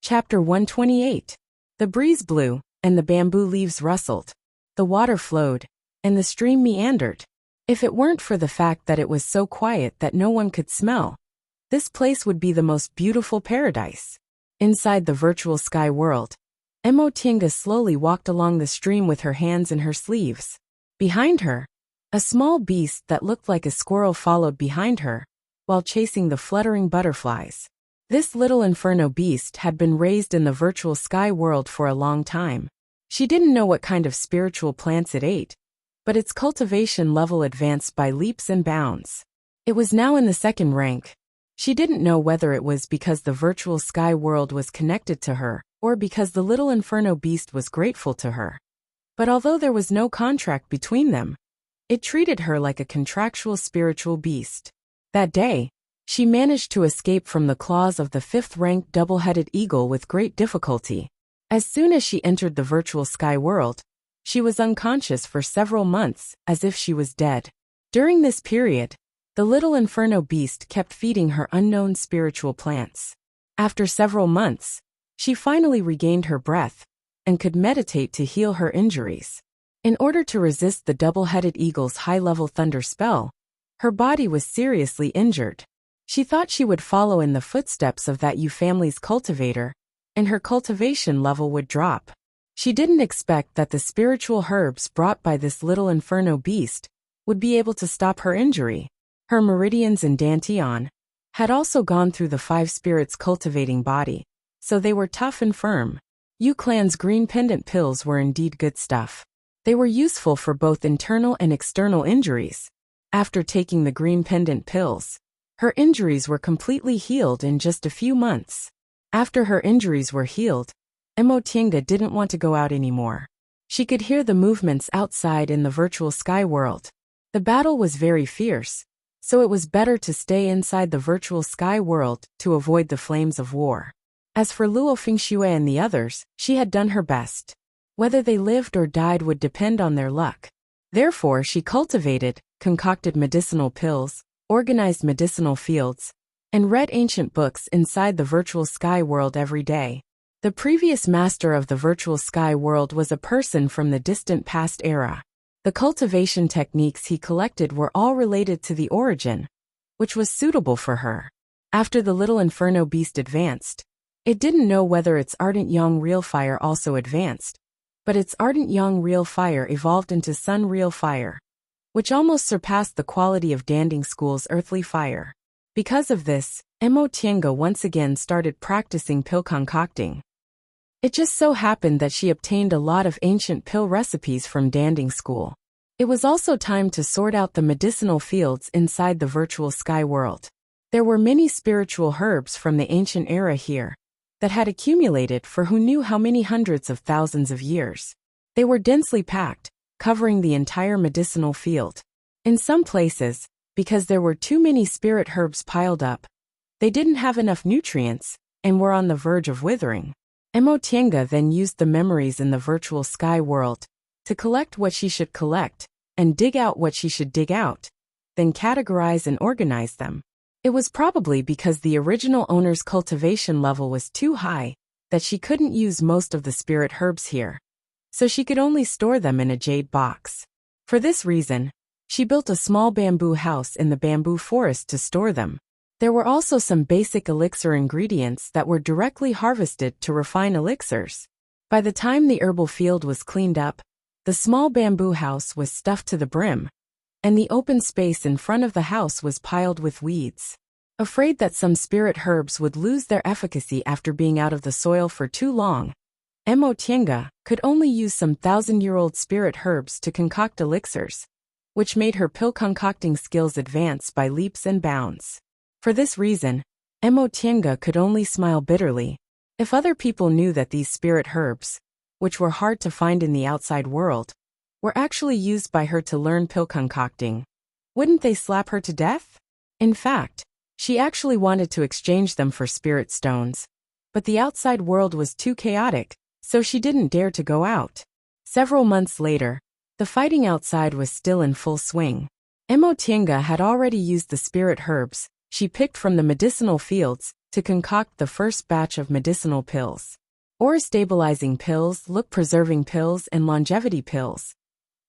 Chapter 128. The breeze blew, and the bamboo leaves rustled. The water flowed, and the stream meandered. If it weren't for the fact that it was so quiet that no one could smell, this place would be the most beautiful paradise. Inside the virtual sky world, Emotinga slowly walked along the stream with her hands in her sleeves. Behind her, a small beast that looked like a squirrel followed behind her, while chasing the fluttering butterflies. This little inferno beast had been raised in the virtual sky world for a long time. She didn't know what kind of spiritual plants it ate, but its cultivation level advanced by leaps and bounds. It was now in the second rank. She didn't know whether it was because the virtual sky world was connected to her, or because the little inferno beast was grateful to her. But although there was no contract between them, it treated her like a contractual spiritual beast. That day, she managed to escape from the claws of the fifth-ranked double-headed eagle with great difficulty. As soon as she entered the virtual sky world, she was unconscious for several months, as if she was dead. During this period, the little inferno beast kept feeding her unknown spiritual plants. After several months, she finally regained her breath and could meditate to heal her injuries. In order to resist the double-headed eagle's high-level thunder spell, her body was seriously injured. She thought she would follow in the footsteps of that Yu family's cultivator, and her cultivation level would drop. She didn't expect that the spiritual herbs brought by this little inferno beast would be able to stop her injury. Her meridians and dantian had also gone through the 5 spirits cultivating body, so they were tough and firm. Yu clan's green pendant pills were indeed good stuff. They were useful for both internal and external injuries. After taking the green pendant pills, her injuries were completely healed in just a few months. After her injuries were healed, Emotinga didn't want to go out anymore. She could hear the movements outside in the virtual sky world. The battle was very fierce, so it was better to stay inside the virtual sky world to avoid the flames of war. As for Luo Fengxue and the others, she had done her best. Whether they lived or died would depend on their luck. Therefore, she cultivated, concocted medicinal pills, organized medicinal fields, and read ancient books inside the virtual sky world every day. The previous master of the virtual sky world was a person from the distant past era. The cultivation techniques he collected were all related to the origin, which was suitable for her. After the little inferno beast advanced, it didn't know whether its ardent yang real fire also advanced, but its ardent yang real fire evolved into sun real fire, which almost surpassed the quality of Danding School's earthly fire. Because of this, Emotinga once again started practicing pill concocting. It just so happened that she obtained a lot of ancient pill recipes from Danding School. It was also time to sort out the medicinal fields inside the virtual sky world. There were many spiritual herbs from the ancient era here that had accumulated for who knew how many hundreds of thousands of years. They were densely packed, covering the entire medicinal field. In some places, because there were too many spirit herbs piled up, they didn't have enough nutrients and were on the verge of withering. Emotinga then used the memories in the virtual sky world to collect what she should collect and dig out what she should dig out, then categorize and organize them. It was probably because the original owner's cultivation level was too high that she couldn't use most of the spirit herbs here, so she could only store them in a jade box. For this reason, she built a small bamboo house in the bamboo forest to store them. There were also some basic elixir ingredients that were directly harvested to refine elixirs. By the time the herbal field was cleaned up, the small bamboo house was stuffed to the brim, and the open space in front of the house was piled with weeds. Afraid that some spirit herbs would lose their efficacy after being out of the soil for too long, Emotinga could only use some 1,000-year-old spirit herbs to concoct elixirs, which made her pill concocting skills advance by leaps and bounds. For this reason, Emotinga could only smile bitterly. If other people knew that these spirit herbs, which were hard to find in the outside world, were actually used by her to learn pill concocting, wouldn't they slap her to death? In fact, she actually wanted to exchange them for spirit stones, but the outside world was too chaotic, so she didn't dare to go out. Several months later, the fighting outside was still in full swing. Emotinga had already used the spirit herbs she picked from the medicinal fields to concoct the first batch of medicinal pills. Aura-stabilizing pills, look-preserving pills, and longevity pills.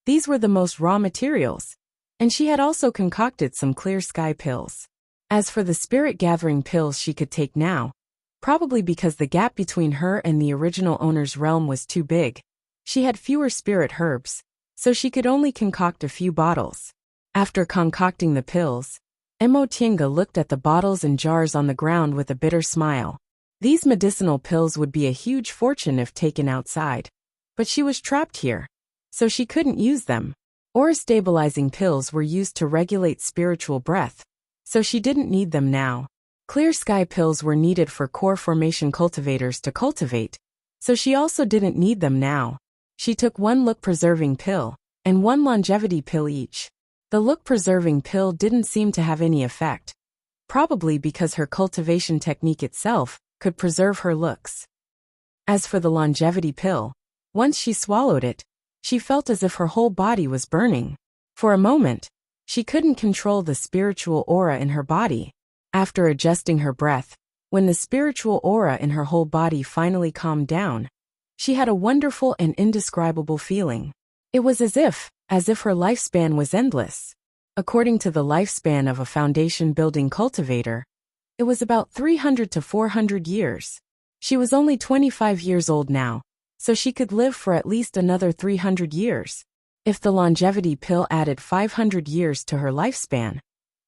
These were the most raw materials, and she had also concocted some clear sky pills. As for the spirit-gathering pills she could take now, probably because the gap between her and the original owner's realm was too big, she had fewer spirit herbs, so she could only concoct a few bottles. After concocting the pills, Emotienga looked at the bottles and jars on the ground with a bitter smile. These medicinal pills would be a huge fortune if taken outside. But she was trapped here, so she couldn't use them. Aura-stabilizing pills were used to regulate spiritual breath, so she didn't need them now. Clear sky pills were needed for core formation cultivators to cultivate, so she also didn't need them now. She took one look-preserving pill and one longevity pill each. The look-preserving pill didn't seem to have any effect, probably because her cultivation technique itself could preserve her looks. As for the longevity pill, once she swallowed it, she felt as if her whole body was burning. For a moment, she couldn't control the spiritual aura in her body. After adjusting her breath, when the spiritual aura in her whole body finally calmed down, she had a wonderful and indescribable feeling. It was as if her lifespan was endless. According to the lifespan of a foundation-building cultivator, it was about 300 to 400 years. She was only 25 years old now, so she could live for at least another 300 years. If the longevity pill added 500 years to her lifespan,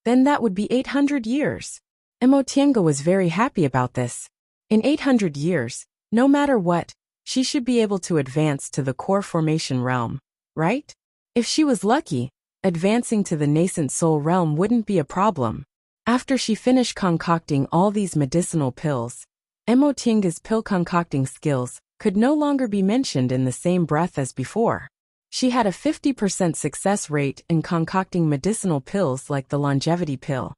then that would be 800 years. Emotienga was very happy about this. In 800 years, no matter what, she should be able to advance to the core formation realm, right? If she was lucky, advancing to the nascent soul realm wouldn't be a problem. After she finished concocting all these medicinal pills, Emotienga's pill concocting skills could no longer be mentioned in the same breath as before. She had a 50% success rate in concocting medicinal pills like the longevity pill,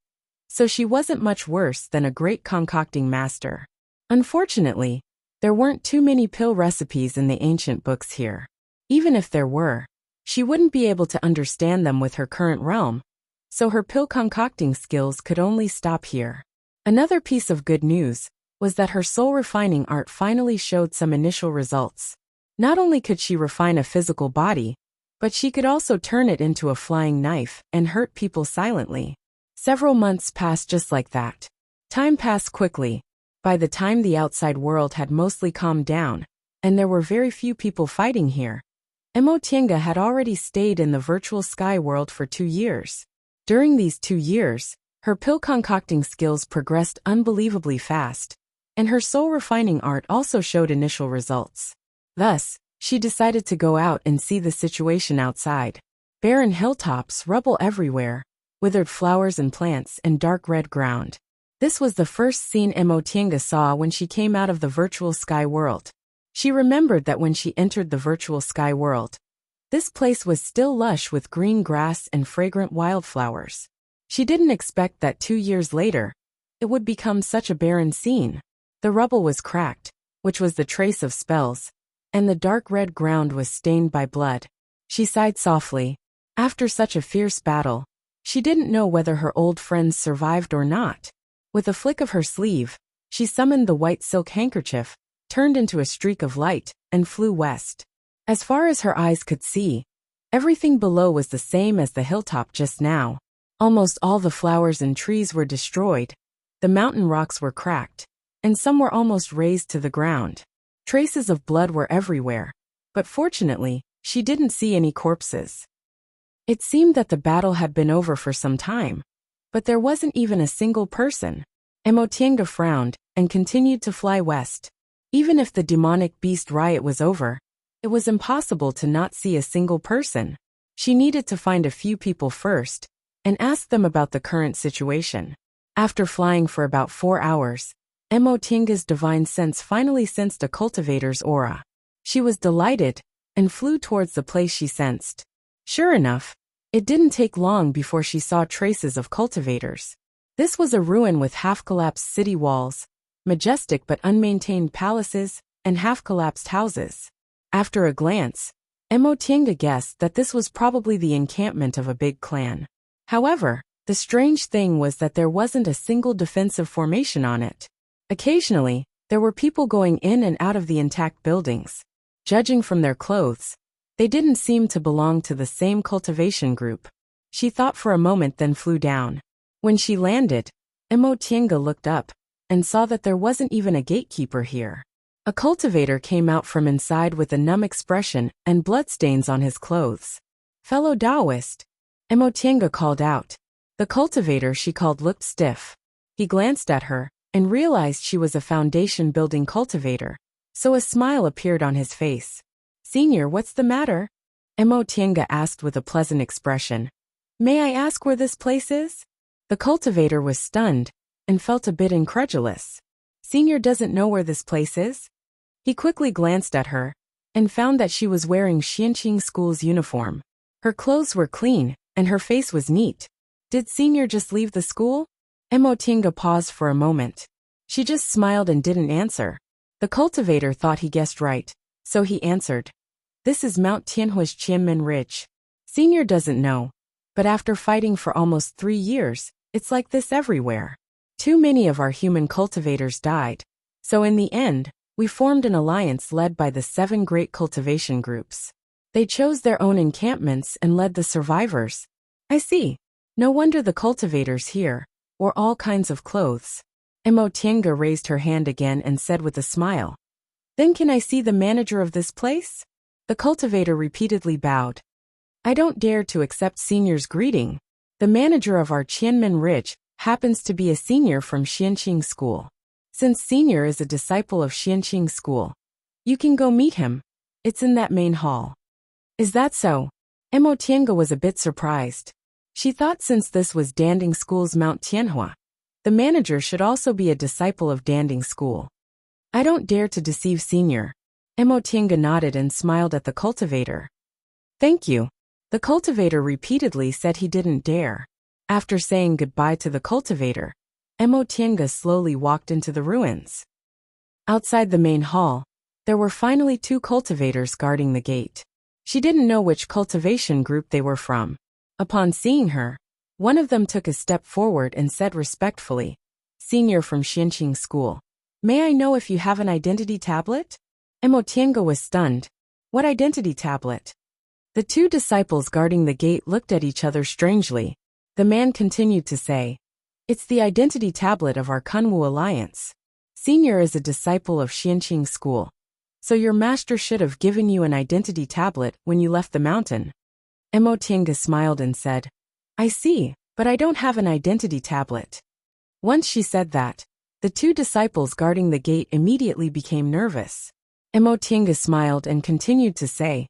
so she wasn't much worse than a great concocting master. Unfortunately, there weren't too many pill recipes in the ancient books here. Even if there were, she wouldn't be able to understand them with her current realm, so her pill concocting skills could only stop here. Another piece of good news was that her soul refining art finally showed some initial results. Not only could she refine a physical body, but she could also turn it into a flying knife and hurt people silently. Several months passed just like that. Time passed quickly. By the time the outside world had mostly calmed down, and there were very few people fighting here, Emotienga had already stayed in the virtual sky world for 2 years. During these 2 years, her pill concocting skills progressed unbelievably fast, and her soul refining art also showed initial results. Thus, she decided to go out and see the situation outside. Barren hilltops, rubble everywhere, withered flowers and plants, and dark red ground. This was the first scene Emotienga saw when she came out of the virtual sky world. She remembered that when she entered the virtual sky world, this place was still lush with green grass and fragrant wildflowers. She didn't expect that 2 years later, it would become such a barren scene. The rubble was cracked, which was the trace of spells, and the dark red ground was stained by blood. She sighed softly. After such a fierce battle, she didn't know whether her old friends survived or not. With a flick of her sleeve, she summoned the white silk handkerchief, turned into a streak of light, and flew west. As far as her eyes could see, everything below was the same as the hilltop just now. Almost all the flowers and trees were destroyed, the mountain rocks were cracked, and some were almost razed to the ground. Traces of blood were everywhere, but fortunately, she didn't see any corpses. It seemed that the battle had been over for some time, but there wasn't even a single person. Emotienga frowned and continued to fly west. Even if the demonic beast riot was over, it was impossible to not see a single person. She needed to find a few people first and ask them about the current situation. After flying for about 4 hours, Emotienga's divine sense finally sensed a cultivator's aura. She was delighted and flew towards the place she sensed. Sure enough, it didn't take long before she saw traces of cultivators. This was a ruin with half-collapsed city walls, majestic but unmaintained palaces, and half-collapsed houses. After a glance, Emotienga guessed that this was probably the encampment of a big clan. However, the strange thing was that there wasn't a single defensive formation on it. Occasionally, there were people going in and out of the intact buildings. Judging from their clothes, they didn't seem to belong to the same cultivation group. She thought for a moment, then flew down. When she landed, Emotienga looked up and saw that there wasn't even a gatekeeper here. A cultivator came out from inside with a numb expression and bloodstains on his clothes. "Fellow Taoist," Emotienga called out. The cultivator she called looked stiff. He glanced at her and realized she was a foundation-building cultivator, so a smile appeared on his face. "Senior, what's the matter?" Emotienga asked with a pleasant expression. "May I ask where this place is?" The cultivator was stunned and felt a bit incredulous. "Senior doesn't know where this place is?" He quickly glanced at her and found that she was wearing Xianqing School's uniform. Her clothes were clean and her face was neat. "Did Senior just leave the school?" Emotienga paused for a moment. She just smiled and didn't answer. The cultivator thought he guessed right, so he answered. "This is Mount Tianhua's Qianmen Ridge. Senior doesn't know, but after fighting for almost 3 years, it's like this everywhere. Too many of our human cultivators died, so in the end, we formed an alliance led by the 7 great cultivation groups. They chose their own encampments and led the survivors." "I see. No wonder the cultivators here wore all kinds of clothes." Emotienga raised her hand again and said with a smile. "Then can I see the manager of this place?" The cultivator repeatedly bowed. "I don't dare to accept Senior's greeting. The manager of our Qianmen Ridge happens to be a senior from Xianqing School. Since Senior is a disciple of Xianqing School, you can go meet him. It's in that main hall." "Is that so?" Emotienga was a bit surprised. She thought since this was Danding School's Mount Tianhua, the manager should also be a disciple of Danding School. "I don't dare to deceive Senior." Emotienga nodded and smiled at the cultivator. "Thank you." The cultivator repeatedly said he didn't dare. After saying goodbye to the cultivator, Emotienga slowly walked into the ruins. Outside the main hall, there were finally 2 cultivators guarding the gate. She didn't know which cultivation group they were from. Upon seeing her, one of them took a step forward and said respectfully, "Senior from Xianqing School, may I know if you have an identity tablet?" Emotienga was stunned. "What identity tablet?" The 2 disciples guarding the gate looked at each other strangely. The man continued to say, "It's the identity tablet of our Kunwu Alliance. Senior is a disciple of Xianqing School, so your master should have given you an identity tablet when you left the mountain." Emotienga smiled and said, "I see, but I don't have an identity tablet." Once she said that, the 2 disciples guarding the gate immediately became nervous. Emotienga smiled and continued to say,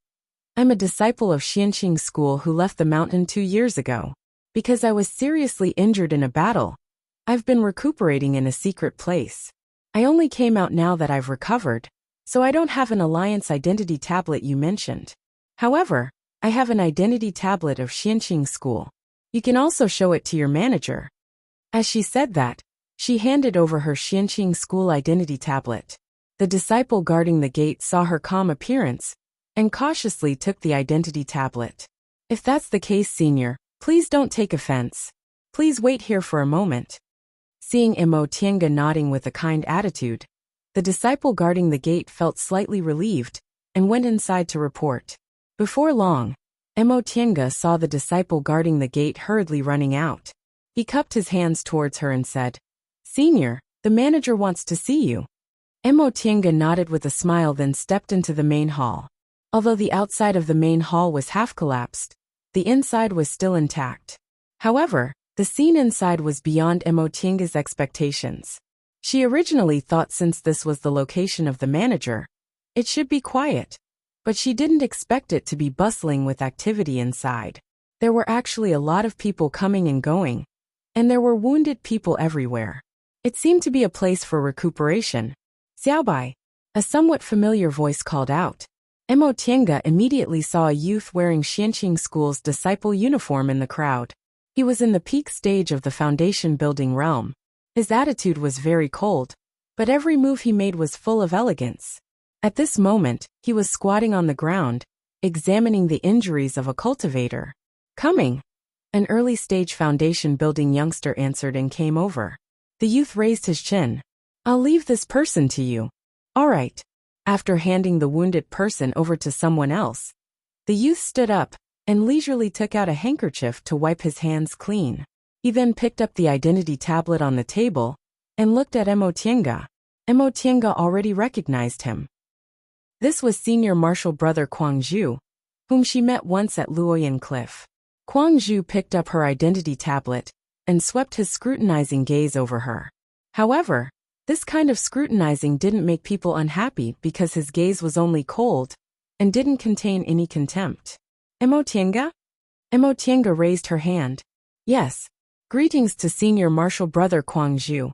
"I'm a disciple of Xianqing School who left the mountain 2 years ago. Because I was seriously injured in a battle, I've been recuperating in a secret place. I only came out now that I've recovered, so I don't have an alliance identity tablet you mentioned. However, I have an identity tablet of Xianqing School. You can also show it to your manager." As she said that, she handed over her Xianqing School identity tablet. The disciple guarding the gate saw her calm appearance and cautiously took the identity tablet. "If that's the case, Senior, please don't take offense. Please wait here for a moment." Seeing Emotienga nodding with a kind attitude, the disciple guarding the gate felt slightly relieved and went inside to report. Before long, Emotienga saw the disciple guarding the gate hurriedly running out. He cupped his hands towards her and said, "Senior, the manager wants to see you." Emotienga nodded with a smile, then stepped into the main hall. Although the outside of the main hall was half collapsed, the inside was still intact. However, the scene inside was beyond Emotienga's expectations. She originally thought since this was the location of the manager, it should be quiet, but she didn't expect it to be bustling with activity inside. There were actually a lot of people coming and going, and there were wounded people everywhere. It seemed to be a place for recuperation. "Xiaobai," a somewhat familiar voice called out. Emotienga immediately saw a youth wearing Xianqing School's disciple uniform in the crowd. He was in the peak stage of the foundation building realm. His attitude was very cold, but every move he made was full of elegance. At this moment, he was squatting on the ground, examining the injuries of a cultivator. "Coming." An early-stage foundation building youngster answered and came over. The youth raised his chin. I'll leave this person to you. All right. After handing the wounded person over to someone else, the youth stood up and leisurely took out a handkerchief to wipe his hands clean. He then picked up the identity tablet on the table and looked at Emotienga. Emotienga already recognized him. This was senior marshal brother Kwang Zhu, whom she met once at Luoyan Cliff. Kwang Zhu picked up her identity tablet and swept his scrutinizing gaze over her. However, this kind of scrutinizing didn't make people unhappy because his gaze was only cold and didn't contain any contempt. Emotienga? Emotienga raised her hand. Yes. Greetings to senior marshal brother Kwang Zhu.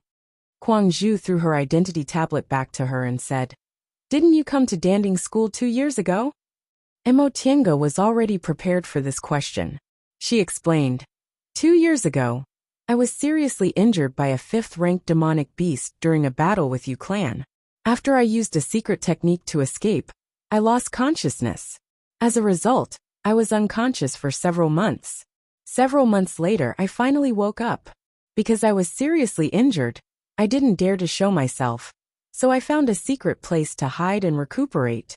Kwang Zhu threw her identity tablet back to her and said, Didn't you come to Danding School 2 years ago? Emotienga was already prepared for this question. She explained, 2 years ago, I was seriously injured by a 5th-ranked demonic beast during a battle with Yu clan. After I used a secret technique to escape, I lost consciousness. As a result, I was unconscious for several months. Several months later, I finally woke up. Because I was seriously injured, I didn't dare to show myself, so I found a secret place to hide and recuperate.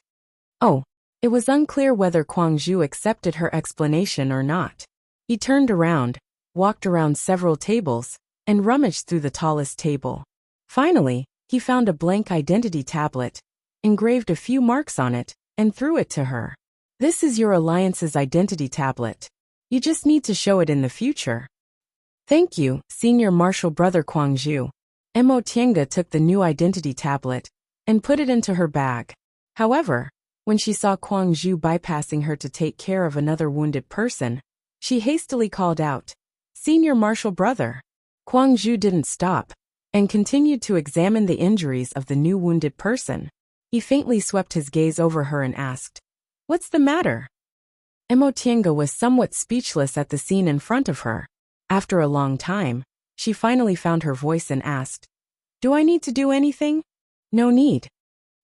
Oh, it was unclear whether Kwang Zhu accepted her explanation or not. He turned around, walked around several tables, and rummaged through the tallest table. Finally, he found a blank identity tablet, engraved a few marks on it, and threw it to her. This is your alliance's identity tablet. You just need to show it in the future. Thank you, senior marshal brother Kwang Zhu. Emotienga took the new identity tablet and put it into her bag. However, when she saw Kwang Zhu bypassing her to take care of another wounded person, she hastily called out, Senior marshal brother. Kwang Zhu didn't stop and continued to examine the injuries of the new wounded person. He faintly swept his gaze over her and asked, What's the matter? Emotienga was somewhat speechless at the scene in front of her. After a long time, she finally found her voice and asked, Do I need to do anything? No need.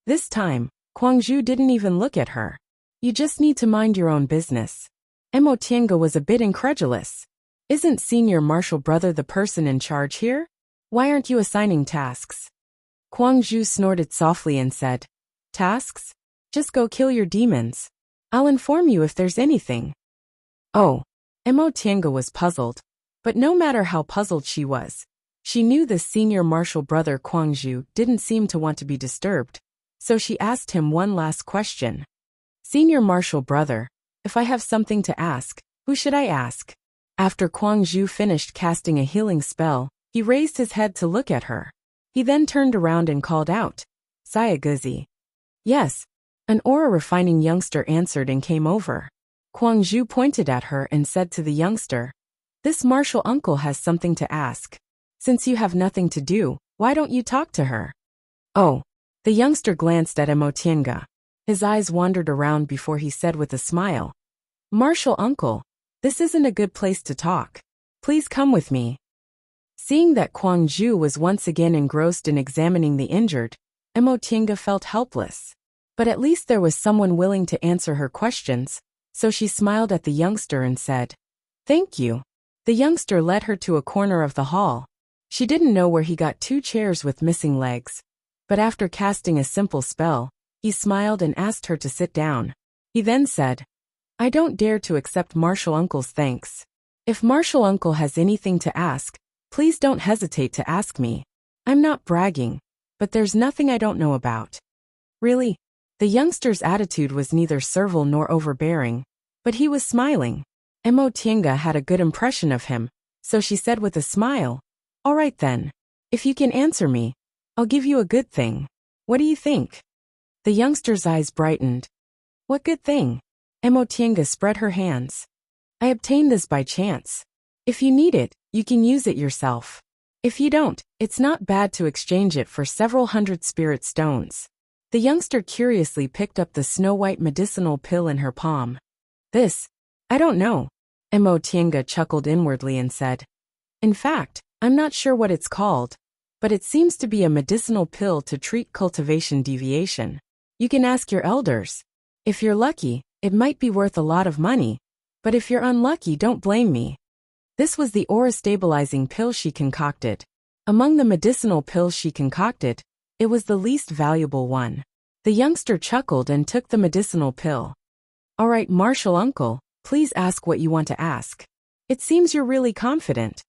This time, Kwang Zhu didn't even look at her. You just need to mind your own business. Emotienga was a bit incredulous. Isn't senior marshal brother the person in charge here? Why aren't you assigning tasks? Kwang Zhu snorted softly and said, Tasks? Just go kill your demons. I'll inform you if there's anything. Oh. Emotienga was puzzled. But no matter how puzzled she was, she knew the senior marshal brother Kwang Zhu didn't seem to want to be disturbed. So she asked him one last question. Senior marshal brother, if I have something to ask, who should I ask? After Kwang Zhu finished casting a healing spell, he raised his head to look at her. He then turned around and called out, Sayaguzi. Yes. An aura-refining youngster answered and came over. Kwang Zhu pointed at her and said to the youngster, This martial uncle has something to ask. Since you have nothing to do, why don't you talk to her? Oh. The youngster glanced at Emotienga. His eyes wandered around before he said with a smile, Martial uncle, this isn't a good place to talk. Please come with me. Seeing that Kwang Zhu was once again engrossed in examining the injured, Emotienga felt helpless. But at least there was someone willing to answer her questions, so she smiled at the youngster and said, Thank you. The youngster led her to a corner of the hall. She didn't know where he got 2 chairs with missing legs. But after casting a simple spell, he smiled and asked her to sit down. He then said, I don't dare to accept Martial Uncle's thanks. If Martial Uncle has anything to ask, please don't hesitate to ask me. I'm not bragging, but there's nothing I don't know about. Really? The youngster's attitude was neither servile nor overbearing, but he was smiling. Emotienga had a good impression of him, so she said with a smile, All right then. If you can answer me, I'll give you a good thing. What do you think? The youngster's eyes brightened. What good thing? Emotienga spread her hands. I obtained this by chance. If you need it, you can use it yourself. If you don't, it's not bad to exchange it for several hundred spirit stones. The youngster curiously picked up the snow-white medicinal pill in her palm. This? I don't know. Emotienga chuckled inwardly and said, In fact, I'm not sure what it's called, but it seems to be a medicinal pill to treat cultivation deviation. You can ask your elders. If you're lucky, it might be worth a lot of money, but if you're unlucky, don't blame me. This was the aura-stabilizing pill she concocted. Among the medicinal pills she concocted, it was the least valuable one. The youngster chuckled and took the medicinal pill. All right, Martial Uncle, please ask what you want to ask. It seems you're really confident.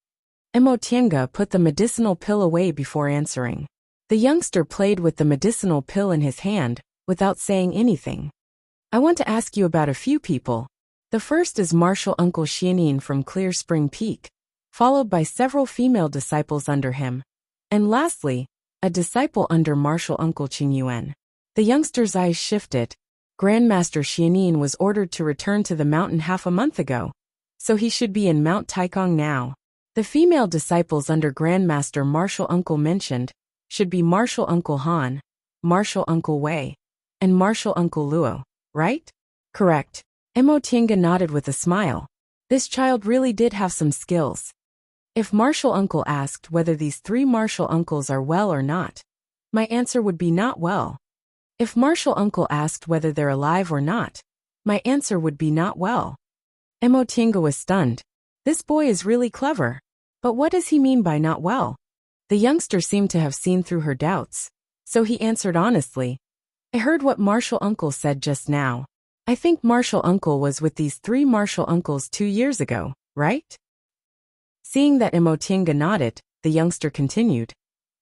Emotienga put the medicinal pill away before answering. The youngster played with the medicinal pill in his hand, without saying anything. I want to ask you about a few people. The first is Martial Uncle Xianin from Clear Spring Peak, followed by several female disciples under him, and lastly, a disciple under Martial Uncle Qingyuan. The youngster's eyes shifted. Grandmaster Xianin was ordered to return to the mountain half a month ago, so he should be in Mount Taikong now. The female disciples under Grandmaster Martial Uncle mentioned should be Martial Uncle Han, Martial Uncle Wei, and Martial Uncle Luo, right? Correct. Emotienga nodded with a smile. This child really did have some skills. If Martial Uncle asked whether these three martial uncles are well or not, my answer would be not well. If Martial Uncle asked whether they're alive or not, my answer would be not well. Emotienga was stunned. This boy is really clever. But what does he mean by not well? The youngster seemed to have seen through her doubts, so he answered honestly. I heard what Martial Uncle said just now. I think Martial Uncle was with these three martial uncles 2 years ago, right? Seeing that Emotienga nodded, the youngster continued.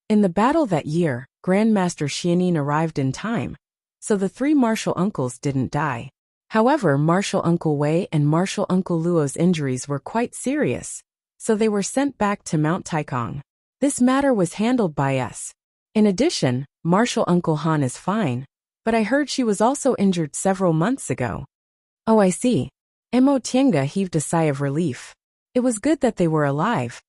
In the battle that year, Grandmaster Xianin arrived in time, so the three martial uncles didn't die. However, Martial Uncle Wei and Martial Uncle Luo's injuries were quite serious, so they were sent back to Mount Taikong. This matter was handled by us. In addition, Martial Uncle Han is fine, but I heard she was also injured several months ago. Oh, I see. Emotienga heaved a sigh of relief. It was good that they were alive.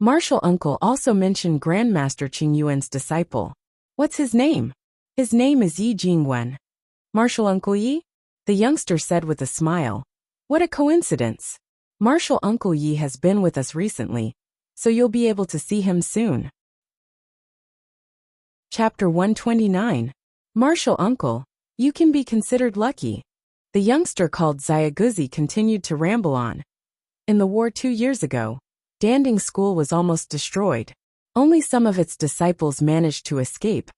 Martial Uncle also mentioned Grandmaster Qingyuan's disciple. What's his name? His name is Yi Jingwen. Martial Uncle Yi? The youngster said with a smile. What a coincidence. Martial Uncle Yi has been with us recently, so you'll be able to see him soon. Chapter 129. Martial Uncle, you can be considered lucky. The youngster called Xiaoguzi continued to ramble on. In the war 2 years ago, Danding School was almost destroyed. Only some of its disciples managed to escape,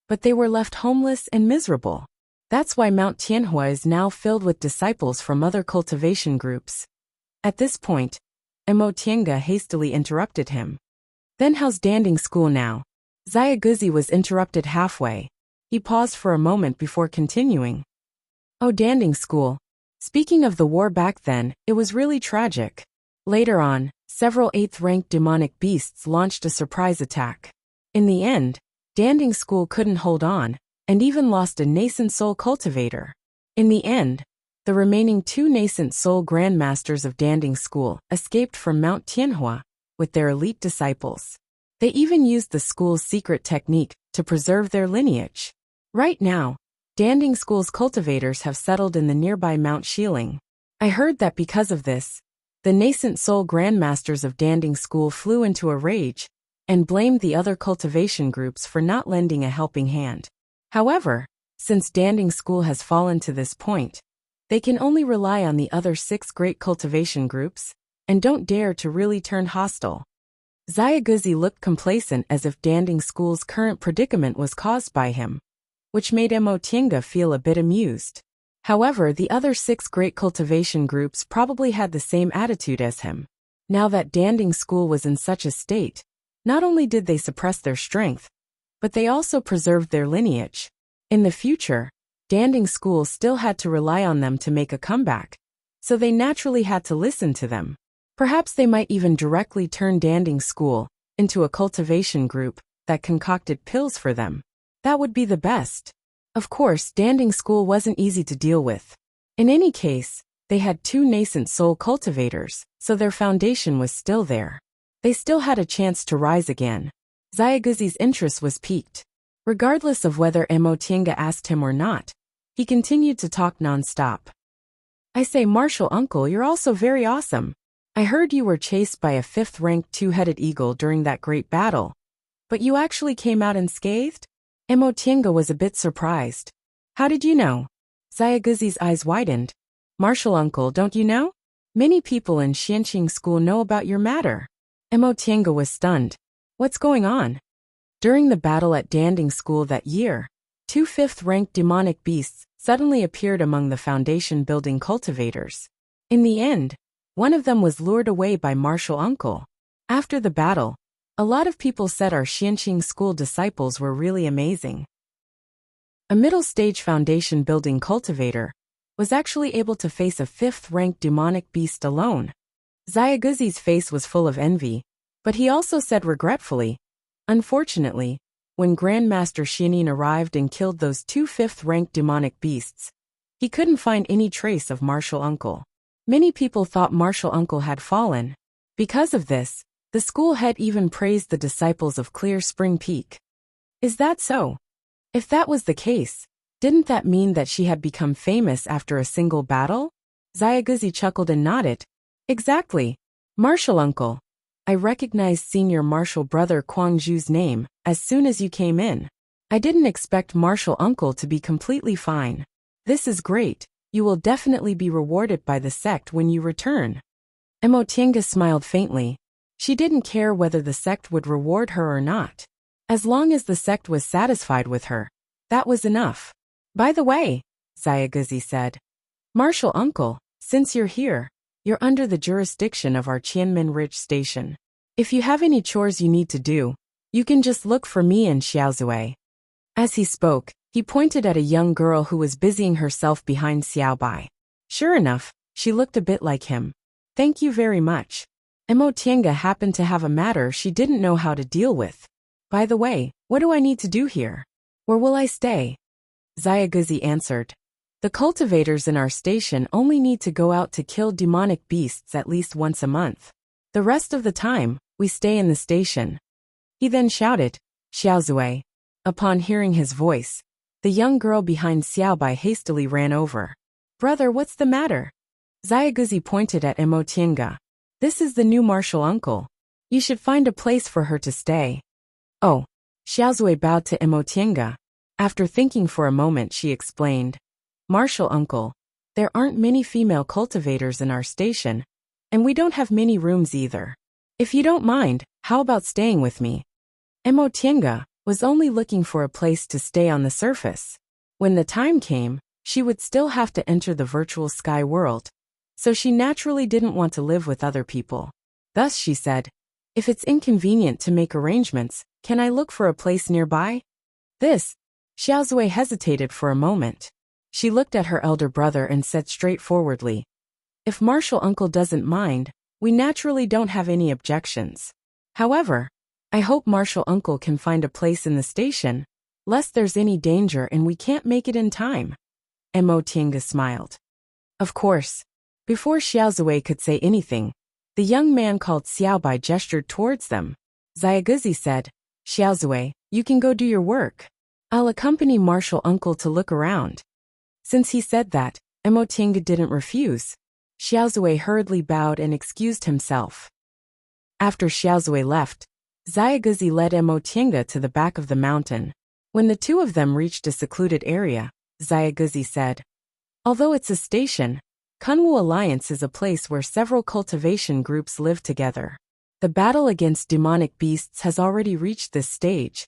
but they were left homeless and miserable. That's why Mount Tianhua is now filled with disciples from other cultivation groups. At this point, Emotienga hastily interrupted him. Then how's Danding School now? Xiaoguzi was interrupted halfway. He paused for a moment before continuing. Oh, Danding School. Speaking of the war back then, it was really tragic. Later on, several 8th-ranked demonic beasts launched a surprise attack. In the end, Danding School couldn't hold on, and even lost a nascent soul cultivator. In the end, the remaining 2 nascent soul grandmasters of Danding School escaped from Mount Tianhua with their elite disciples. They even used the school's secret technique to preserve their lineage. Right now, Danding School's cultivators have settled in the nearby Mount Shiling. I heard that because of this, the nascent soul grandmasters of Danding School flew into a rage and blamed the other cultivation groups for not lending a helping hand. However, since Danding School has fallen to this point, they can only rely on the other 6 great cultivation groups, and don't dare to really turn hostile. Xiaoguzi looked complacent as if Danding School's current predicament was caused by him, which made Emotienga feel a bit amused. However, the other 6 great cultivation groups probably had the same attitude as him. Now that Danding School was in such a state, not only did they suppress their strength, but they also preserved their lineage. In the future, Danding School still had to rely on them to make a comeback, so they naturally had to listen to them. Perhaps they might even directly turn Danding School into a cultivation group that concocted pills for them. That would be the best. Of course, Danding School wasn't easy to deal with. In any case, they had 2 nascent soul cultivators, so their foundation was still there. They still had a chance to rise again. Xiaoguzi's interest was piqued. Regardless of whether Emotienga asked him or not, he continued to talk non-stop. I say, Martial Uncle, you're also very awesome. I heard you were chased by a 5th-ranked 2-headed eagle during that great battle, but you actually came out unscathed? Emotienga was a bit surprised. How did you know? Xiaoguzi's eyes widened. Martial Uncle, don't you know? Many people in Xianqing School know about your matter. Emotienga was stunned. What's going on? During the battle at Danding School that year, two fifth-ranked demonic beasts suddenly appeared among the foundation-building cultivators. In the end, one of them was lured away by martial uncle. After the battle, a lot of people said our Xianqing school disciples were really amazing. A middle-stage foundation-building cultivator was actually able to face a fifth-ranked demonic beast alone. Xiaoguzi's face was full of envy, but he also said regretfully, "Unfortunately, when Grandmaster Xianin arrived and killed those two fifth-ranked demonic beasts, he couldn't find any trace of martial uncle." Many people thought martial uncle had fallen. Because of this, the school head even praised the disciples of Clear Spring Peak. Is that so? If that was the case, didn't that mean that she had become famous after a single battle? Xiaoguzi chuckled and nodded. Exactly. Martial uncle. I recognized senior martial brother Kuangzhu's name as soon as you came in. I didn't expect martial uncle to be completely fine. This is great. You will definitely be rewarded by the sect when you return. Emotienga smiled faintly. She didn't care whether the sect would reward her or not. As long as the sect was satisfied with her, that was enough. By the way, Xiaoguzi said, martial uncle, since you're here, you're under the jurisdiction of our Qianmen Ridge station. If you have any chores you need to do, you can just look for me and Xiaozue. As he spoke, he pointed at a young girl who was busying herself behind Xiaobai. Sure enough, she looked a bit like him. Thank you very much. Emotienga happened to have a matter she didn't know how to deal with. By the way, what do I need to do here? Where will I stay? Xiaoguzi answered. The cultivators in our station only need to go out to kill demonic beasts at least once a month. The rest of the time, we stay in the station. He then shouted, Xiaozue. Upon hearing his voice, the young girl behind Xiaobai hastily ran over. Brother, what's the matter? Xiaoguzi pointed at Emotienga. This is the new martial uncle. You should find a place for her to stay. Oh. Xiaozue bowed to Emotienga. After thinking for a moment, she explained. Martial uncle, there aren't many female cultivators in our station, and we don't have many rooms either. If you don't mind, how about staying with me? Emotienga was only looking for a place to stay on the surface. When the time came, she would still have to enter the virtual sky world, so she naturally didn't want to live with other people. Thus she said, if it's inconvenient to make arrangements, can I look for a place nearby? This, Xiaozue hesitated for a moment. She looked at her elder brother and said straightforwardly, if martial uncle doesn't mind, we naturally don't have any objections. However, I hope martial uncle can find a place in the station, lest there's any danger and we can't make it in time. Emotienga smiled. Of course. Before Xiaozue could say anything, the young man called Xiaobai gestured towards them. Xiaoguzi said, Xiaozue, you can go do your work. I'll accompany martial uncle to look around. Since he said that, Emotienga didn't refuse. Xiaozue hurriedly bowed and excused himself. After Xiaozue left, Xiaoguzi led Emotienga to the back of the mountain. When the two of them reached a secluded area, Xiaoguzi said, although it's a station, Kunwu Alliance is a place where several cultivation groups live together. The battle against demonic beasts has already reached this stage,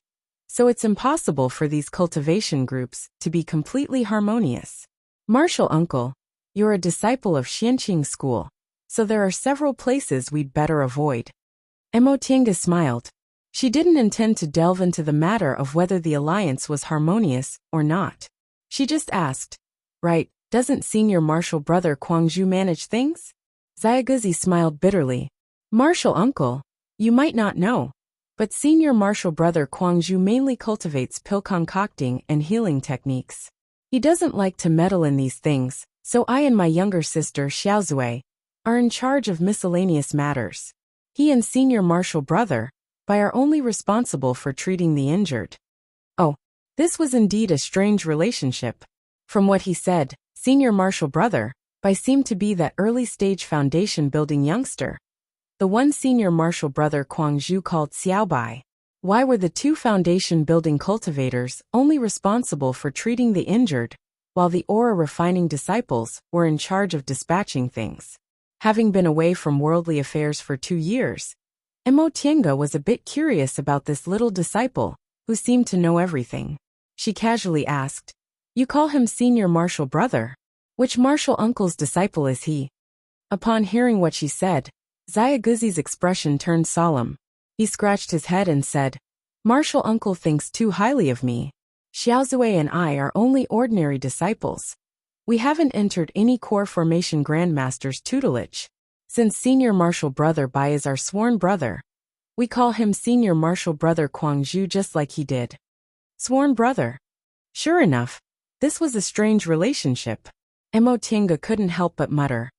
so it's impossible for these cultivation groups to be completely harmonious. Martial uncle, you're a disciple of Xianqing School, so there are several places we'd better avoid. Emotienga smiled. She didn't intend to delve into the matter of whether the alliance was harmonious or not. She just asked, right, doesn't senior martial brother Kuangzhu manage things? Xiaoguzi smiled bitterly. Martial uncle, you might not know, but senior martial brother Kuangzhu mainly cultivates pill concocting and healing techniques. He doesn't like to meddle in these things, so I and my younger sister Xiaozue are in charge of miscellaneous matters. He and senior martial brother Bai are only responsible for treating the injured. Oh, this was indeed a strange relationship. From what he said, senior martial brother Bai seemed to be that early-stage foundation-building youngster. The one senior martial brother Kuangzhu called Xiaobai. Why were the two foundation-building cultivators only responsible for treating the injured, while the aura-refining disciples were in charge of dispatching things? Having been away from worldly affairs for 2 years, Emotienga was a bit curious about this little disciple, who seemed to know everything. She casually asked, "You call him senior martial brother? Which martial uncle's disciple is he?" Upon hearing what she said, Xiaoguzi's expression turned solemn. He scratched his head and said, "Martial uncle thinks too highly of me. Xiaozue and I are only ordinary disciples. We haven't entered any core formation grandmaster's tutelage. Since senior martial brother Bai is our sworn brother, we call him senior martial brother Guangzhu just like he did." Sworn brother. Sure enough, this was a strange relationship. Emotienga couldn't help but mutter,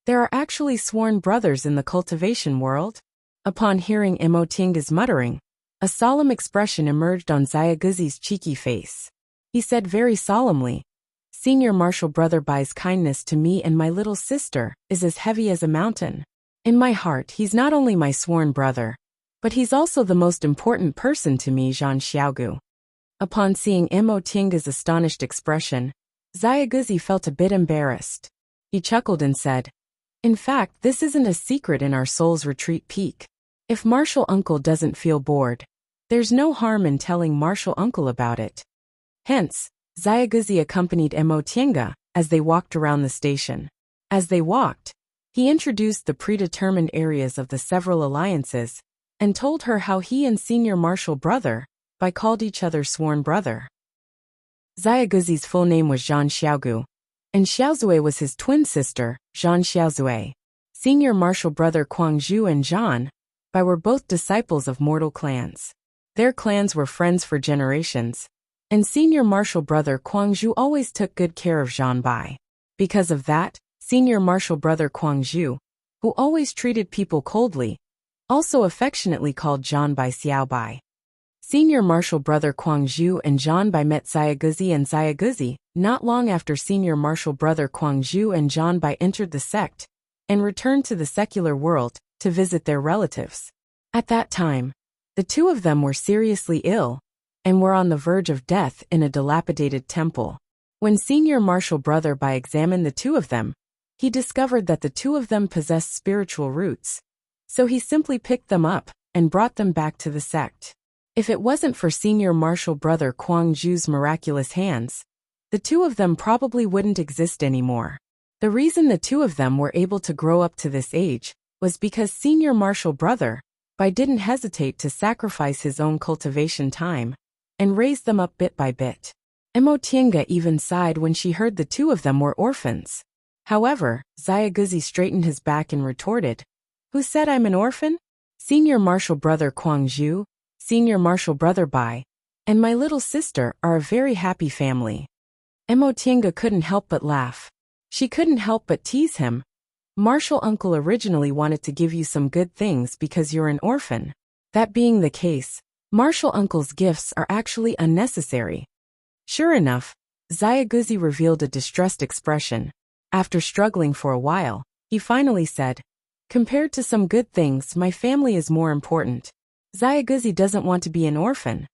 "There are actually sworn brothers in the cultivation world?" Upon hearing Emotienga's muttering, a solemn expression emerged on Xiaoguzi's cheeky face. He said very solemnly, "Senior martial brother Bai's kindness to me and my little sister is as heavy as a mountain. In my heart he's not only my sworn brother, but he's also the most important person to me, Zhan Xiaogu." Upon seeing Emotienga's astonished expression, Xiaoguzi felt a bit embarrassed. He chuckled and said, "In fact, this isn't a secret in our soul's retreat peak. If martial uncle doesn't feel bored, there's no harm in telling martial uncle about it." Hence, Xiaoguzi accompanied Emotienga as they walked around the station. As they walked, he introduced the predetermined areas of the several alliances and told her how he and senior martial brother Bai called each other sworn brother. Xiaoguzi's full name was Zhan Xiaogu, and Xiaozue was his twin sister, Zhan Xiaozue. Senior martial brother Guangzhu and Zhan Bai were both disciples of mortal clans. Their clans were friends for generations, and senior martial brother Guangzhu always took good care of Zhan Bai. Because of that, senior martial brother Guangzhu, who always treated people coldly, also affectionately called Zhan Bai Xiao Bai. Senior martial brother Guangzhu and Zhan Bai met Xiaoguzi and Xiaoguzi not long after senior martial brother Guangzhu and Zhan Bai entered the sect and returned to the secular world to visit their relatives. At that time, the two of them were seriously ill and were on the verge of death in a dilapidated temple. When senior martial brother Bai examined the two of them, he discovered that the two of them possessed spiritual roots, so he simply picked them up and brought them back to the sect. If it wasn't for senior martial brother Guangzhu's miraculous hands, the two of them probably wouldn't exist anymore. The reason the two of them were able to grow up to this age was because senior martial brother Bai didn't hesitate to sacrifice his own cultivation time and raise them up bit by bit. Emotienga even sighed when she heard the two of them were orphans. However, Xiaoguzi straightened his back and retorted, "Who said I'm an orphan? Senior martial brother Guangzhu, senior martial brother Bai, and my little sister are a very happy family." Emotienga couldn't help but laugh. She couldn't help but tease him. "Martial uncle originally wanted to give you some good things because you're an orphan. That being the case, martial uncle's gifts are actually unnecessary." Sure enough, Xiaoguzi revealed a distressed expression. After struggling for a while, he finally said, "Compared to some good things, my family is more important. Xiaoguzi doesn't want to be an orphan."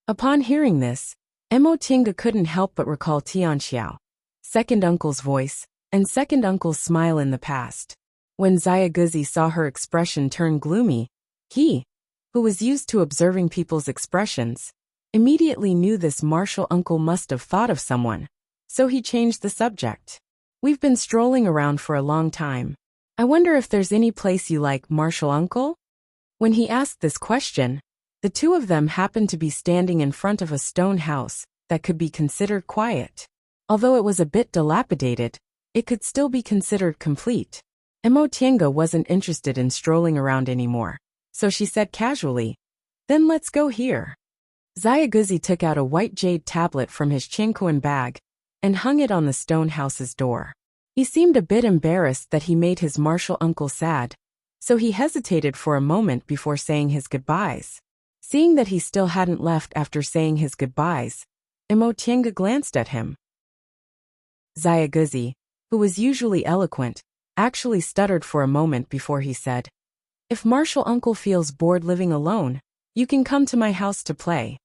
Upon hearing this, Emotienga couldn't help but recall Tianxiao, second uncle's voice, and second uncle's smile in the past. When Xiaoguzi saw her expression turn gloomy, he, who was used to observing people's expressions, immediately knew this martial uncle must have thought of someone, so he changed the subject. "We've been strolling around for a long time. I wonder if there's any place you like, martial uncle?" When he asked this question, the two of them happened to be standing in front of a stone house that could be considered quiet. Although it was a bit dilapidated, it could still be considered complete. Emotienga wasn't interested in strolling around anymore, so she said casually, "Then let's go here." Xiaoguzi took out a white jade tablet from his chinquan bag and hung it on the stone house's door. He seemed a bit embarrassed that he made his martial uncle sad, so he hesitated for a moment before saying his goodbyes. Seeing that he still hadn't left after saying his goodbyes, Emotienga glanced at him. Xiaoguzi, who was usually eloquent, actually stuttered for a moment before he said, "If martial uncle feels bored living alone, you can come to my house to play."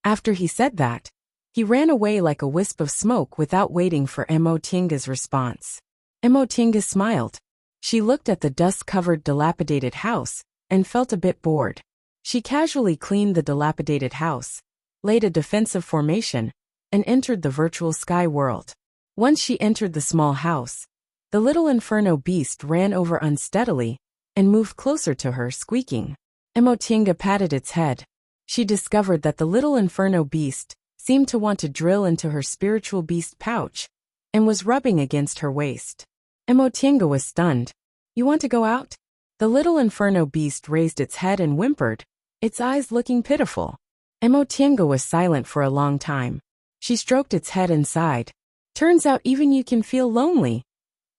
After he said that, he ran away like a wisp of smoke without waiting for Emotienga's response. Emotienga smiled. She looked at the dust-covered dilapidated house and felt a bit bored. She casually cleaned the dilapidated house, laid a defensive formation, and entered the virtual sky world. Once she entered the small house, the little inferno beast ran over unsteadily and moved closer to her, squeaking. Emotinga patted its head. She discovered that the little inferno beast seemed to want to drill into her spiritual beast pouch and was rubbing against her waist. Emotinga was stunned. "You want to go out?" The little inferno beast raised its head and whimpered, its eyes looking pitiful. Emotinga was silent for a long time. She stroked its head and sighed. "Turns out even you can feel lonely."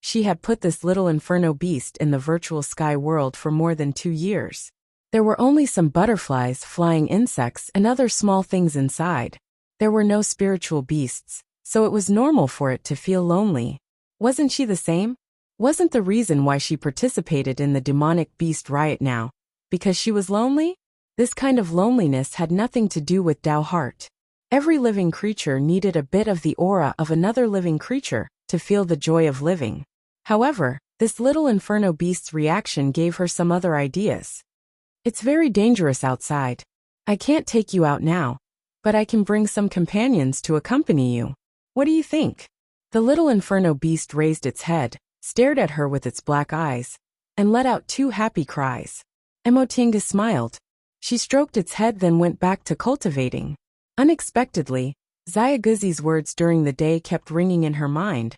She had put this little inferno beast in the virtual sky world for more than 2 years. There were only some butterflies, flying insects, and other small things inside. There were no spiritual beasts, so it was normal for it to feel lonely. Wasn't she the same? Wasn't the reason why she participated in the demonic beast riot now because she was lonely? This kind of loneliness had nothing to do with Dao heart. Every living creature needed a bit of the aura of another living creature to feel the joy of living. However, this little inferno beast's reaction gave her some other ideas. "It's very dangerous outside. I can't take you out now, but I can bring some companions to accompany you. What do you think?" The little inferno beast raised its head, stared at her with its black eyes, and let out 2 happy cries. Emotinga smiled. She stroked its head, then went back to cultivating. Unexpectedly, Xiaoguzi's words during the day kept ringing in her mind,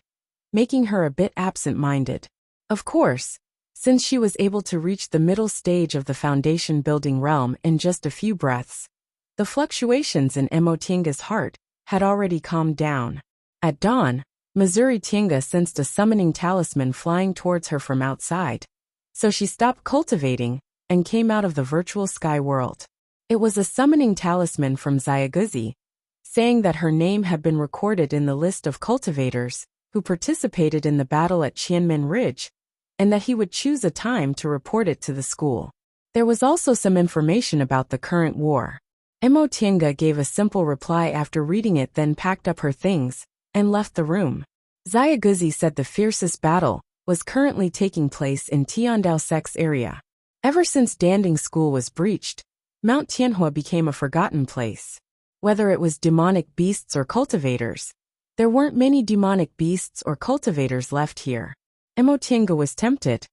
making her a bit absent-minded. Of course, since she was able to reach the middle stage of the foundation building realm in just a few breaths, the fluctuations in Emotinga's heart had already calmed down. At dawn, Missouri Tinga sensed a summoning talisman flying towards her from outside, so she stopped cultivating and came out of the virtual sky world. It was a summoning talisman from Xiaoguzi, saying that her name had been recorded in the list of cultivators who participated in the battle at Qianmen Ridge, and that he would choose a time to report it to the school. There was also some information about the current war. Emotinga gave a simple reply after reading it, then packed up her things and left the room. Xiaoguzi said the fiercest battle was currently taking place in Tiandao Sec's area. Ever since Danding School was breached, Mount Tianhua became a forgotten place. Whether it was demonic beasts or cultivators, there weren't many demonic beasts or cultivators left here. Emotinga was tempted.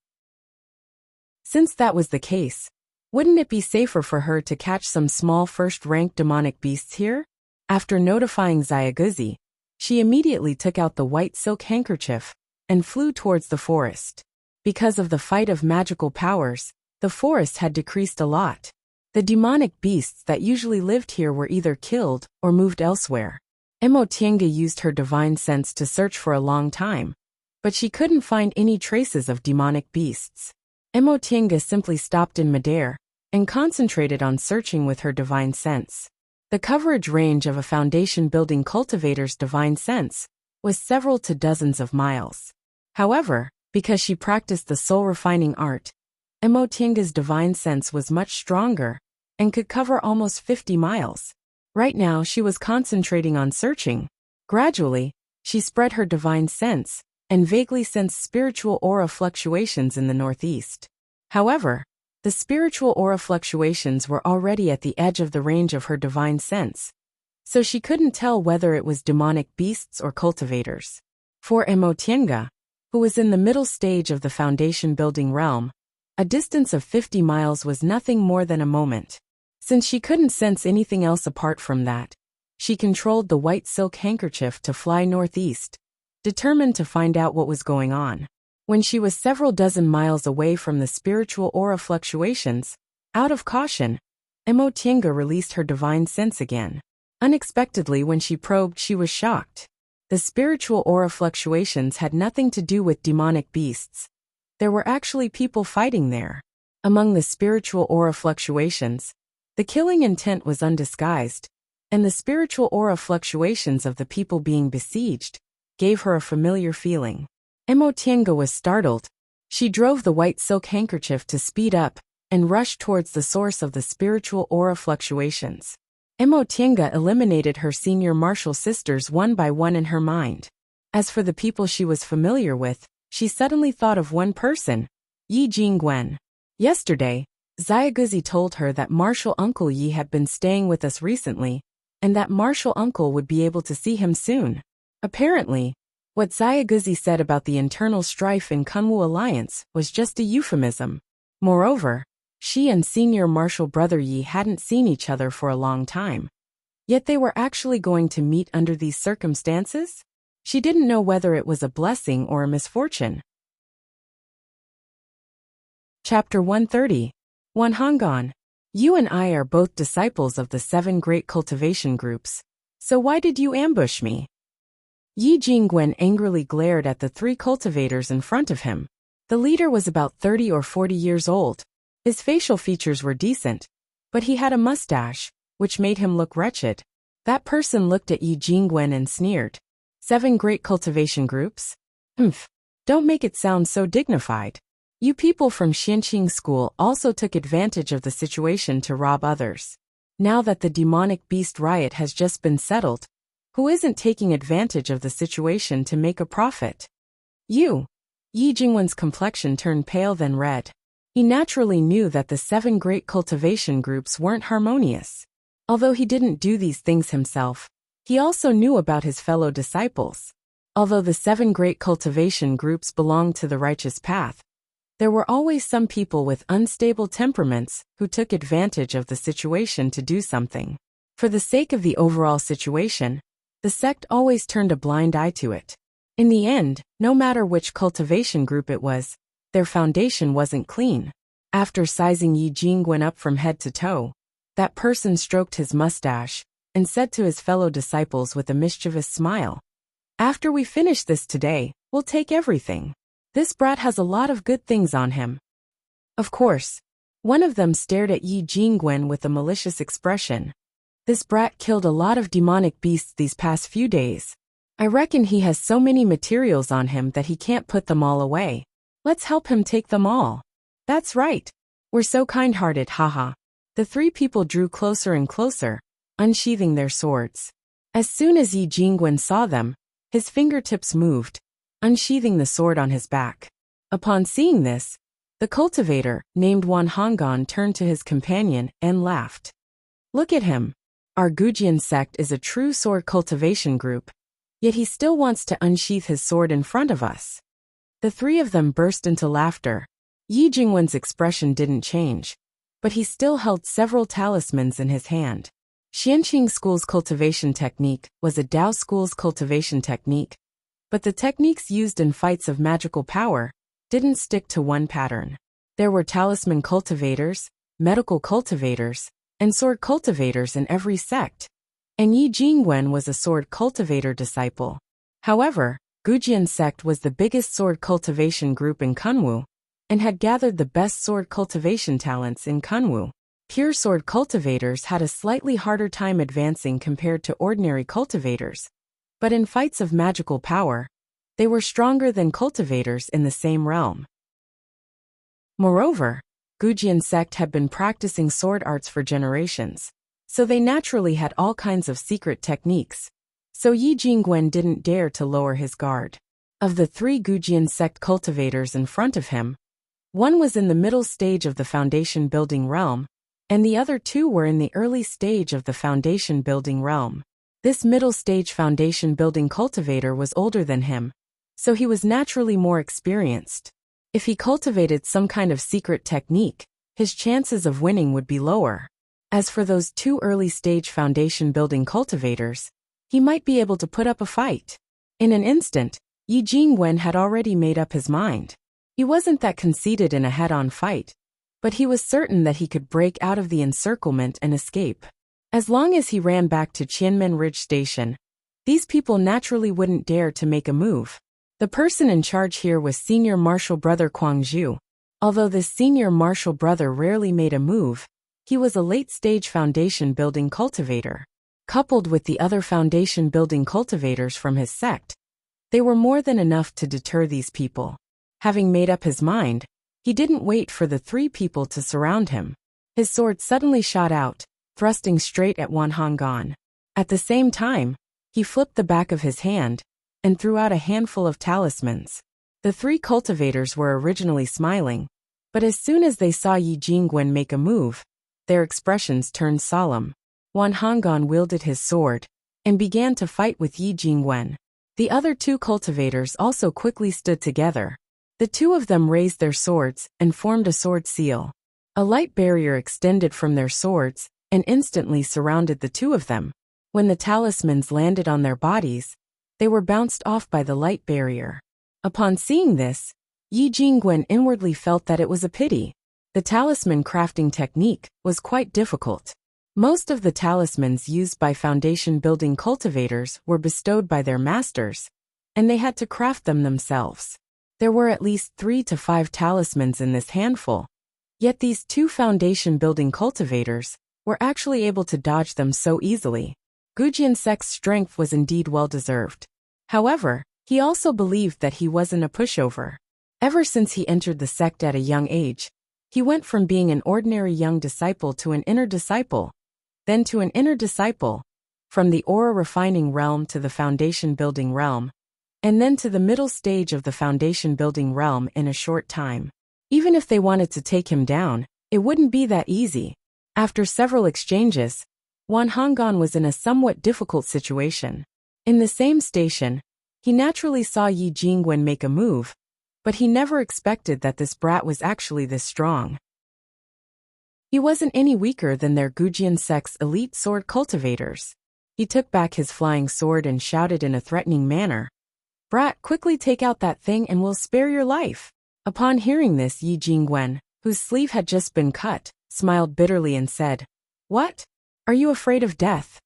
Since that was the case, wouldn't it be safer for her to catch some small first-rank demonic beasts here? After notifying Xiaoguzi, she immediately took out the white silk handkerchief and flew towards the forest. Because of the fight of magical powers, the forest had decreased a lot. The demonic beasts that usually lived here were either killed or moved elsewhere. Emotinga used her divine sense to search for a long time, but she couldn't find any traces of demonic beasts. Emotinga simply stopped in midair and concentrated on searching with her divine sense. The coverage range of a foundation-building cultivator's divine sense was several to dozens of miles. However, because she practiced the soul-refining art, Emotinga's divine sense was much stronger and could cover almost 50 miles. Right now she was concentrating on searching. Gradually, she spread her divine sense and vaguely sensed spiritual aura fluctuations in the northeast. However, the spiritual aura fluctuations were already at the edge of the range of her divine sense, so she couldn't tell whether it was demonic beasts or cultivators. For Emotinga, who was in the middle stage of the foundation-building realm, a distance of 50 miles was nothing more than a moment. Since she couldn't sense anything else apart from that, she controlled the white silk handkerchief to fly northeast, determined to find out what was going on. When she was several dozen miles away from the spiritual aura fluctuations, out of caution, Emotinga released her divine sense again. Unexpectedly, when she probed, she was shocked. The spiritual aura fluctuations had nothing to do with demonic beasts. There were actually people fighting there. Among the spiritual aura fluctuations, the killing intent was undisguised, and the spiritual aura fluctuations of the people being besieged gave her a familiar feeling. Emotinga was startled. She drove the white silk handkerchief to speed up and rushed towards the source of the spiritual aura fluctuations. Emotinga eliminated her senior martial sisters one by one in her mind. As for the people she was familiar with, she suddenly thought of one person, Yi Jingwen. Yesterday, Xiaoguzi told her that Martial Uncle Yi had been staying with us recently, and that Martial Uncle would be able to see him soon. Apparently, what Xiaoguzi said about the internal strife in Kunwu Alliance was just a euphemism. Moreover, she and senior Martial Brother Yi hadn't seen each other for a long time. Yet they were actually going to meet under these circumstances? She didn't know whether it was a blessing or a misfortune. Chapter 130. Wanhangan. You and I are both disciples of the 7 great cultivation groups, so why did you ambush me? Yi Jingwen angrily glared at the 3 cultivators in front of him. The leader was about 30 or 40 years old. His facial features were decent, but he had a mustache, which made him look wretched. That person looked at Yi Jingwen and sneered. 7 great cultivation groups? Humph. Don't make it sound so dignified. You people from Xianqing School also took advantage of the situation to rob others. Now that the demonic beast riot has just been settled, who isn't taking advantage of the situation to make a profit? You. Yi Jingwen's complexion turned pale then red. He naturally knew that the 7 great cultivation groups weren't harmonious. Although he didn't do these things himself, he also knew about his fellow disciples. Although the 7 great cultivation groups belonged to the righteous path, there were always some people with unstable temperaments who took advantage of the situation to do something. For the sake of the overall situation, the sect always turned a blind eye to it. In the end, no matter which cultivation group it was, their foundation wasn't clean. After sizing Yi Jingwen up from head to toe, that person stroked his mustache and said to his fellow disciples with a mischievous smile, "After we finish this today, we'll take everything. This brat has a lot of good things on him." Of course, one of them stared at Yi Jingwen with a malicious expression. "This brat killed a lot of demonic beasts these past few days. I reckon he has so many materials on him that he can't put them all away. Let's help him take them all." "That's right. We're so kind-hearted, haha." The 3 people drew closer and closer, unsheathing their swords. As soon as Yi Jingwen saw them, his fingertips moved, unsheathing the sword on his back. Upon seeing this, the cultivator, named Wanhangan, turned to his companion and laughed. "Look at him. Our Gujian sect is a true sword cultivation group, yet he still wants to unsheath his sword in front of us." The 3 of them burst into laughter. Yi Jingwen's expression didn't change, but he still held several talismans in his hand. Xianqing School's cultivation technique was a Dao School's cultivation technique, but the techniques used in fights of magical power didn't stick to one pattern. There were talisman cultivators, medical cultivators, and sword cultivators in every sect, and Yi Jingwen was a sword cultivator disciple. However, Gujian sect was the biggest sword cultivation group in Kunwu, and had gathered the best sword cultivation talents in Kunwu. Pure sword cultivators had a slightly harder time advancing compared to ordinary cultivators, but in fights of magical power, they were stronger than cultivators in the same realm. Moreover, Gujian sect had been practicing sword arts for generations, so they naturally had all kinds of secret techniques, so Yi Jingwen didn't dare to lower his guard. Of the 3 Gujian sect cultivators in front of him, one was in the middle stage of the foundation building realm, and the other 2 were in the early stage of the foundation building realm. This middle stage foundation building cultivator was older than him, so he was naturally more experienced. If he cultivated some kind of secret technique, his chances of winning would be lower. As for those 2 early stage foundation building cultivators, he might be able to put up a fight. In an instant, Yi Jingwen had already made up his mind. He wasn't that conceited in a head-on fight, but he was certain that he could break out of the encirclement and escape. As long as he ran back to Qianmen Ridge Station, these people naturally wouldn't dare to make a move. The person in charge here was Senior Martial Brother Guangzhu. Although this Senior Martial Brother rarely made a move, he was a late-stage foundation building cultivator. Coupled with the other foundation building cultivators from his sect, they were more than enough to deter these people. Having made up his mind, he didn't wait for the 3 people to surround him. His sword suddenly shot out, thrusting straight at Wanhangan. At the same time, he flipped the back of his hand and threw out a handful of talismans. The 3 cultivators were originally smiling, But as soon as they saw Yi Jingwen make a move, their expressions turned solemn. Wan Honggan wielded his sword and began to fight with Yi Jingwen. The other two cultivators also quickly stood together. The two of them raised their swords and formed a sword seal. A light barrier extended from their swords and instantly surrounded the two of them. When the talismans landed on their bodies, they were bounced off by the light barrier. Upon seeing this, Yi Jingwen inwardly felt that it was a pity. The talisman crafting technique was quite difficult. Most of the talismans used by foundation-building cultivators were bestowed by their masters, and they had to craft them themselves. There were at least 3 to 5 talismans in this handful, yet these two foundation-building cultivators were actually able to dodge them so easily. Gujian Sek's strength was indeed well-deserved. However, he also believed that he wasn't a pushover. Ever since he entered the sect at a young age, he went from being an ordinary young disciple to an inner disciple, then to an inner disciple, from the aura refining realm to the foundation building realm, and then to the middle stage of the foundation building realm in a short time. Even if they wanted to take him down, it wouldn't be that easy. After several exchanges, Wan Honggan was in a somewhat difficult situation. In the same station, he naturally saw Yi Jingwen make a move, but he never expected that this brat was actually this strong. He wasn't any weaker than their Gujian Sek's elite sword cultivators. He took back his flying sword and shouted in a threatening manner, "Brat, quickly take out that thing and we'll spare your life." Upon hearing this, Yi Jingwen, whose sleeve had just been cut, smiled bitterly and said, "What? Are you afraid of death?"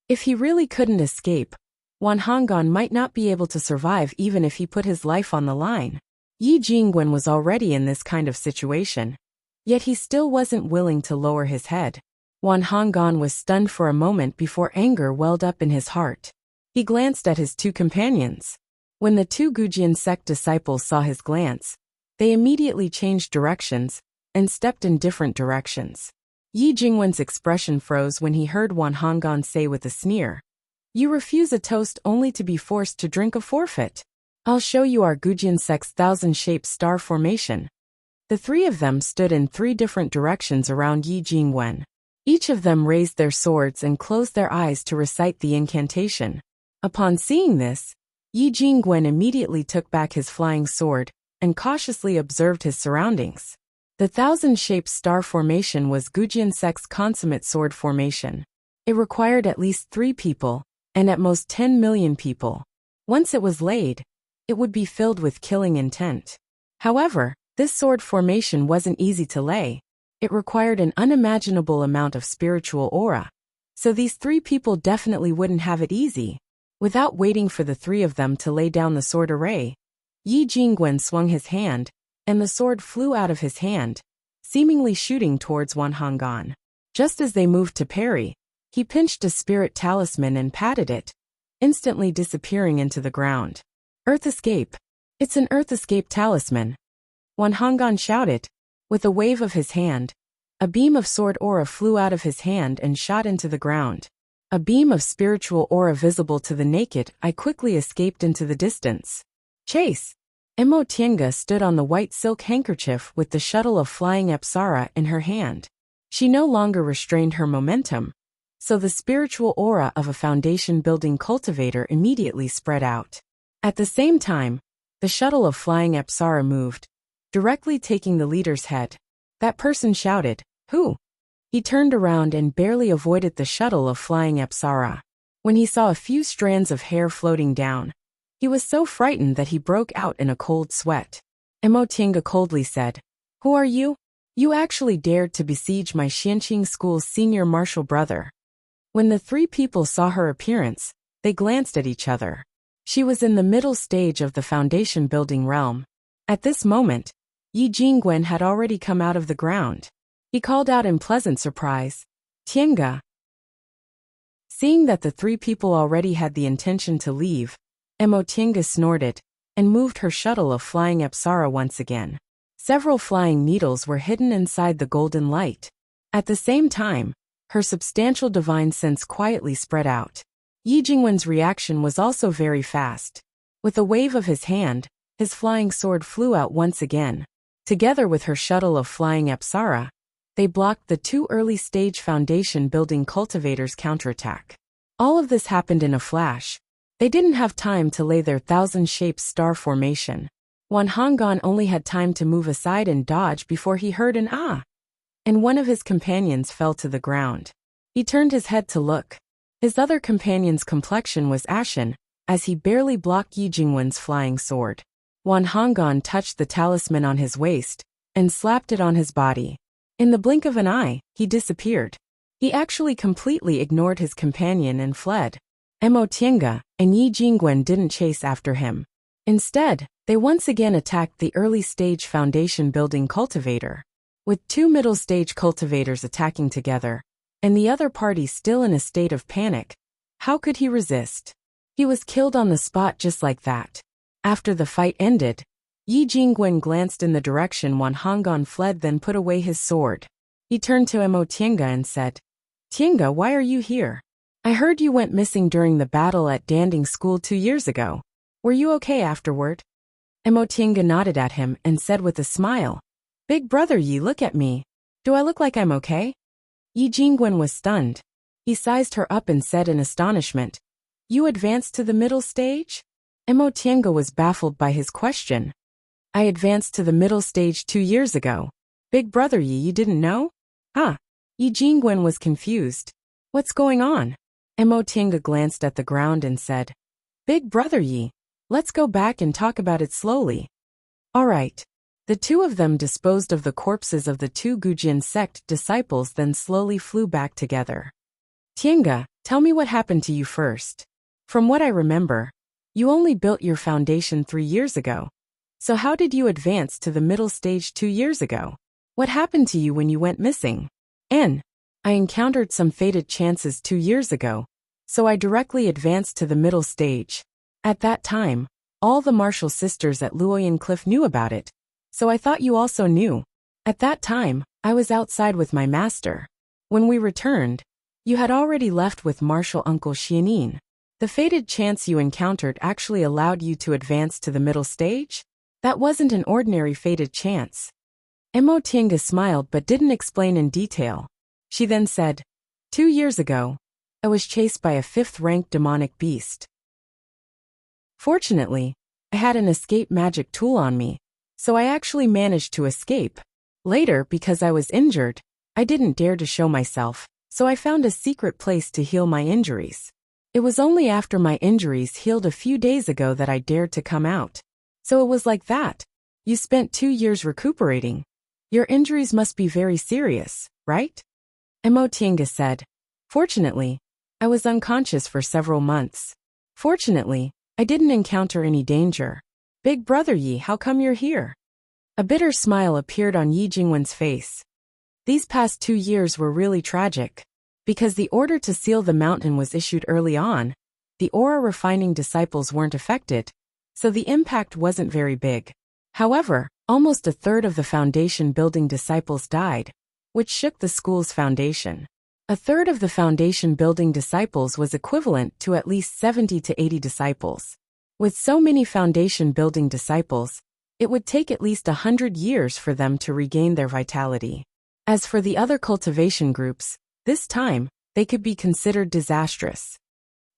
If he really couldn't escape, Wan Honggan might not be able to survive even if he put his life on the line. Yi Jingwen was already in this kind of situation, yet he still wasn't willing to lower his head. Wan Honggan was stunned for a moment before anger welled up in his heart. He glanced at his two companions. When the two Gujian sect disciples saw his glance, they immediately changed directions and stepped in different directions. Yi Jingwen's expression froze when he heard Wan Honggan say with a sneer, "You refuse a toast only to be forced to drink a forfeit. I'll show you our Gujian sect's thousand-shaped star formation." The three of them stood in 3 different directions around Yi Jingwen. Each of them raised their swords and closed their eyes to recite the incantation. Upon seeing this, Yi Jingwen immediately took back his flying sword and cautiously observed his surroundings. The thousand-shaped star formation was Gujian sect's consummate sword formation. It required at least 3 people, and at most 10 million people. Once it was laid, it would be filled with killing intent. However, this sword formation wasn't easy to lay. It required an unimaginable amount of spiritual aura. So these 3 people definitely wouldn't have it easy. Without waiting for the 3 of them to lay down the sword array, Yi Jingwen swung his hand, and the sword flew out of his hand, seemingly shooting towards Wan Honggan. Just as they moved to parry, he pinched a spirit talisman and patted it, instantly disappearing into the ground. "Earth Escape. It's an Earth Escape talisman," Wan Honggan shouted. With a wave of his hand, a beam of sword aura flew out of his hand and shot into the ground. A beam of spiritual aura visible to the naked eye quickly escaped into the distance. "Chase!" Emo Tienga stood on the white silk handkerchief with the shuttle of flying Apsara in her hand. She no longer restrained her momentum, so the spiritual aura of a foundation-building cultivator immediately spread out. At the same time, the shuttle of flying Apsara moved, directly taking the leader's head. That person shouted, "Who?" He turned around and barely avoided the shuttle of flying Apsara. When he saw a few strands of hair floating down, he was so frightened that he broke out in a cold sweat. Emotinga coldly said, "Who are you? You actually dared to besiege my Xianqing school's senior martial brother." When the 3 people saw her appearance, they glanced at each other. She was in the middle stage of the foundation building realm. At this moment, Yi Jingwen had already come out of the ground. He called out in pleasant surprise, "Tienga." Seeing that the 3 people already had the intention to leave, Emotinga snorted and moved her shuttle of flying Apsara once again. Several flying needles were hidden inside the golden light. At the same time, her substantial divine sense quietly spread out. Yi Jingwen's reaction was also very fast. With a wave of his hand, his flying sword flew out once again. Together with her shuttle of flying Apsara, they blocked the 2 early-stage foundation-building cultivators' counterattack. All of this happened in a flash. They didn't have time to lay their thousand-shaped star formation. Wan Honggan only had time to move aside and dodge before he heard an ah, and one of his companions fell to the ground. He turned his head to look. His other companion's complexion was ashen, as he barely blocked Yi Jingwen's flying sword. Wan Honggan touched the talisman on his waist and slapped it on his body. In the blink of an eye, he disappeared. He actually completely ignored his companion and fled. Mo Tiange and Yi Jingwen didn't chase after him. Instead, they once again attacked the early-stage foundation-building cultivator. With 2 middle-stage cultivators attacking together, and the other party still in a state of panic, how could he resist? He was killed on the spot just like that. After the fight ended, Yi Jingwen glanced in the direction Wan Honggan fled, then put away his sword. He turned to Mo Tiange and said, "Tiange, why are you here? I heard you went missing during the battle at Danding School 2 years ago. Were you okay afterward?" Mo Tiange nodded at him and said with a smile, "Big brother Yi, look at me. Do I look like I'm okay?" Yi Jingwen was stunned. He sized her up and said in astonishment, "You advanced to the middle stage?" Mo Tiange was baffled by his question. "I advanced to the middle stage 2 years ago. Big brother Yi, you didn't know?" "Huh?" Yi Jingwen was confused. "What's going on?" Mo Tiange glanced at the ground and said, "Big brother Yi, let's go back and talk about it slowly." All right. The 2 of them disposed of the corpses of the 2 Gujin sect disciples, then slowly flew back together. "Tiange, tell me what happened to you first. From what I remember, you only built your foundation 3 years ago. So how did you advance to the middle stage 2 years ago? What happened to you when you went missing?" I encountered some fated chances 2 years ago, so I directly advanced to the middle stage. At that time, all the martial sisters at Luoyan Cliff knew about it, so I thought you also knew. At that time, I was outside with my master. When we returned, you had already left with martial uncle Xianin. The fated chance you encountered actually allowed you to advance to the middle stage? That wasn't an ordinary fated chance. Mo Tiange smiled but didn't explain in detail. She then said, 2 years ago, I was chased by a 5th-ranked demonic beast. Fortunately, I had an escape magic tool on me, so I actually managed to escape. Later, because I was injured, I didn't dare to show myself, so I found a secret place to heal my injuries. It was only after my injuries healed a few days ago that I dared to come out. So it was like that. You spent 2 years recuperating. Your injuries must be very serious, right? Mo Tiange said. Fortunately, I was unconscious for several months. Fortunately, I didn't encounter any danger. Big brother Yi, how come you're here? A bitter smile appeared on Yi Jingwen's face. These past 2 years were really tragic. Because the order to seal the mountain was issued early on, the aura refining disciples weren't affected, so the impact wasn't very big. However, almost a third of the foundation building disciples died, which shook the school's foundation. A third of the foundation building disciples was equivalent to at least 70 to 80 disciples. With so many foundation building disciples, it would take at least 100 years for them to regain their vitality. As for the other cultivation groups, this time, they could be considered disastrous.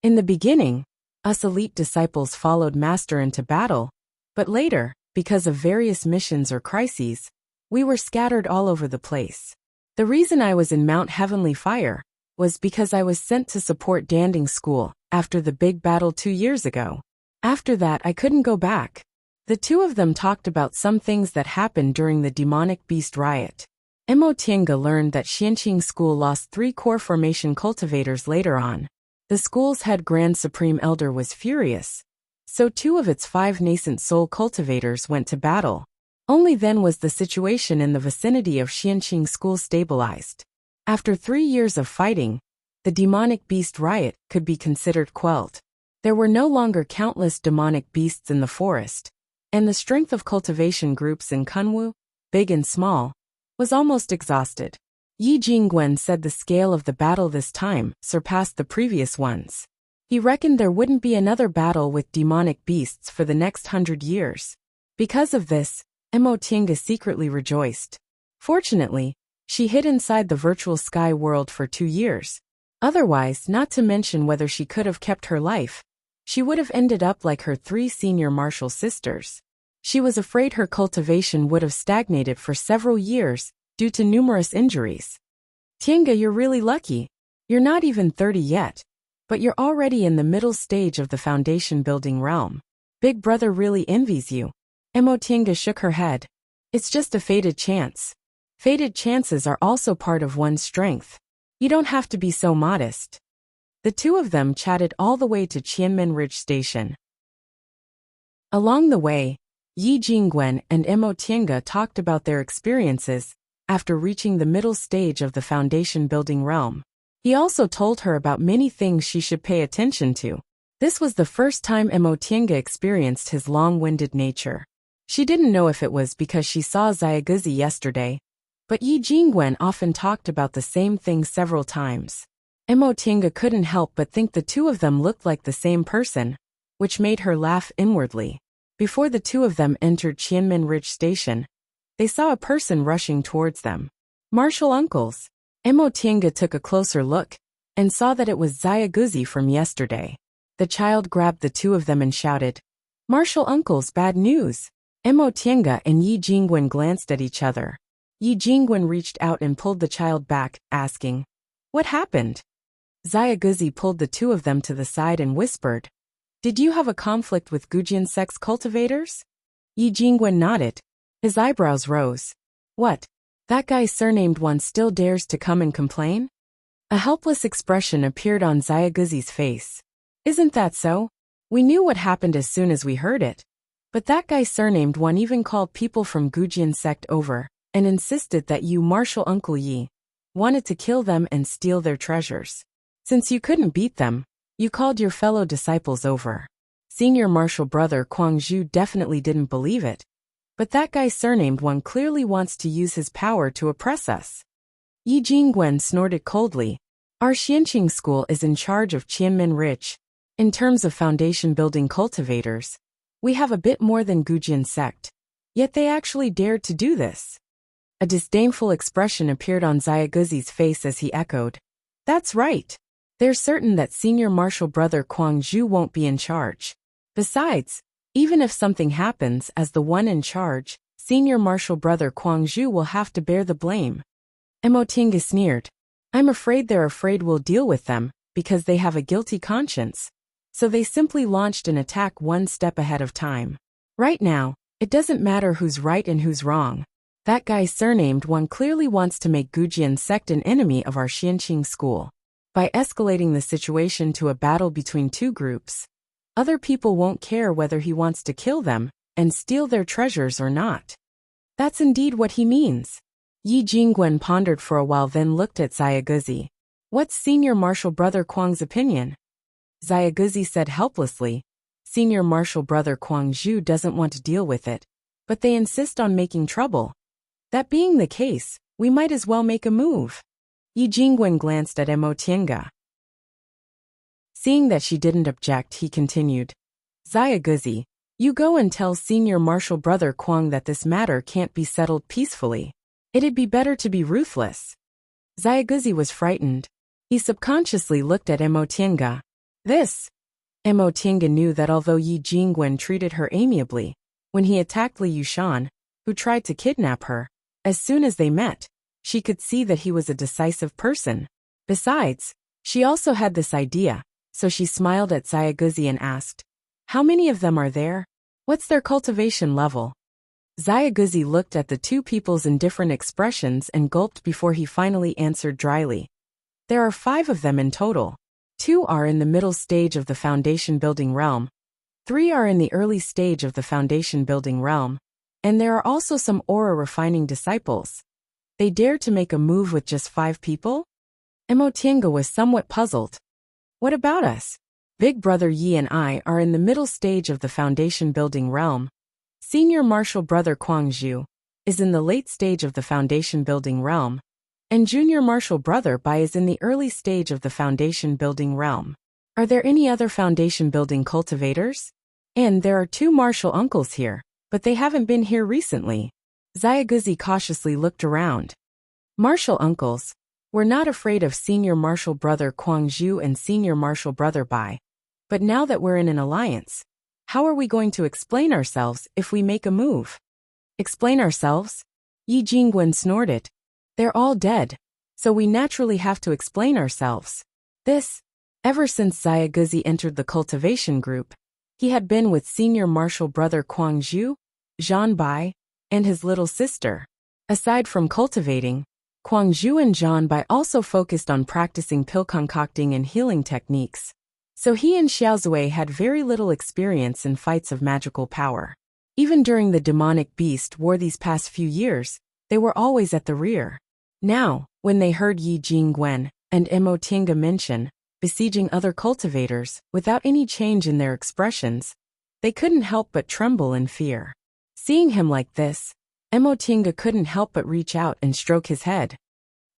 In the beginning, us elite disciples followed Master into battle, but later, because of various missions or crises, we were scattered all over the place. The reason I was in Mount Heavenly Fire was because I was sent to support Danding School after the big battle 2 years ago. After that, I couldn't go back. The 2 of them talked about some things that happened during the demonic beast riot. Mo Tiange learned that Xianqing School lost 3 core formation cultivators later on. The school's head Grand Supreme Elder was furious, so 2 of its 5 nascent soul cultivators went to battle. Only then was the situation in the vicinity of Xianqing School stabilized. After 3 years of fighting, the demonic beast riot could be considered quelled. There were no longer countless demonic beasts in the forest, and the strength of cultivation groups in Kunwu, big and small, was almost exhausted. Yi Jingwen said the scale of the battle this time surpassed the previous ones. He reckoned there wouldn't be another battle with demonic beasts for the next 100 years. Because of this, Emotinga secretly rejoiced. Fortunately, she hid inside the virtual sky world for 2 years. Otherwise, not to mention whether she could have kept her life, she would have ended up like her 3 senior martial sisters. She was afraid her cultivation would have stagnated for several years due to numerous injuries. Tienga, you're really lucky. You're not even 30 yet, but you're already in the middle stage of the foundation building realm. Big brother really envies you. Emotinga shook her head. It's just a fated chance. Fated chances are also part of one's strength. You don't have to be so modest. The two of them chatted all the way to Qianmen Ridge Station. Along the way, Yi Jingwen and Emotinga talked about their experiences after reaching the middle stage of the foundation building realm. He also told her about many things she should pay attention to. This was the first time Emotinga experienced his long-winded nature. She didn't know if it was because she saw Xiaoguzi yesterday, but Yi Jingwen often talked about the same thing several times. Emotinga couldn't help but think the two of them looked like the same person, which made her laugh inwardly. Before the two of them entered Qianmen Ridge Station, they saw a person rushing towards them. Martial uncles. Emotinga took a closer look and saw that it was Xiaoguzi from yesterday. The child grabbed the two of them and shouted, "Martial uncles, bad news!" Emotinga and Yi Jingwen glanced at each other. Yi Jingwen reached out and pulled the child back, asking, "What happened?" Xiaoguzi pulled the two of them to the side and whispered, "Did you have a conflict with Gujian sex cultivators?" Yi Jingwen nodded. His eyebrows rose. "What? That guy surnamed one still dares to come and complain?" A helpless expression appeared on Xiaoguzi's face. "Isn't that so? We knew what happened as soon as we heard it. But that guy surnamed one even called people from Gujian sect over and insisted that you, martial uncle Yi, wanted to kill them and steal their treasures. Since you couldn't beat them, you called your fellow disciples over." Senior martial brother Guangzhu definitely didn't believe it. But that guy surnamed one clearly wants to use his power to oppress us. Yi Jingwen snorted coldly. Our Xianqing school is in charge of Qianmen Ridge. In terms of foundation building cultivators, we have a bit more than Gujian sect. Yet they actually dared to do this. A disdainful expression appeared on Xiaoguzi's face as he echoed, "That's right. They're certain that senior martial brother Guangzhu won't be in charge. Besides, even if something happens as the one in charge, senior martial brother Guangzhu will have to bear the blame." Emotinga sneered. "I'm afraid they're afraid we'll deal with them because they have a guilty conscience. So they simply launched an attack one step ahead of time. Right now, it doesn't matter who's right and who's wrong. That guy surnamed one clearly wants to make Gujian sect an enemy of our Xianqing school. By escalating the situation to a battle between two groups, other people won't care whether he wants to kill them and steal their treasures or not. That's indeed what he means." Yi Jingwen pondered for a while, then looked at Xiaoguzi. "What's senior martial brother Guang's opinion?" Xiaoguzi said helplessly, "Senior martial brother Guangzhu doesn't want to deal with it, but they insist on making trouble. That being the case, we might as well make a move." Yi Jingwen glanced at Emotinga. Seeing that she didn't object, he continued, "Xiaoguzi, you go and tell senior martial brother Guang that this matter can't be settled peacefully. It'd be better to be ruthless." Xiaoguzi was frightened. He subconsciously looked at Emotinga. Emotinga knew that although Yi Jingwen treated her amiably when he attacked Li Yushan, who tried to kidnap her, as soon as they met, she could see that he was a decisive person. Besides, she also had this idea, so she smiled at Xiaoguzi and asked, "How many of them are there? What's their cultivation level?" Xiaoguzi looked at the two people's indifferent expressions and gulped before he finally answered dryly, "There are 5 of them in total. 2 are in the middle stage of the foundation building realm. 3 are in the early stage of the foundation building realm. And there are also some aura refining disciples. They dared to make a move with just 5 people?" Emotinga was somewhat puzzled. "What about us? Big brother Yi and I are in the middle stage of the foundation building realm. Senior martial brother Guangzhu is in the late stage of the foundation building realm. And junior martial brother Bai is in the early stage of the foundation building realm. Are there any other foundation building cultivators? And there are 2 martial uncles here, but they haven't been here recently. Xiaoguzi cautiously looked around. Martial uncles. We're not afraid of Senior Martial Brother Kuang-zhu and Senior Martial Brother Bai. But now that we're in an alliance, how are we going to explain ourselves if we make a move? Explain ourselves? Yi Jingwen snorted. They're all dead, so we naturally have to explain ourselves. Ever since Xiaoguzi entered the cultivation group, he had been with Senior Martial Brother Kuang-zhu, Zhan Bai, and his little sister. Aside from cultivating, Kuang-zhu and Zhan Bai also focused on practicing pill concocting and healing techniques. So he and Xiaozui had very little experience in fights of magical power. Even during the demonic beast war these past few years, they were always at the rear. Now, when they heard Yi Jingwen and Mo Tinga mention besieging other cultivators without any change in their expressions, they couldn't help but tremble in fear. Seeing him like this, Mo Tinga couldn't help but reach out and stroke his head.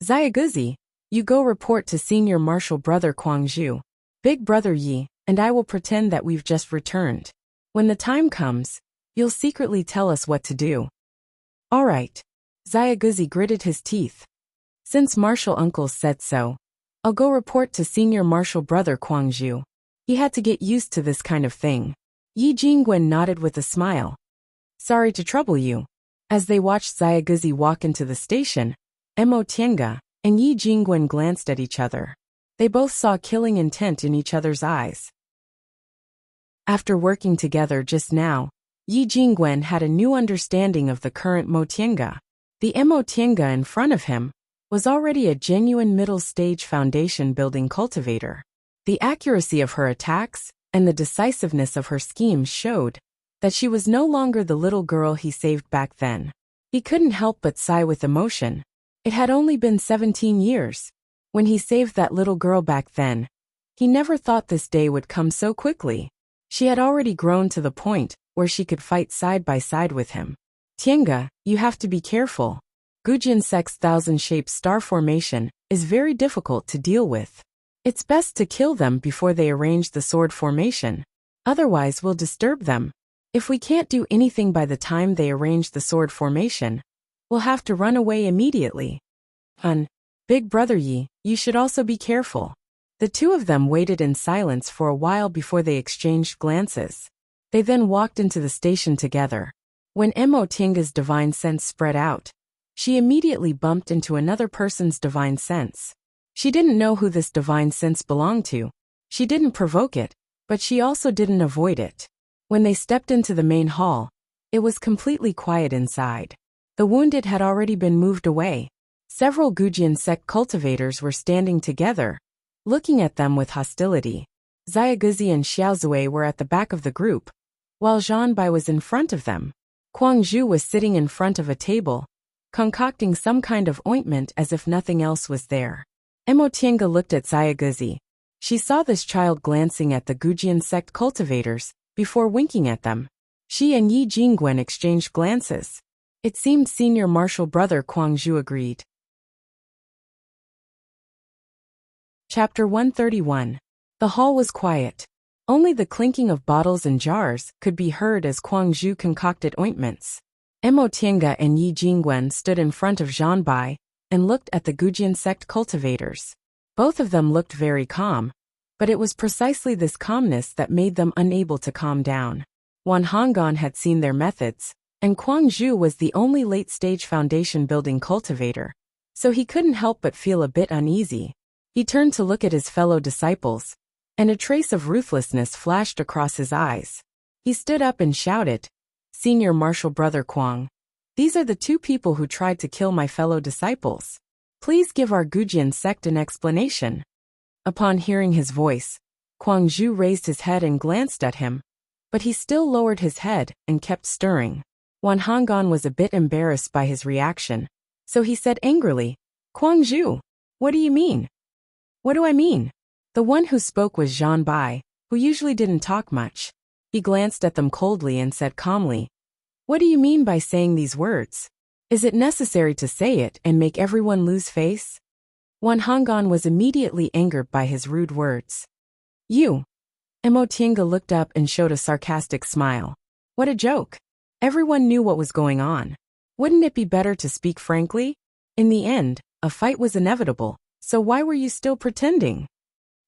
Xiaoguzi, you go report to Senior Martial Brother Kuang-zhu, Big Brother Yi, and I will pretend that we've just returned. When the time comes, you'll secretly tell us what to do. All right. Xiaoguzi gritted his teeth. Since Martial Uncles said so, I'll go report to Senior Martial Brother Kuang-zhu. He had to get used to this kind of thing. Yi Jingwen nodded with a smile. Sorry to trouble you. As they watched Xiaoguzi walk into the station, Mo Tiange and Yi Jingwen glanced at each other. They both saw killing intent in each other's eyes. After working together just now, Yi Jingwen had a new understanding of the current Mo Tiange. The Mo Tiange in front of him was already a genuine middle-stage foundation-building cultivator. The accuracy of her attacks and the decisiveness of her schemes showed that she was no longer the little girl he saved back then. He couldn't help but sigh with emotion. It had only been 17 years. When he saved that little girl back then, he never thought this day would come so quickly. She had already grown to the point where she could fight side by side with him. Tiange, you have to be careful. Gujin Sect's thousand-shaped star formation is very difficult to deal with. It's best to kill them before they arrange the sword formation. Otherwise we'll disturb them. If we can't do anything by the time they arrange the sword formation, we'll have to run away immediately. Big Brother Yi, you should also be careful. The two of them waited in silence for a while before they exchanged glances. They then walked into the station together. When Mo Tinga's divine sense spread out, she immediately bumped into another person's divine sense. She didn't know who this divine sense belonged to. She didn't provoke it, but she also didn't avoid it. When they stepped into the main hall, it was completely quiet inside. The wounded had already been moved away. Several Gujin sect cultivators were standing together, looking at them with hostility. Xiaoguzi and Xiaozui were at the back of the group, while Zhan Bai was in front of them. Kuang-zhu was sitting in front of a table, concocting some kind of ointment as if nothing else was there. Mo Tiange looked at Xiaoguzi. She saw this child glancing at the Gujin sect cultivators before winking at them. She and Yi Jingwen exchanged glances. It seemed Senior Martial Brother Kuang-zhu agreed. Chapter 131. The hall was quiet. Only the clinking of bottles and jars could be heard as Kuang-zhu concocted ointments. Mo Tiange and Yi Jingwen stood in front of Zhan Bai and looked at the Gujin sect cultivators. Both of them looked very calm, but it was precisely this calmness that made them unable to calm down. Wan Honggan had seen their methods, and Kuang-zhu was the only late-stage foundation-building cultivator, so he couldn't help but feel a bit uneasy. He turned to look at his fellow disciples, and a trace of ruthlessness flashed across his eyes. He stood up and shouted, Senior Martial Brother Kuang, these are the two people who tried to kill my fellow disciples. Please give our Gujin sect an explanation. Upon hearing his voice, Kuang-zhu raised his head and glanced at him, but he still lowered his head and kept stirring. Wan Honggan was a bit embarrassed by his reaction, so he said angrily, Kuang-zhu, what do you mean? What do I mean? The one who spoke was Zhan Bai, who usually didn't talk much. He glanced at them coldly and said calmly, what do you mean by saying these words? Is it necessary to say it and make everyone lose face? Wan Honggan was immediately angered by his rude words. You. Mo Tiange looked up and showed a sarcastic smile. What a joke. Everyone knew what was going on. Wouldn't it be better to speak frankly? In the end, a fight was inevitable, so why were you still pretending?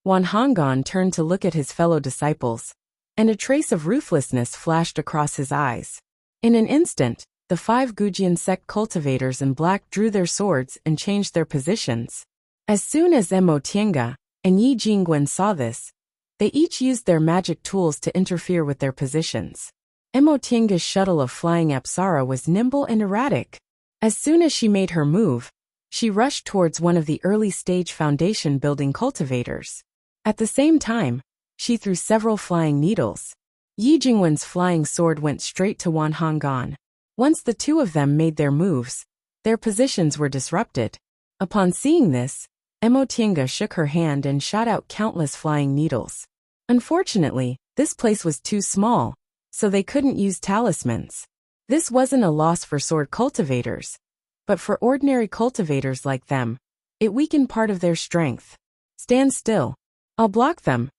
Wan Honggan turned to look at his fellow disciples, and a trace of ruthlessness flashed across his eyes. In an instant, the 5 Gujian sect cultivators in black drew their swords and changed their positions. As soon as Mo Tiange and Yi Jingwen saw this, they each used their magic tools to interfere with their positions. Mo Tiange's shuttle of flying Apsara was nimble and erratic. As soon as she made her move, she rushed towards one of the early-stage foundation-building cultivators. At the same time, she threw several flying needles. Yi Jingwen's flying sword went straight to Wan Honggan. Once the two of them made their moves, their positions were disrupted. Upon seeing this, Mo Tiange shook her hand and shot out countless flying needles. Unfortunately, this place was too small, so they couldn't use talismans. This wasn't a loss for sword cultivators, but for ordinary cultivators like them, it weakened part of their strength. Stand still. I'll block them.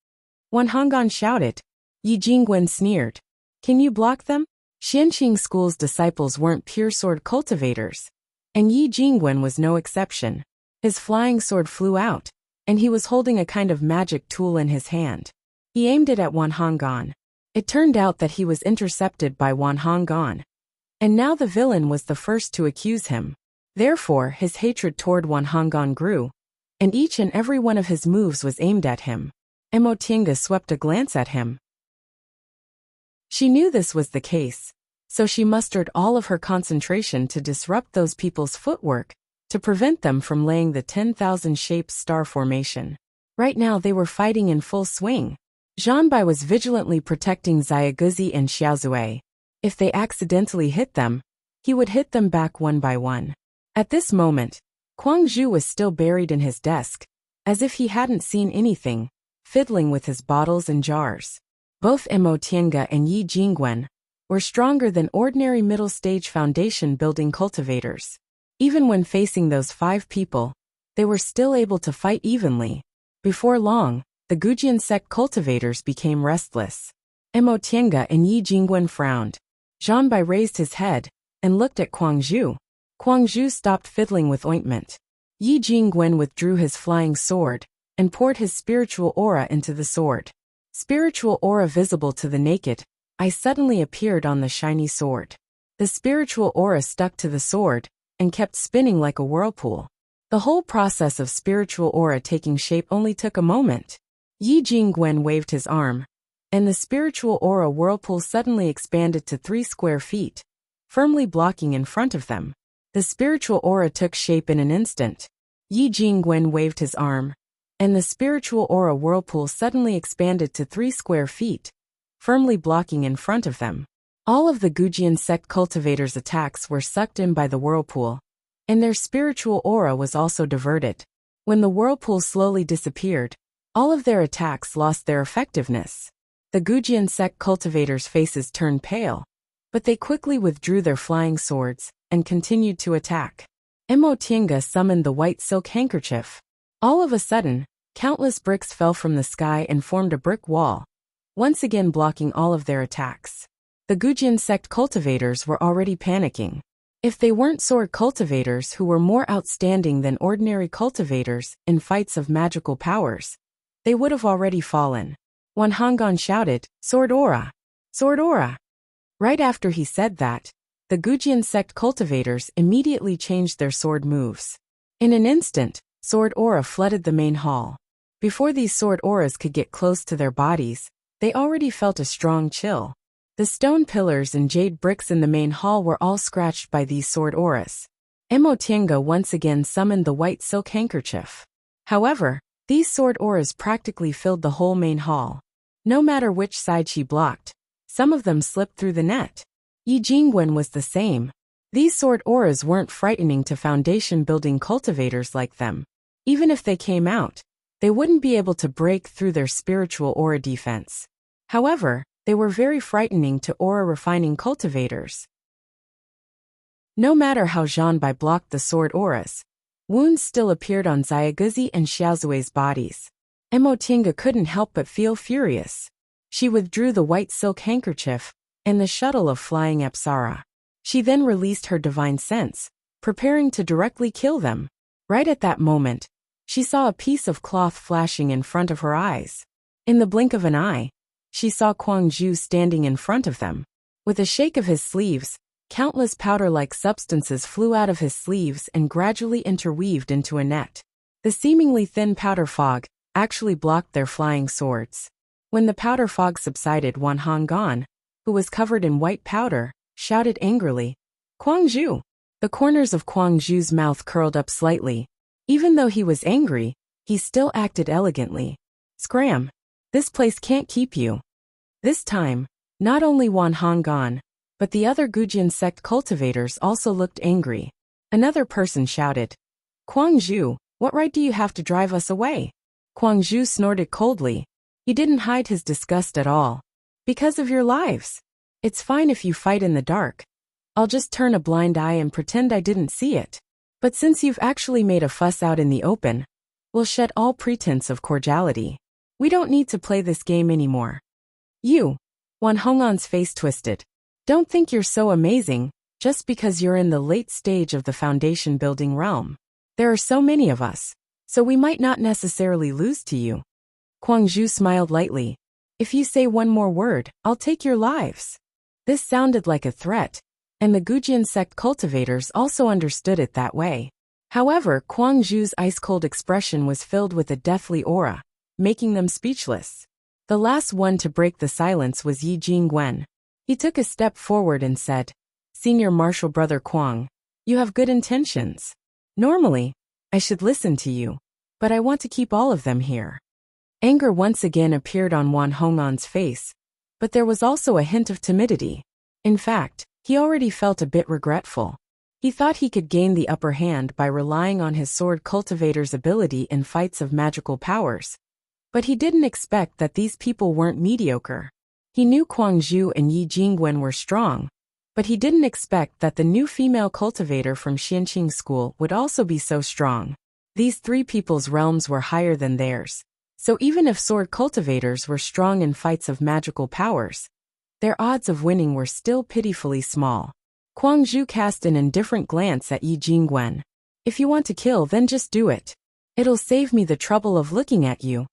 Wan Honggan shouted. Yi Jingwen sneered. Can you block them? Xianqing School's disciples weren't pure sword cultivators, and Yi Jingwen was no exception. His flying sword flew out, and he was holding a kind of magic tool in his hand. He aimed it at Wan Honggan. It turned out that he was intercepted by Wan Honggan, and now the villain was the first to accuse him. Therefore, his hatred toward Wan Honggan grew, and each and every one of his moves was aimed at him. Mo Tiange swept a glance at him. She knew this was the case, so she mustered all of her concentration to disrupt those people's footwork, to prevent them from laying the 10,000 shapes star formation. Right now they were fighting in full swing. Zhanbai was vigilantly protecting Xiaoguzi and Xiaozue. If they accidentally hit them, he would hit them back one by one. At this moment, Kuang Zhu was still buried in his desk, as if he hadn't seen anything, fiddling with his bottles and jars. Both Mo Tiange and Yi Jingwen were stronger than ordinary middle-stage foundation-building cultivators. Even when facing those 5 people, they were still able to fight evenly. Before long, the Gujian sect cultivators became restless. Mo Tiange and Yi Jingwen frowned. Zhanbai raised his head and looked at Kuang Zhu. Kuang Zhu stopped fiddling with ointment. Yi Jingwen withdrew his flying sword and poured his spiritual aura into the sword. Spiritual aura visible to the naked eye suddenly appeared on the shiny sword. The spiritual aura stuck to the sword and kept spinning like a whirlpool. The whole process of spiritual aura taking shape only took a moment. Yi Jingwen waved his arm, and the spiritual aura whirlpool suddenly expanded to 3 square feet, firmly blocking in front of them. The spiritual aura took shape in an instant. Yi Jingwen waved his arm, and the spiritual aura whirlpool suddenly expanded to 3 square feet, firmly blocking in front of them. All of the Gujian sect cultivators' attacks were sucked in by the whirlpool, and their spiritual aura was also diverted. When the whirlpool slowly disappeared, all of their attacks lost their effectiveness. The Gujian sect cultivators' faces turned pale, but they quickly withdrew their flying swords and continued to attack. Mo Tiange summoned the white silk handkerchief. All of a sudden, countless bricks fell from the sky and formed a brick wall, once again blocking all of their attacks. The Gujian sect cultivators were already panicking. If they weren't sword cultivators who were more outstanding than ordinary cultivators in fights of magical powers, they would have already fallen. Wan Honggan shouted, "Sword aura! Sword aura!" Right after he said that, the Gujian sect cultivators immediately changed their sword moves. In an instant, sword aura flooded the main hall. Before these sword auras could get close to their bodies, they already felt a strong chill. The stone pillars and jade bricks in the main hall were all scratched by these sword auras. Mo Tiange once again summoned the white silk handkerchief. However, these sword auras practically filled the whole main hall. No matter which side she blocked, some of them slipped through the net. Yi Jingwen was the same. These sword auras weren't frightening to foundation-building cultivators like them. Even if they came out, they wouldn't be able to break through their spiritual aura defense. However, they were very frightening to aura-refining cultivators. No matter how Zhanbai blocked the sword auras, wounds still appeared on Xiaoguzi and Xiaozue's bodies. Mo Tiange couldn't help but feel furious. She withdrew the white silk handkerchief and the shuttle of flying Apsara. She then released her divine sense, preparing to directly kill them. Right at that moment, she saw a piece of cloth flashing in front of her eyes. In the blink of an eye, she saw Kwang Ju standing in front of them. With a shake of his sleeves, countless powder-like substances flew out of his sleeves and gradually interweaved into a net. The seemingly thin powder fog actually blocked their flying swords. When the powder fog subsided, Wan Honggan, who was covered in white powder, shouted angrily, "Kwang Ju!" The corners of Kwang Ju's mouth curled up slightly. Even though he was angry, he still acted elegantly. "Scram! This place can't keep you." This time, not only Wan Honggan, but the other Gujian sect cultivators also looked angry. Another person shouted, "Kwang Ju, what right do you have to drive us away?" Kwang Ju snorted coldly. He didn't hide his disgust at all. "Because of your lives. It's fine if you fight in the dark. I'll just turn a blind eye and pretend I didn't see it. But since you've actually made a fuss out in the open, we'll shed all pretense of cordiality. We don't need to play this game anymore." "You," Wan Honggan's face twisted. "Don't think you're so amazing just because you're in the late stage of the foundation building realm. There are so many of us, so we might not necessarily lose to you." Kwang Ju smiled lightly. "If you say one more word, I'll take your lives." This sounded like a threat, and the Gujian sect cultivators also understood it that way. However, Kwang Ju's ice-cold expression was filled with a deathly aura, making them speechless. The last one to break the silence was Yi Jingwen. He took a step forward and said, "Senior Marshal Brother Kwang, you have good intentions. Normally, I should listen to you, but I want to keep all of them here." Anger once again appeared on Wan Honggan's face, but there was also a hint of timidity. In fact, he already felt a bit regretful. He thought he could gain the upper hand by relying on his sword cultivator's ability in fights of magical powers. But he didn't expect that these people weren't mediocre. He knew Kwang Ju and Yi Jingwen were strong, but he didn't expect that the new female cultivator from Xianqing School would also be so strong. These three people's realms were higher than theirs, so even if sword cultivators were strong in fights of magical powers, their odds of winning were still pitifully small. Kwang Ju cast an indifferent glance at Yi Jingwen. "If you want to kill, then just do it. It'll save me the trouble of looking at you."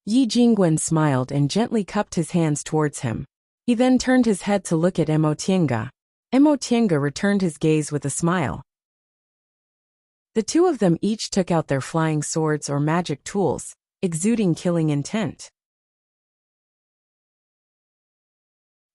Yi Jingwen smiled and gently cupped his hands towards him. He then turned his head to look at Emo Tienga. Emo Tienga returned his gaze with a smile. The two of them each took out their flying swords or magic tools, exuding killing intent.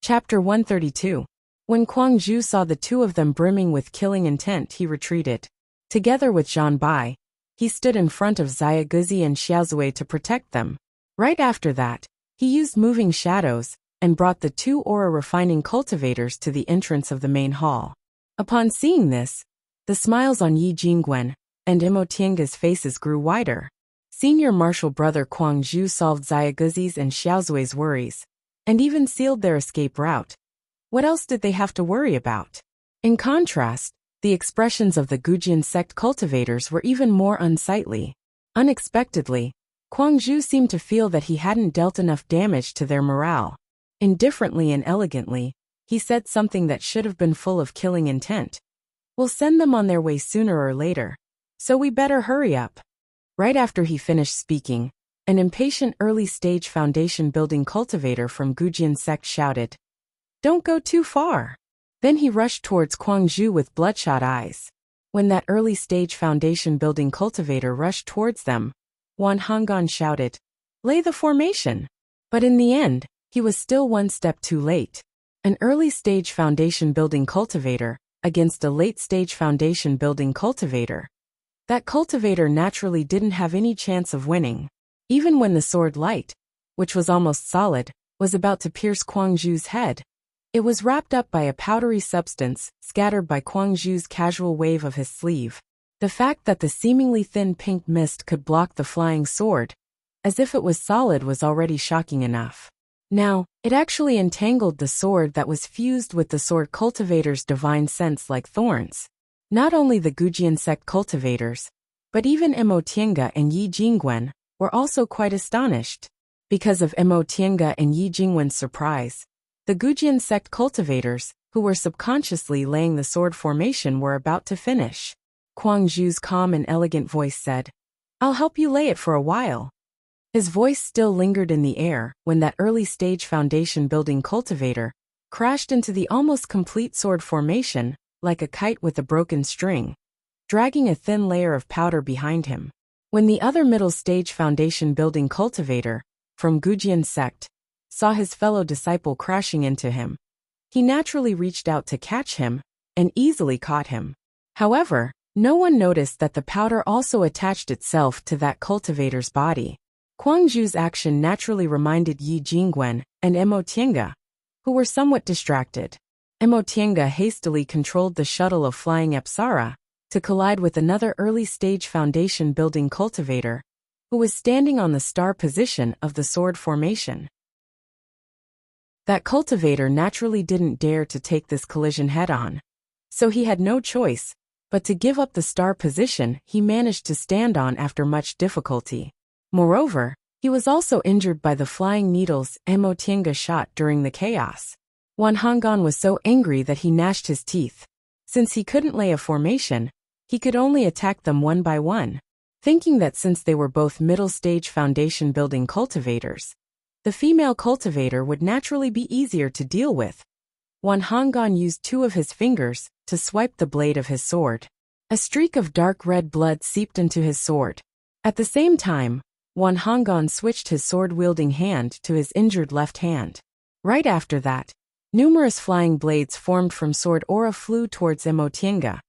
Chapter 132. When Kwang Ju saw the two of them brimming with killing intent, he retreated. Together with Zhan Bai, he stood in front of Xia Guzi and Xiaozui to protect them. Right after that, he used moving shadows and brought the two aura-refining cultivators to the entrance of the main hall. Upon seeing this, the smiles on Yi Jingwen and Emo Tienga's faces grew wider. Senior Marshal Brother Kwang Ju solved Xia Guzi's and Xiaozui's worries, and even sealed their escape route. What else did they have to worry about? In contrast, the expressions of the Gujian sect cultivators were even more unsightly. Unexpectedly, Kwang Ju seemed to feel that he hadn't dealt enough damage to their morale. Indifferently and elegantly, he said something that should have been full of killing intent. "We'll send them on their way sooner or later, so we better hurry up." Right after he finished speaking, an impatient early-stage foundation-building cultivator from Gujian sect shouted, "Don't go too far." Then he rushed towards Kwang Ju with bloodshot eyes. When that early-stage foundation-building cultivator rushed towards them, Wan Honggan shouted, "Lay the formation." But in the end, he was still one step too late. An early-stage foundation-building cultivator against a late-stage foundation-building cultivator. That cultivator naturally didn't have any chance of winning. Even when the sword light, which was almost solid, was about to pierce Kwang Ju's head, it was wrapped up by a powdery substance scattered by Kwang Ju's casual wave of his sleeve. The fact that the seemingly thin pink mist could block the flying sword, as if it was solid, was already shocking enough. Now, it actually entangled the sword that was fused with the sword cultivator's divine sense like thorns. Not only the Gujian sect cultivators, but even Emo Tienga and Yi Jingwen were also quite astonished. Because of Emo Tienga and Yi Jingwen's surprise, The Gujian sect cultivators, who were subconsciously laying the sword formation, were about to finish. Kuang Zhu's calm and elegant voice said, "I'll help you lay it for a while." His voice still lingered in the air when that early-stage foundation-building cultivator crashed into the almost complete sword formation like a kite with a broken string, dragging a thin layer of powder behind him. When the other middle-stage foundation-building cultivator, from Gujian sect, saw his fellow disciple crashing into him, he naturally reached out to catch him and easily caught him. However, no one noticed that the powder also attached itself to that cultivator's body. Kuang Zhu's action naturally reminded Yi Jingwen and Emo Tiange, who were somewhat distracted. Emo Tiange hastily controlled the shuttle of flying Apsara to collide with another early-stage foundation-building cultivator, who was standing on the star position of the sword formation. That cultivator naturally didn't dare to take this collision head-on, so he had no choice but to give up the star position he managed to stand on after much difficulty. Moreover, he was also injured by the flying needles Emo Tiange shot during the chaos. Wan Honggan was so angry that he gnashed his teeth. Since he couldn't lay a formation, he could only attack them one by one. Thinking that since they were both middle-stage foundation-building cultivators, the female cultivator would naturally be easier to deal with, Wan Honggan used two of his fingers to swipe the blade of his sword. A streak of dark red blood seeped into his sword. At the same time, Wan Honggan switched his sword-wielding hand to his injured left hand. Right after that, numerous flying blades formed from sword aura flew towards Emo Tiange,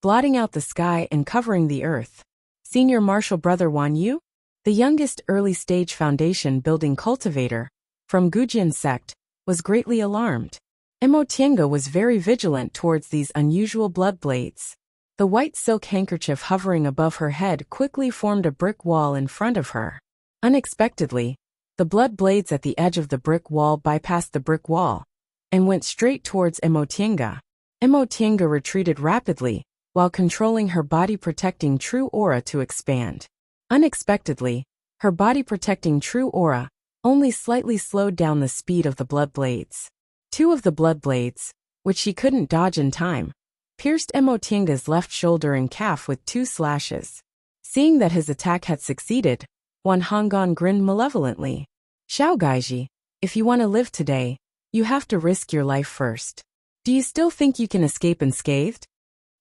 blotting out the sky and covering the earth. Senior Martial Brother Wan Yu, the youngest early-stage foundation-building cultivator, from Gujian sect, was greatly alarmed. Emo Tiange was very vigilant towards these unusual blood blades. The white silk handkerchief hovering above her head quickly formed a brick wall in front of her. Unexpectedly, the blood blades at the edge of the brick wall bypassed the brick wall and went straight towards Emo Tiange. Emo Tiange retreated rapidly while controlling her body-protecting true aura to expand. Unexpectedly, her body-protecting true aura only slightly slowed down the speed of the blood blades. Two of the blood blades, which she couldn't dodge in time, pierced Emo Tiange's left shoulder and calf with 2 slashes. Seeing that his attack had succeeded, Wan Honggan grinned malevolently. "Xiao Gaiji, if you want to live today, you have to risk your life first. Do you still think you can escape unscathed?"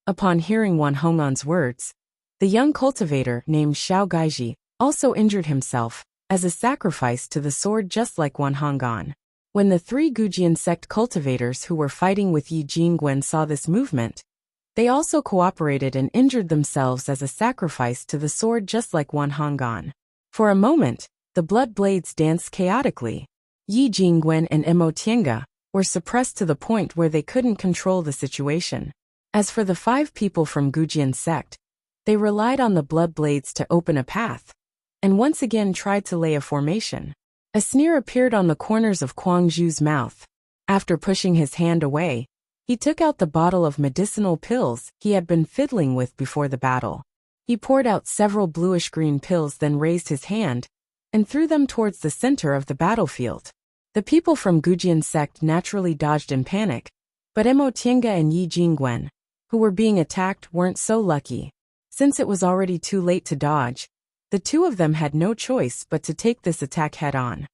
Upon hearing Wan Honggan's words, the young cultivator named Xiao Gaiji also injured himself as a sacrifice to the sword, just like Wan Honggan. When the 3 Gujian sect cultivators who were fighting with Yi Jingwen saw this movement, they also cooperated and injured themselves as a sacrifice to the sword, just like Wan Honggan. For a moment, the blood blades danced chaotically. Yi Jingwen and Emo Tiange were suppressed to the point where they couldn't control the situation. As for the 5 people from Gujian sect, they relied on the blood blades to open a path, and once again tried to lay a formation. A sneer appeared on the corners of Kuang Zhu's mouth. After pushing his hand away, he took out the bottle of medicinal pills he had been fiddling with before the battle. He poured out several bluish-green pills, then raised his hand and threw them towards the center of the battlefield. The people from Gujian sect naturally dodged in panic, but Emo Tiange and Yi Jingwen, who were being attacked, weren't so lucky. Since it was already too late to dodge, the two of them had no choice but to take this attack head-on.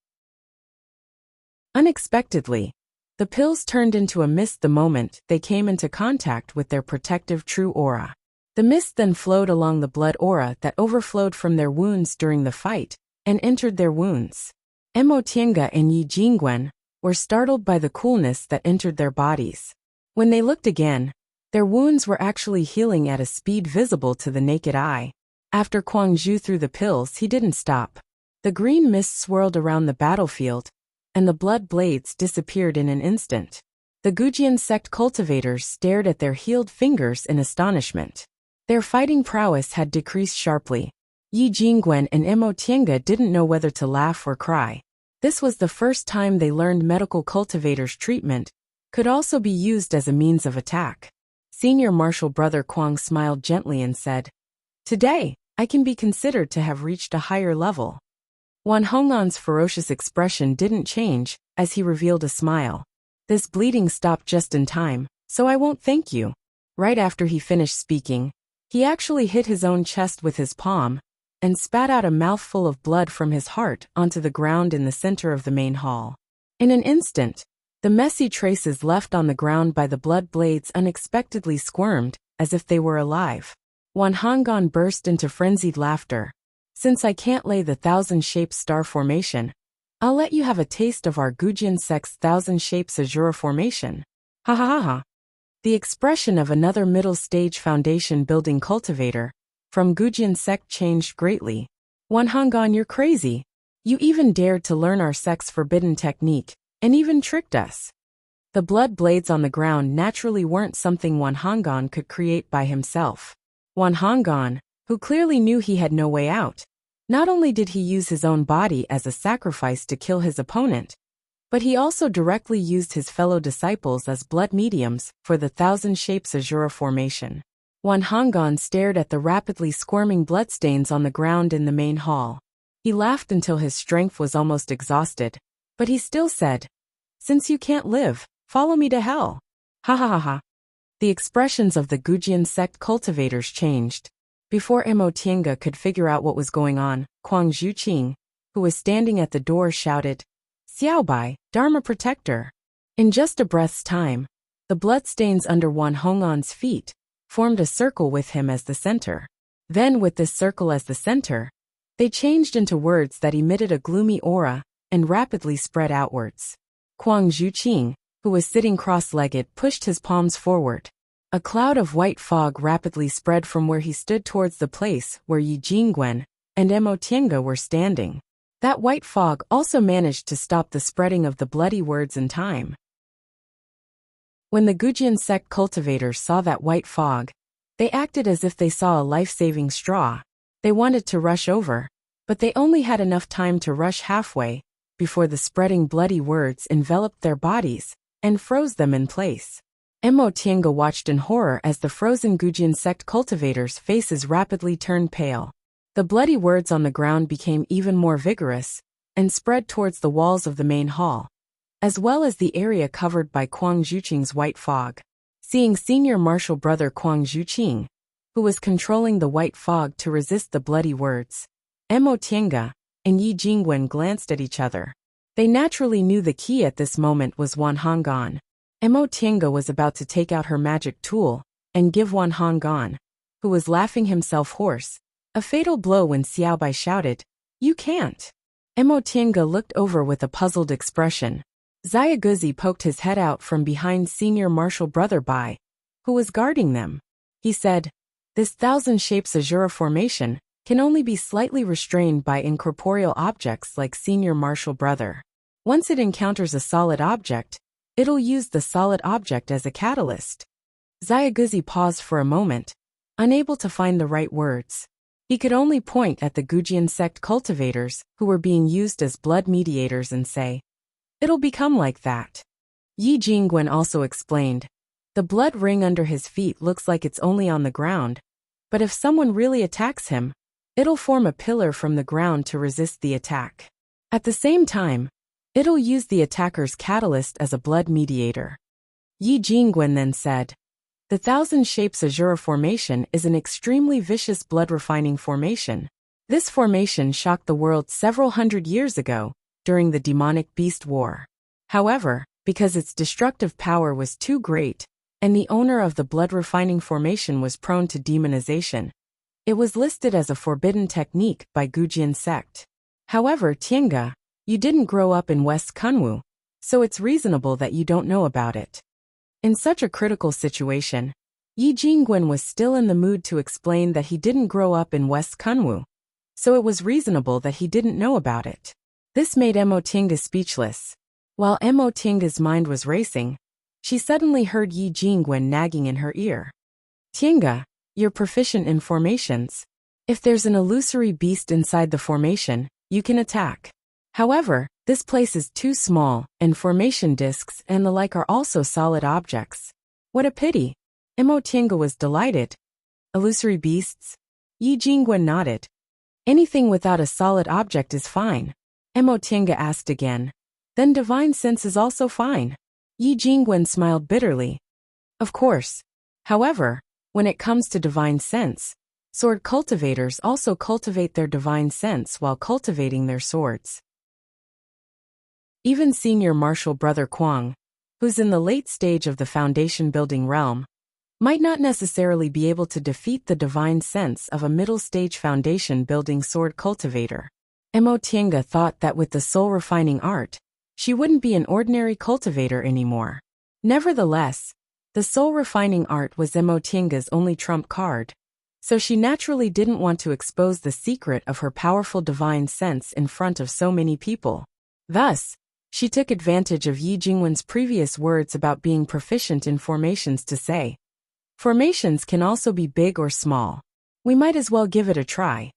Unexpectedly, the pills turned into a mist the moment they came into contact with their protective true aura. The mist then flowed along the blood aura that overflowed from their wounds during the fight and entered their wounds. Emo Tiange and Yi Jingwen were startled by the coolness that entered their bodies. When they looked again, their wounds were actually healing at a speed visible to the naked eye. After Kuang Zhu threw the pills, he didn't stop. The green mist swirled around the battlefield, and the blood blades disappeared in an instant. The Gujian sect cultivators stared at their healed fingers in astonishment. Their fighting prowess had decreased sharply. Yi Jingwen and Emo Tiange didn't know whether to laugh or cry. This was the first time they learned medical cultivators' treatment could also be used as a means of attack. Senior Martial Brother Kuang smiled gently and said, "Today, I can be considered to have reached a higher level." Wan Honggan's ferocious expression didn't change as he revealed a smile. This bleeding stopped just in time, so I won't thank you. Right after he finished speaking, he actually hit his own chest with his palm and spat out a mouthful of blood from his heart onto the ground in the center of the main hall. In an instant, the messy traces left on the ground by the blood blades unexpectedly squirmed, as if they were alive. Wan Honggon burst into frenzied laughter. Since I can't lay the thousand-shaped star formation, I'll let you have a taste of our Gujin sect's thousand-shaped Azura formation. Ha ha ha ha. The expression of another middle-stage foundation building cultivator from Gujin sect changed greatly. Wan Honggon, you're crazy. You even dared to learn our sect's forbidden technique, and even tricked us. The blood blades on the ground naturally weren't something Wan Honggon could create by himself. Wan Honggon, who clearly knew he had no way out, not only did he use his own body as a sacrifice to kill his opponent, but he also directly used his fellow disciples as blood mediums for the thousand shapes Azura formation. Wan Honggon stared at the rapidly squirming bloodstains on the ground in the main hall. He laughed until his strength was almost exhausted, but he still said, "Since you can't live, follow me to hell." Ha ha ha ha. The expressions of the Gujin sect cultivators changed. Before Mo Tiange could figure out what was going on, Kuang Zhuqing, who was standing at the door, shouted, "Xiaobai, Dharma Protector." In just a breath's time, the bloodstains under Wan Honggon's feet formed a circle with him as the center. Then, with this circle as the center, they changed into words that emitted a gloomy aura and rapidly spread outwards. Kuang Zhuqing, who was sitting cross-legged, pushed his palms forward. A cloud of white fog rapidly spread from where he stood towards the place where Yi Jingwen and Mo Tiange were standing. That white fog also managed to stop the spreading of the bloody words in time. When the Gujin sect cultivators saw that white fog, they acted as if they saw a life-saving straw. They wanted to rush over, but they only had enough time to rush halfway before the spreading bloody words enveloped their bodies and froze them in place. Mo Tiange watched in horror as the frozen Gujin sect cultivators' faces rapidly turned pale. The bloody words on the ground became even more vigorous and spread towards the walls of the main hall, as well as the area covered by Kuang Zhuqing's white fog. Seeing senior martial brother Kuang Zhuqing, who was controlling the white fog to resist the bloody words, Mo Tiange and Yi Jingwen glanced at each other. They naturally knew the key at this moment was Wan Honggon. Mo Tiange was about to take out her magic tool and give Wan Honggon, who was laughing himself hoarse, a fatal blow when Xiaobai shouted, "You can't." Mo Tiange looked over with a puzzled expression. Xiaoguzi poked his head out from behind senior martial brother Bai, who was guarding them. He said, "This thousand shapes Azura formation can only be slightly restrained by incorporeal objects like senior martial brother. Once it encounters a solid object, it'll use the solid object as a catalyst." Xiaoguzi paused for a moment, unable to find the right words. He could only point at the Gujin sect cultivators who were being used as blood mediators and say, "It'll become like that." Yi Jingwen also explained, "The blood ring under his feet looks like it's only on the ground, but if someone really attacks him, it'll form a pillar from the ground to resist the attack. At the same time, it'll use the attacker's catalyst as a blood mediator." Yi Jingwen then said, "The thousand shapes Azura formation is an extremely vicious blood-refining formation. This formation shocked the world several hundred years ago during the demonic beast war. However, because its destructive power was too great, and the owner of the blood-refining formation was prone to demonization, it was listed as a forbidden technique by Gujin sect. However, Tiange, you didn't grow up in West Kunwu, so it's reasonable that you don't know about it." In such a critical situation, Yi Jingwen was still in the mood to explain that he didn't grow up in West Kunwu, so it was reasonable that he didn't know about it. This made Mo Tiange speechless. While Mo Tiange's mind was racing, she suddenly heard Yi Jingwen nagging in her ear. "Tiange, you're proficient in formations. If there's an illusory beast inside the formation, you can attack. However, this place is too small, and formation discs and the like are also solid objects. What a pity." Mo Tiange was delighted. "Illusory beasts?" Yi Jingwen nodded. "Anything without a solid object is fine." Mo Tiange asked again. "Then divine sense is also fine." Yi Jingwen smiled bitterly. Of course. However, when it comes to divine sense, sword cultivators also cultivate their divine sense while cultivating their swords. Even senior martial brother Kwang, who's in the late stage of the foundation building realm, might not necessarily be able to defeat the divine sense of a middle stage foundation building sword cultivator. Mo Tiange thought that with the soul refining art, she wouldn't be an ordinary cultivator anymore. Nevertheless, the soul refining art was Mo Tiange's only trump card, so she naturally didn't want to expose the secret of her powerful divine sense in front of so many people. Thus, she took advantage of Yi Jingwen's previous words about being proficient in formations to say, "Formations can also be big or small. We might as well give it a try."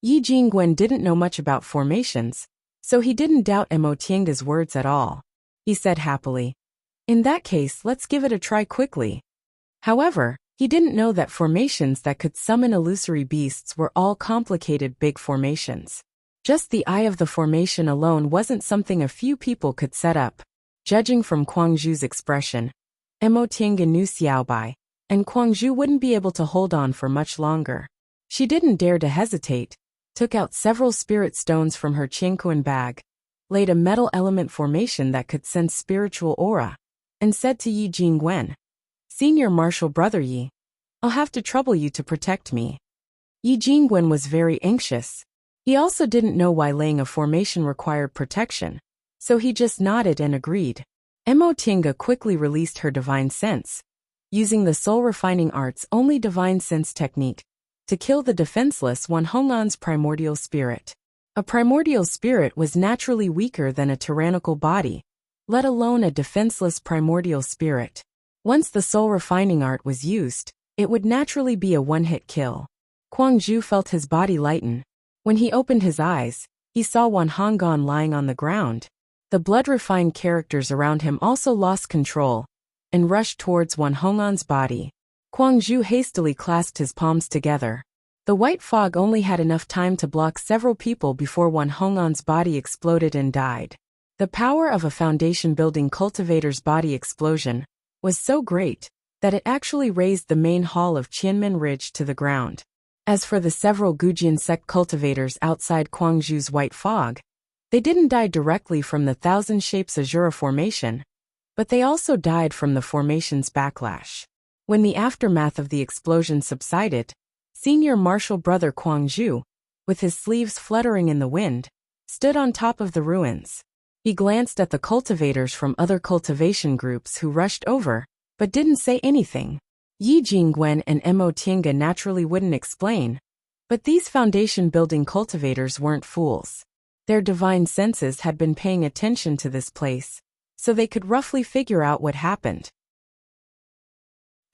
Yi Jingwen didn't know much about formations, so he didn't doubt Mo Tiange's words at all. He said happily, "In that case, let's give it a try quickly." However, he didn't know that formations that could summon illusory beasts were all complicated big formations. Just the eye of the formation alone wasn't something a few people could set up. Judging from Kwangju's expression, Mo Tiange knew Xiaobai, and Kwangju wouldn't be able to hold on for much longer. She didn't dare to hesitate, took out several spirit stones from her Qianquan bag, laid a metal element formation that could sense spiritual aura, and said to Yi Jingwen, "Senior martial brother Yi, I'll have to trouble you to protect me." Yi Jingwen was very anxious. He also didn't know why laying a formation required protection, so he just nodded and agreed. Mo Tiange quickly released her divine sense, using the soul refining art's only divine sense technique, to kill the defenseless one Hong'an's primordial spirit. A primordial spirit was naturally weaker than a tyrannical body, let alone a defenseless primordial spirit. Once the soul refining art was used, it would naturally be a one-hit kill. Kwangju felt his body lighten. When he opened his eyes, he saw Wan Hong'an lying on the ground. The blood-refined characters around him also lost control and rushed towards Wan Hong'an's body. Kwangju hastily clasped his palms together. The white fog only had enough time to block several people before Wan Hong'an's body exploded and died. The power of a foundation-building cultivator's body explosion was so great that it actually raised the main hall of Qianmen Ridge to the ground. As for the several Gujian sect cultivators outside Kwangju's white fog, they didn't die directly from the Thousand Shapes Azura formation, but they also died from the formation's backlash. When the aftermath of the explosion subsided, senior martial brother Kwangju, with his sleeves fluttering in the wind, stood on top of the ruins. He glanced at the cultivators from other cultivation groups who rushed over, but didn't say anything. Yi Jingwen and Mo Tiange naturally wouldn't explain, but these foundation-building cultivators weren't fools. Their divine senses had been paying attention to this place, so they could roughly figure out what happened.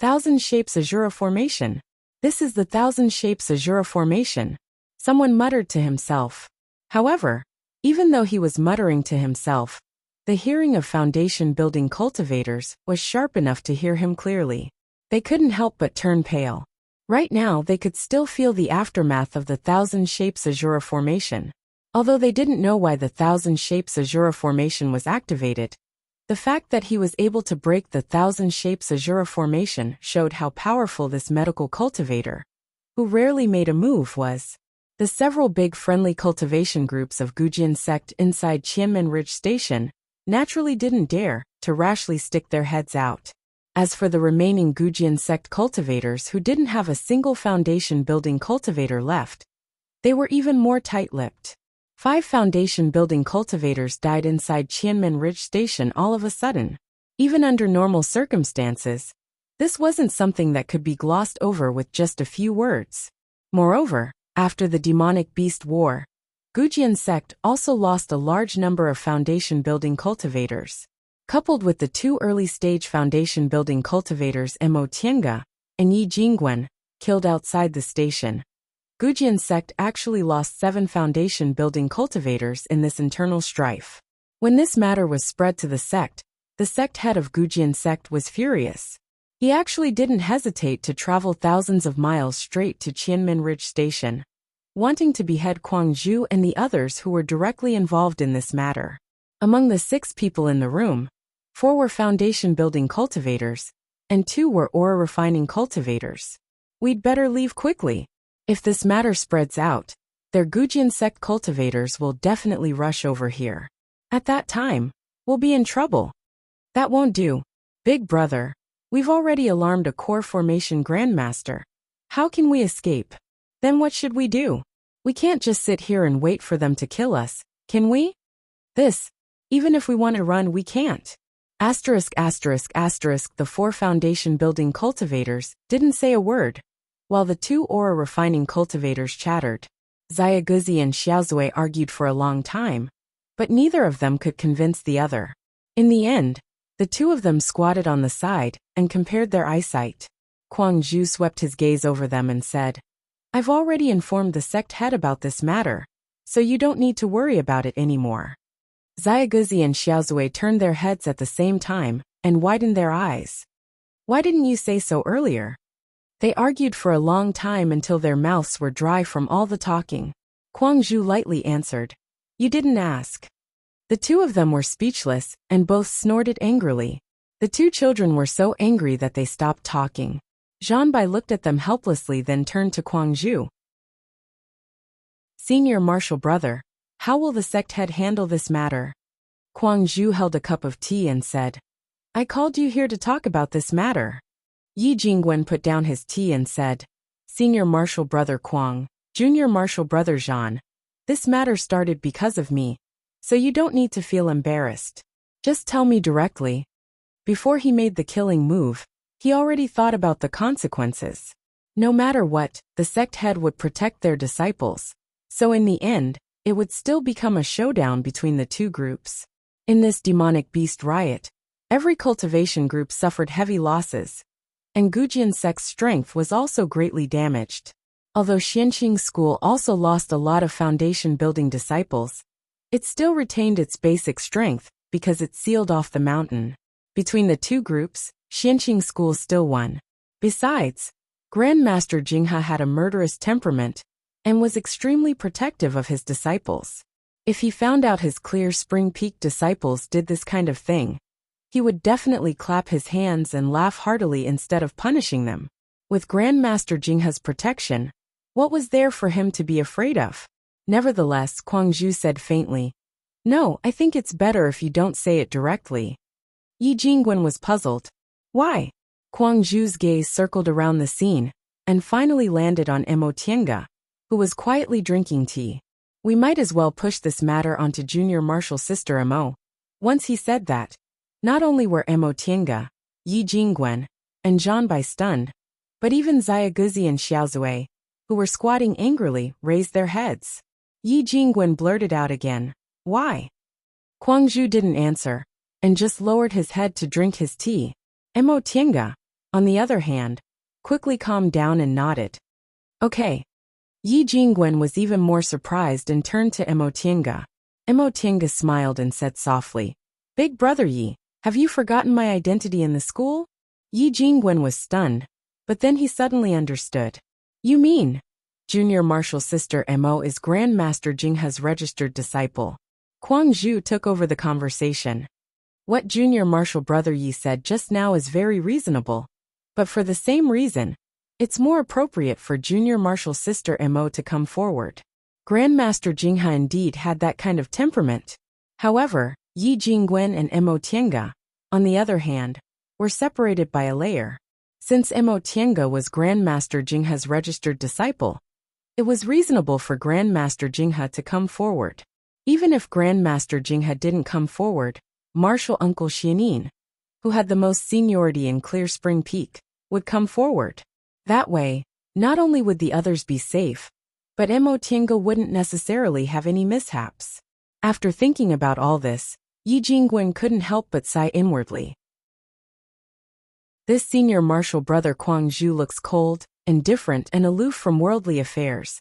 Thousand Shapes Azura Formation. This is the Thousand Shapes Azura Formation, someone muttered to himself. However, even though he was muttering to himself, the hearing of foundation-building cultivators was sharp enough to hear him clearly. They couldn't help but turn pale. Right now they could still feel the aftermath of the Thousand Shapes Azura Formation. Although they didn't know why the Thousand Shapes Azura Formation was activated, the fact that he was able to break the Thousand Shapes Azura Formation showed how powerful this medical cultivator, who rarely made a move, was. The several big friendly cultivation groups of Gujian sect inside Qianmen Ridge Station naturally didn't dare to rashly stick their heads out. As for the remaining Gujian sect cultivators who didn't have a single foundation-building cultivator left, they were even more tight-lipped. 5 foundation-building cultivators died inside Qianmen Ridge Station all of a sudden. Even under normal circumstances, this wasn't something that could be glossed over with just a few words. Moreover, after the demonic beast war, Gujian sect also lost a large number of foundation-building cultivators. Coupled with the 2 early-stage foundation-building cultivators Mo Tiange and Yi Jingwen, killed outside the station, Gujian sect actually lost 7 foundation-building cultivators in this internal strife. When this matter was spread to the sect head of Gujian sect was furious. He actually didn't hesitate to travel thousands of miles straight to Qianmen Ridge Station, wanting to behead Kwangju and the others who were directly involved in this matter. Among the 6 people in the room, 4 were foundation-building cultivators, and 2 were ore-refining cultivators. We'd better leave quickly. If this matter spreads out, their Gujian sect cultivators will definitely rush over here. At that time, we'll be in trouble. That won't do. Big brother, we've already alarmed a core formation grandmaster. How can we escape? Then what should we do? We can't just sit here and wait for them to kill us, can we? Even if we want to run, we can't. The 4 foundation-building cultivators didn't say a word, while the 2 ore-refining cultivators chattered. Xiaoguzi and Xiaozui argued for a long time, but neither of them could convince the other. In the end, the 2 of them squatted on the side and compared their eyesight. Kuang Zhu swept his gaze over them and said, I've already informed the sect head about this matter, so you don't need to worry about it anymore. Xiaoguzi and Xiaozui turned their heads at the same time and widened their eyes. Why didn't you say so earlier? They argued for a long time until their mouths were dry from all the talking. Kuang Zhu lightly answered, You didn't ask. The 2 of them were speechless and both snorted angrily. The 2 children were so angry that they stopped talking. Zhanbai looked at them helplessly, then turned to Kuang Zhu. Senior martial brother, how will the sect head handle this matter? Kuang Zhu held a cup of tea and said, I called you here to talk about this matter. Yi Jingwen put down his tea and said, Senior martial brother Kuang, Junior martial brother Zhan, this matter started because of me, so you don't need to feel embarrassed. Just tell me directly. Before he made the killing move, he already thought about the consequences. No matter what, the sect head would protect their disciples, so in the end, it would still become a showdown between the 2 groups. In this demonic beast riot, every cultivation group suffered heavy losses, and Gujian sect's strength was also greatly damaged. Although Xianqing School also lost a lot of foundation-building disciples, it still retained its basic strength because it sealed off the mountain. Between the 2 groups, Xianqing School still won. Besides, Grandmaster Jinghe had a murderous temperament and was extremely protective of his disciples. If he found out his Clear Spring Peak disciples did this kind of thing, he would definitely clap his hands and laugh heartily instead of punishing them. With Grandmaster Jinghe's protection, what was there for him to be afraid of? Nevertheless, Kuang Zhu said faintly, No, I think it's better if you don't say it directly. Yi Jingwen was puzzled. Why? Kuang Zhu's gaze circled around the scene and finally landed on Mo Tiange, who was quietly drinking tea. We might as well push this matter onto junior martial sister Mo. Once he said that, not only were Mo Tiange, Yi Jingwen, and Zhanbai stunned, but even Xiaoguzi and Xiaozui, who were squatting angrily, raised their heads. Yi Jingwen blurted out again, Why? Kuang Zhu didn't answer, and just lowered his head to drink his tea. Mo Tiange, on the other hand, quickly calmed down and nodded. Okay. Yi Jingwen was even more surprised and turned to Mo Tiange. Mo Tiange smiled and said softly, Big brother Yi, have you forgotten my identity in the school? Yi Jingwen was stunned, but then he suddenly understood. You mean, junior martial sister Mo is Grandmaster Jinghe's registered disciple. Kuang Zhu took over the conversation. What junior martial brother Yi said just now is very reasonable, but for the same reason, it's more appropriate for junior martial sister Mo to come forward. Grandmaster Jinghe indeed had that kind of temperament. However, Yi Jingwen and Mo Tiange, on the other hand, were separated by a layer. Since Mo Tiange was Grandmaster Jinghe's registered disciple, it was reasonable for Grandmaster Jinghe to come forward. Even if Grandmaster Jinghe didn't come forward, Martial Uncle Xianin, who had the most seniority in Clear Spring Peak, would come forward. That way, not only would the others be safe, but Mo Tiange wouldn't necessarily have any mishaps. After thinking about all this, Yi Jingwen couldn't help but sigh inwardly. This senior martial brother Kuang Zhu looks cold, indifferent and aloof from worldly affairs.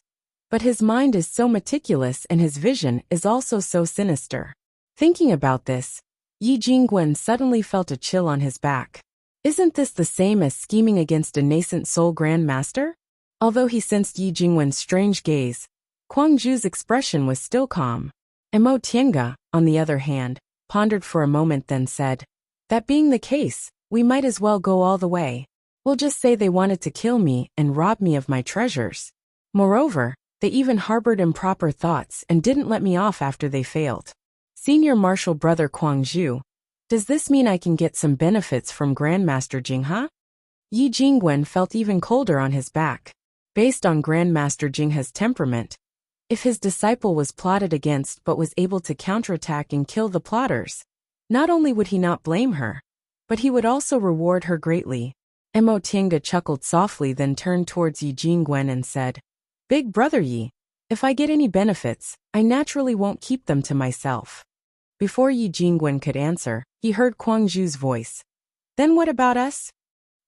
But his mind is so meticulous and his vision is also so sinister. Thinking about this, Yi Jingwen suddenly felt a chill on his back. Isn't this the same as scheming against a nascent soul grandmaster? Although he sensed Yi Jingwen's strange gaze, Kuang Zhu's expression was still calm. Mo Tiange, on the other hand, pondered for a moment then said, That being the case, we might as well go all the way. We'll just say they wanted to kill me and rob me of my treasures. Moreover, they even harbored improper thoughts and didn't let me off after they failed. Senior Marshal Brother Kwangju, does this mean I can get some benefits from Grandmaster Jinghe? Yi Jingwen felt even colder on his back. Based on Grandmaster Jinghe's temperament, if his disciple was plotted against but was able to counterattack and kill the plotters, not only would he not blame her, but he would also reward her greatly. Mo Tiange chuckled softly, then turned towards Yi Jingwen and said, Big brother Yi, if I get any benefits, I naturally won't keep them to myself. Before Yi Jingwen could answer, he heard Kwangju's voice. Then what about us?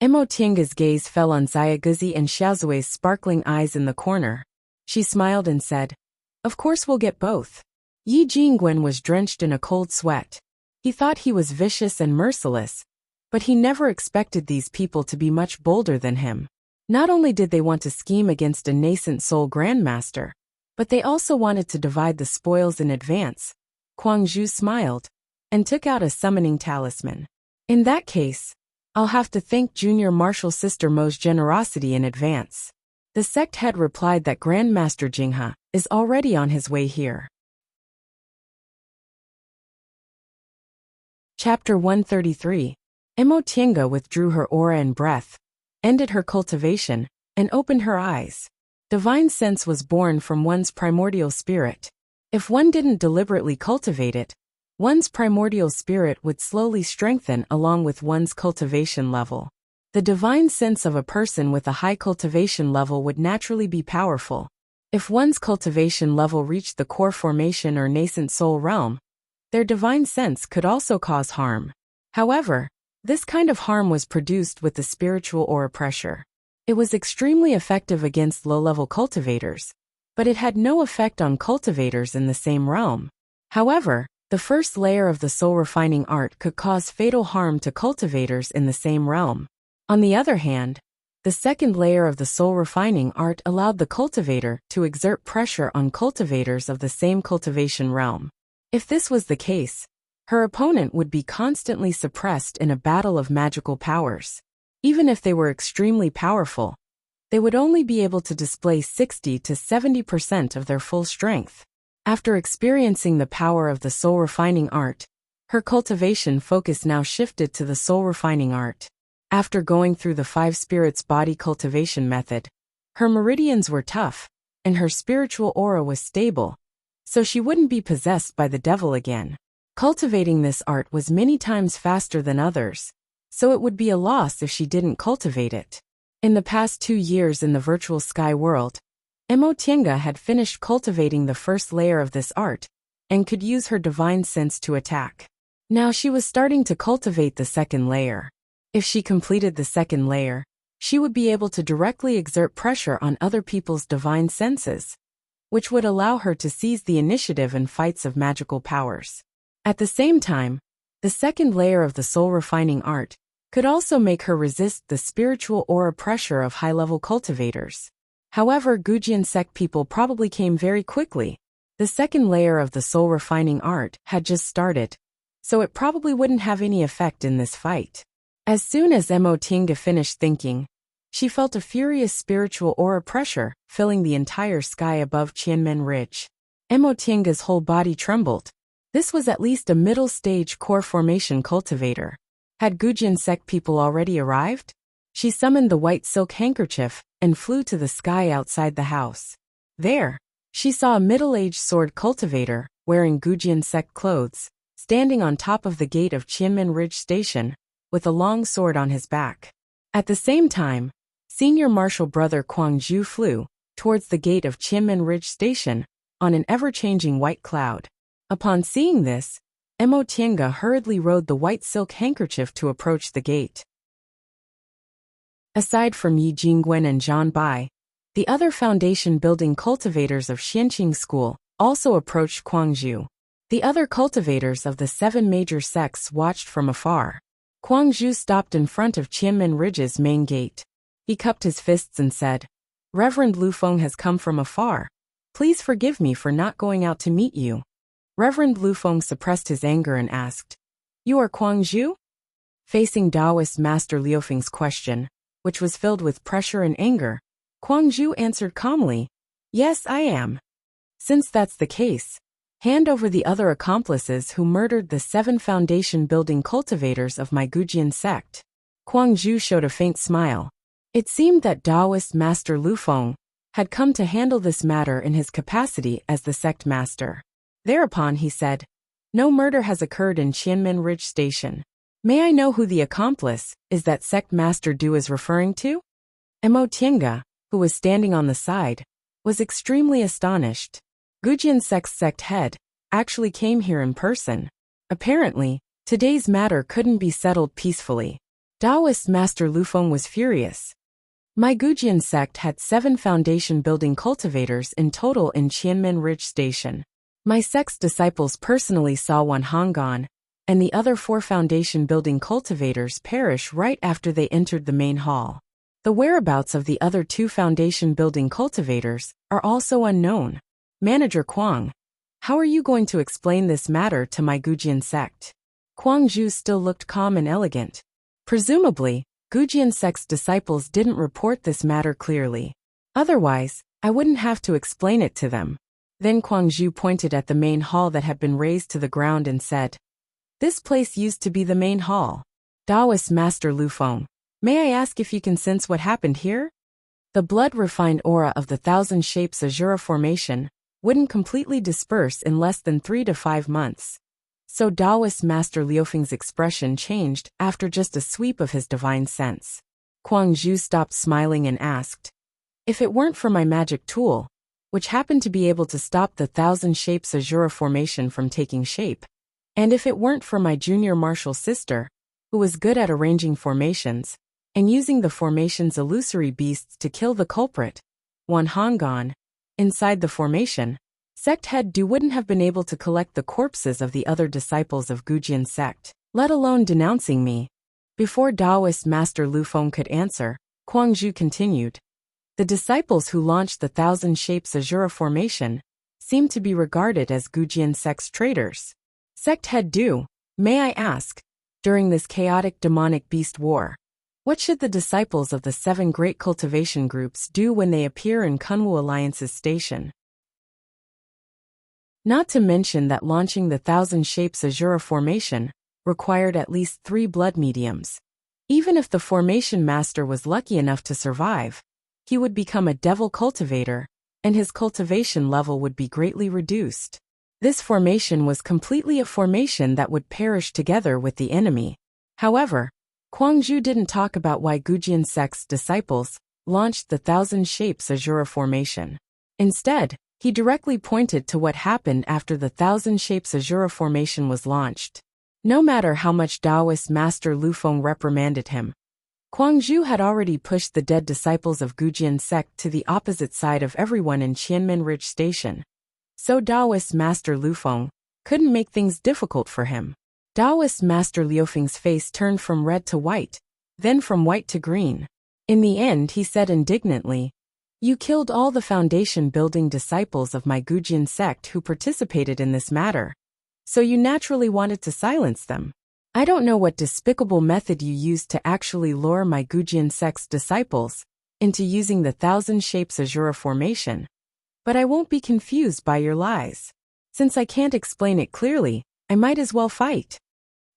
Mo Tiange's gaze fell on Xiaoguzi and Xiaozui's sparkling eyes in the corner. She smiled and said, Of course we'll get both. Yi Jingwen was drenched in a cold sweat. He thought he was vicious and merciless, but he never expected these people to be much bolder than him. Not only did they want to scheme against a nascent soul grandmaster, but they also wanted to divide the spoils in advance. Kwangju smiled and took out a summoning talisman. In that case, I'll have to thank Junior Marshal Sister Mo's generosity in advance. The sect head replied that Grandmaster Jinghe is already on his way here. Chapter 133. Mo Tiange withdrew her aura and breath, ended her cultivation, and opened her eyes. Divine sense was born from one's primordial spirit. If one didn't deliberately cultivate it, one's primordial spirit would slowly strengthen along with one's cultivation level. The divine sense of a person with a high cultivation level would naturally be powerful. If one's cultivation level reached the core formation or nascent soul realm, their divine sense could also cause harm. However, this kind of harm was produced with the spiritual aura pressure. It was extremely effective against low-level cultivators, but it had no effect on cultivators in the same realm. However, the first layer of the soul refining art could cause fatal harm to cultivators in the same realm. On the other hand, the second layer of the soul refining art allowed the cultivator to exert pressure on cultivators of the same cultivation realm. If this was the case, her opponent would be constantly suppressed in a battle of magical powers. Even if they were extremely powerful, they would only be able to display 60 to 70% of their full strength. After experiencing the power of the soul refining art, her cultivation focus now shifted to the soul refining art. After going through the 5 spirits body cultivation method, her meridians were tough, and her spiritual aura was stable, so she wouldn't be possessed by the devil again. Cultivating this art was many times faster than others, so it would be a loss if she didn't cultivate it. In the past 2 years in the virtual sky world, Mo Tiange had finished cultivating the first layer of this art, and could use her divine sense to attack. Now she was starting to cultivate the second layer. If she completed the second layer, she would be able to directly exert pressure on other people's divine senses, which would allow her to seize the initiative in fights of magical powers. At the same time, the second layer of the soul refining art could also make her resist the spiritual aura pressure of high-level cultivators. However, Gujian sect people probably came very quickly. The second layer of the soul refining art had just started, so it probably wouldn't have any effect in this fight. As soon as Mo Tiange finished thinking, she felt a furious spiritual aura pressure filling the entire sky above Qianmen Ridge. Mo Tiange's whole body trembled. This was at least a middle-stage core formation cultivator. Had Gujian sect people already arrived? She summoned the white silk handkerchief and flew to the sky outside the house. There, she saw a middle-aged sword cultivator, wearing Gujian sect clothes, standing on top of the gate of Qianmen Ridge Station, with a long sword on his back. At the same time, Senior Marshal Brother Kwangju flew towards the gate of Qianmen Ridge Station, on an ever-changing white cloud. Upon seeing this, Mo Tiange hurriedly rode the white silk handkerchief to approach the gate. Aside from Yi Jingwen and Zhan Bai, the other foundation-building cultivators of Xianqing School also approached Kwangju. The other cultivators of the 7 major sects watched from afar. Kwangju stopped in front of Qianmen Ridge's main gate. He cupped his fists and said, Reverend Lu Feng has come from afar. Please forgive me for not going out to meet you. Reverend Lu Feng suppressed his anger and asked, You are Kwangju? Facing Taoist Master Liufeng's question, which was filled with pressure and anger, Kuang Zhu answered calmly, "Yes, I am." Since that's the case, hand over the other accomplices who murdered the 7 foundation-building cultivators of my Gujian sect. Kuang Zhu showed a faint smile. It seemed that Taoist Master Lufeng had come to handle this matter in his capacity as the sect master. Thereupon he said, "No murder has occurred in Qianmen Ridge Station. May I know who the accomplice is that sect master Du is referring to?" Mo Tiange, who was standing on the side, was extremely astonished. Gujian sect's sect head actually came here in person. Apparently, today's matter couldn't be settled peacefully. Taoist Master Lufeng was furious. My Gujian sect had 7 foundation-building cultivators in total in Qianmen Ridge Station. My sect's disciples personally saw one Honggan, and the other 4 foundation-building cultivators perish right after they entered the main hall. The whereabouts of the other 2 foundation-building cultivators are also unknown. Manager Kuang, how are you going to explain this matter to my Gujian sect? Kuang Zhu still looked calm and elegant. Presumably, Gujian sect's disciples didn't report this matter clearly. Otherwise, I wouldn't have to explain it to them. Then Kuang Zhu pointed at the main hall that had been razed to the ground and said, "This place used to be the main hall. Taoist Master Lufeng, may I ask if you can sense what happened here?" The blood-refined aura of the Thousand Shapes Azura formation wouldn't completely disperse in less than 3 to 5 months. So Taoist Master Liufeng's expression changed after just a sweep of his divine sense. Kuang Zhu stopped smiling and asked, "If it weren't for my magic tool, which happened to be able to stop the Thousand Shapes Azura formation from taking shape, and if it weren't for my junior martial sister, who was good at arranging formations, and using the formation's illusory beasts to kill the culprit, one Honggan, inside the formation, sect head Du wouldn't have been able to collect the corpses of the other disciples of Gujian sect, let alone denouncing me." Before Taoist Master Lufeng could answer, Kuang Zhu continued, "The disciples who launched the Thousand Shapes Azura formation seem to be regarded as Gujian sect's traitors. Sect head Du, may I ask, during this chaotic demonic beast war, what should the disciples of the 7 great cultivation groups do when they appear in Kunwu Alliance's station? Not to mention that launching the Thousand Shapes Azura formation required at least 3 blood mediums. Even if the formation master was lucky enough to survive, he would become a devil cultivator, and his cultivation level would be greatly reduced. This formation was completely a formation that would perish together with the enemy. However, Kuang Zhu didn't talk about why Gujian sect's disciples launched the Thousand Shapes Azura formation. Instead, he directly pointed to what happened after the Thousand Shapes Azura formation was launched. No matter how much Taoist Master Lufeng reprimanded him, Kuang Zhu had already pushed the dead disciples of Gujian sect to the opposite side of everyone in Qianmen Ridge Station. So Taoist Master Lufeng couldn't make things difficult for him. Taoist Master Liufeng's face turned from red to white, then from white to green. In the end he said indignantly, "You killed all the foundation-building disciples of my Gujian sect who participated in this matter. So you naturally wanted to silence them. I don't know what despicable method you used to actually lure my Gujian sect's disciples into using the Thousand Shapes Azura formation. But I won't be confused by your lies. Since I can't explain it clearly, I might as well fight."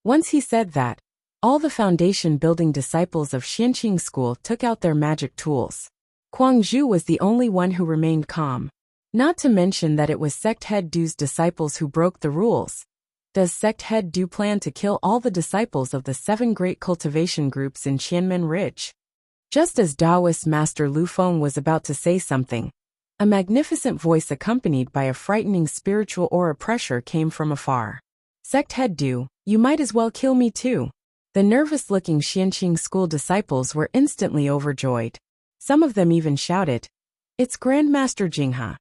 Once he said that, all the foundation-building disciples of Xianqing School took out their magic tools. Kuang Zhu was the only one who remained calm. Not to mention that it was Sect Head Du's disciples who broke the rules. Does Sect Head Du plan to kill all the disciples of the 7 great cultivation groups in Qianmen Ridge? Just as Taoist Master Lufeng was about to say something, a magnificent voice accompanied by a frightening spiritual aura pressure came from afar. "Sect Head Du, you might as well kill me too." The nervous-looking Xianqing School disciples were instantly overjoyed. Some of them even shouted, "It's Grandmaster Jinghe."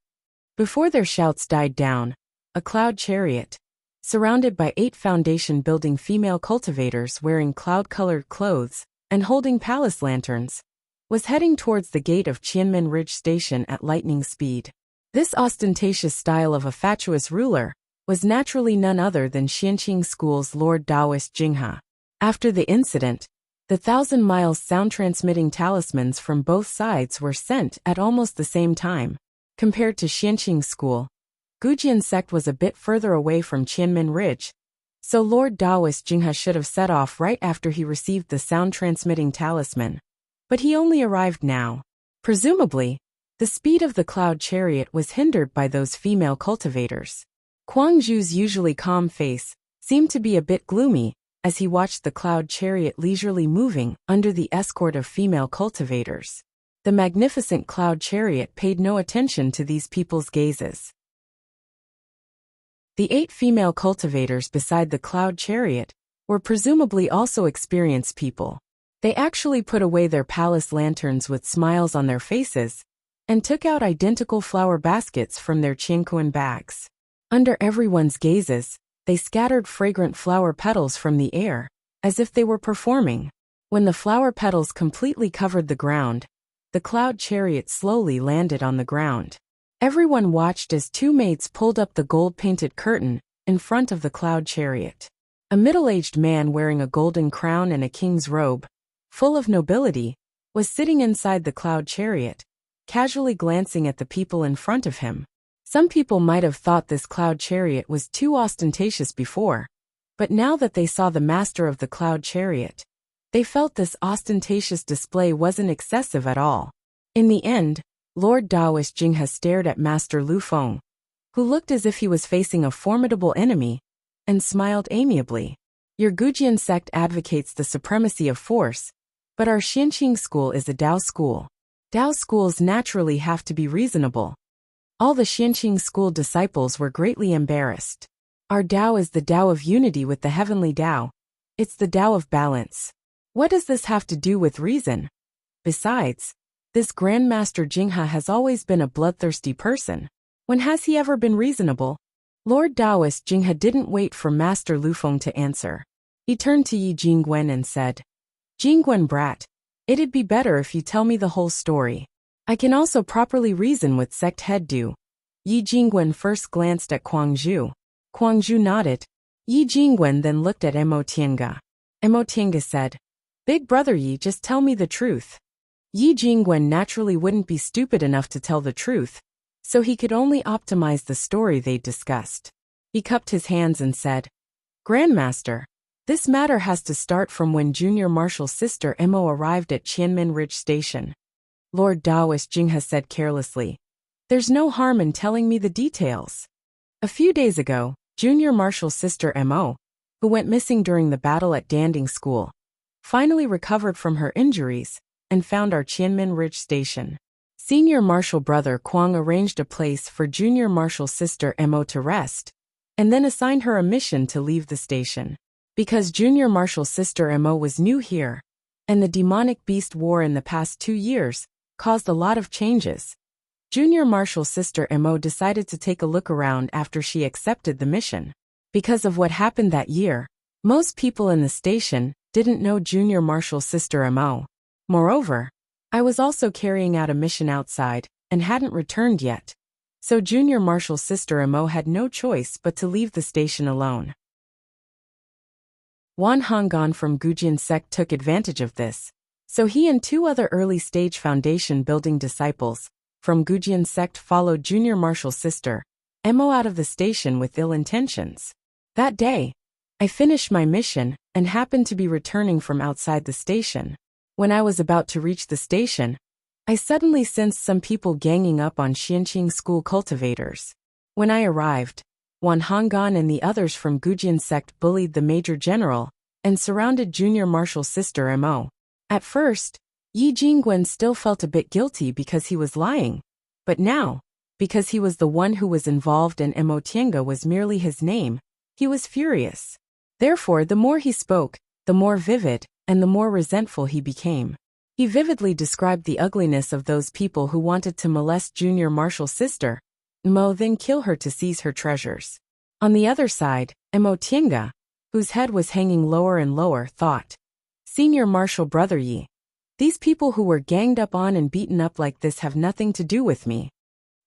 Before their shouts died down, a cloud chariot, surrounded by 8 foundation-building female cultivators wearing cloud-colored clothes and holding palace lanterns, was heading towards the gate of Qianmen Ridge Station at lightning speed. This ostentatious style of a fatuous ruler was naturally none other than Xianqing School's Lord Taoist Jinghe. After the incident, the 1,000 sound transmitting talismans from both sides were sent at almost the same time. Compared to Xianqing School, Gujian sect was a bit further away from Qianmen Ridge, so Lord Taoist Jinghe should have set off right after he received the sound transmitting talisman. But he only arrived now. Presumably, the speed of the cloud chariot was hindered by those female cultivators. Kuang Zhu's usually calm face seemed to be a bit gloomy as he watched the cloud chariot leisurely moving under the escort of female cultivators. The magnificent cloud chariot paid no attention to these people's gazes. The 8 female cultivators beside the cloud chariot were presumably also experienced people. They actually put away their palace lanterns with smiles on their faces and took out identical flower baskets from their qianquan bags. Under everyone's gazes, they scattered fragrant flower petals from the air, as if they were performing. When the flower petals completely covered the ground, the cloud chariot slowly landed on the ground. Everyone watched as 2 maids pulled up the gold-painted curtain in front of the cloud chariot. A middle-aged man wearing a golden crown and a king's robe, full of nobility, was sitting inside the cloud chariot, casually glancing at the people in front of him. Some people might have thought this cloud chariot was too ostentatious before, but now that they saw the master of the cloud chariot, they felt this ostentatious display wasn't excessive at all. In the end, Lord Taoist Jinghe stared at Master Lu Feng, who looked as if he was facing a formidable enemy, and smiled amiably. Your Gujian sect advocates the supremacy of force, but our Xianqing school is a Dao school. Dao schools naturally have to be reasonable. All the Xianqing school disciples were greatly embarrassed. Our Dao is the Dao of unity with the heavenly Dao. It's the Dao of balance. What does this have to do with reason? Besides, this Grandmaster Jinghe has always been a bloodthirsty person. When has he ever been reasonable? Lord Taoist Jinghe didn't wait for Master Lu Feng to answer. He turned to Yi Jingwen and said, Jingwen brat, it'd be better if you tell me the whole story. I can also properly reason with sect head Du. Yi Jingwen first glanced at Kuang Zhu. Kuang Zhu nodded. Yi Jingwen then looked at Mo Tiange. Mo Tiange said, Big brother Yi, just tell me the truth. Yi Jingwen naturally wouldn't be stupid enough to tell the truth, so he could only optimize the story they'd discussed. He cupped his hands and said, Grandmaster, this matter has to start from when Junior Marshal's sister Mo arrived at Qianmen Ridge Station. Lord Taoist Jinghe said carelessly, There's no harm in telling me the details. A few days ago, Junior Marshal's sister Mo, who went missing during the battle at Danding School, finally recovered from her injuries and found our Qianmen Ridge Station. Senior Marshal brother Kuang arranged a place for Junior Marshal's sister Mo to rest, and then assigned her a mission to leave the station. Because Junior Marshal's sister Mo was new here, and the demonic beast war in the past 2 years caused a lot of changes, Junior Marshal's sister Mo decided to take a look around after she accepted the mission. Because of what happened that year, most people in the station didn't know Junior Marshal's sister Mo. Moreover, I was also carrying out a mission outside and hadn't returned yet, so Junior Marshal's sister Mo had no choice but to leave the station alone. Wan Honggan from Gujian sect took advantage of this, so he and 2 other early-stage foundation-building disciples from Gujian sect followed Junior Marshal's sister Mo out of the station with ill intentions. That day, I finished my mission and happened to be returning from outside the station. When I was about to reach the station, I suddenly sensed some people ganging up on Xianqing school cultivators. When I arrived, Wan Honggan and the others from Gujian sect bullied the Major General and surrounded Junior Marshal's sister Mo. At first, Yi Jingwen still felt a bit guilty because he was lying, but now, because he was the one who was involved and Mo Tiange was merely his name, he was furious. Therefore, the more he spoke, the more vivid and the more resentful he became. He vividly described the ugliness of those people who wanted to molest Junior Marshal's sister Mo, then kill her to seize her treasures. On the other side, Mo Tiange, whose head was hanging lower and lower, thought, Senior Marshal brother Yi, these people who were ganged up on and beaten up like this have nothing to do with me.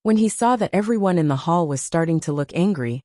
When he saw that everyone in the hall was starting to look angry,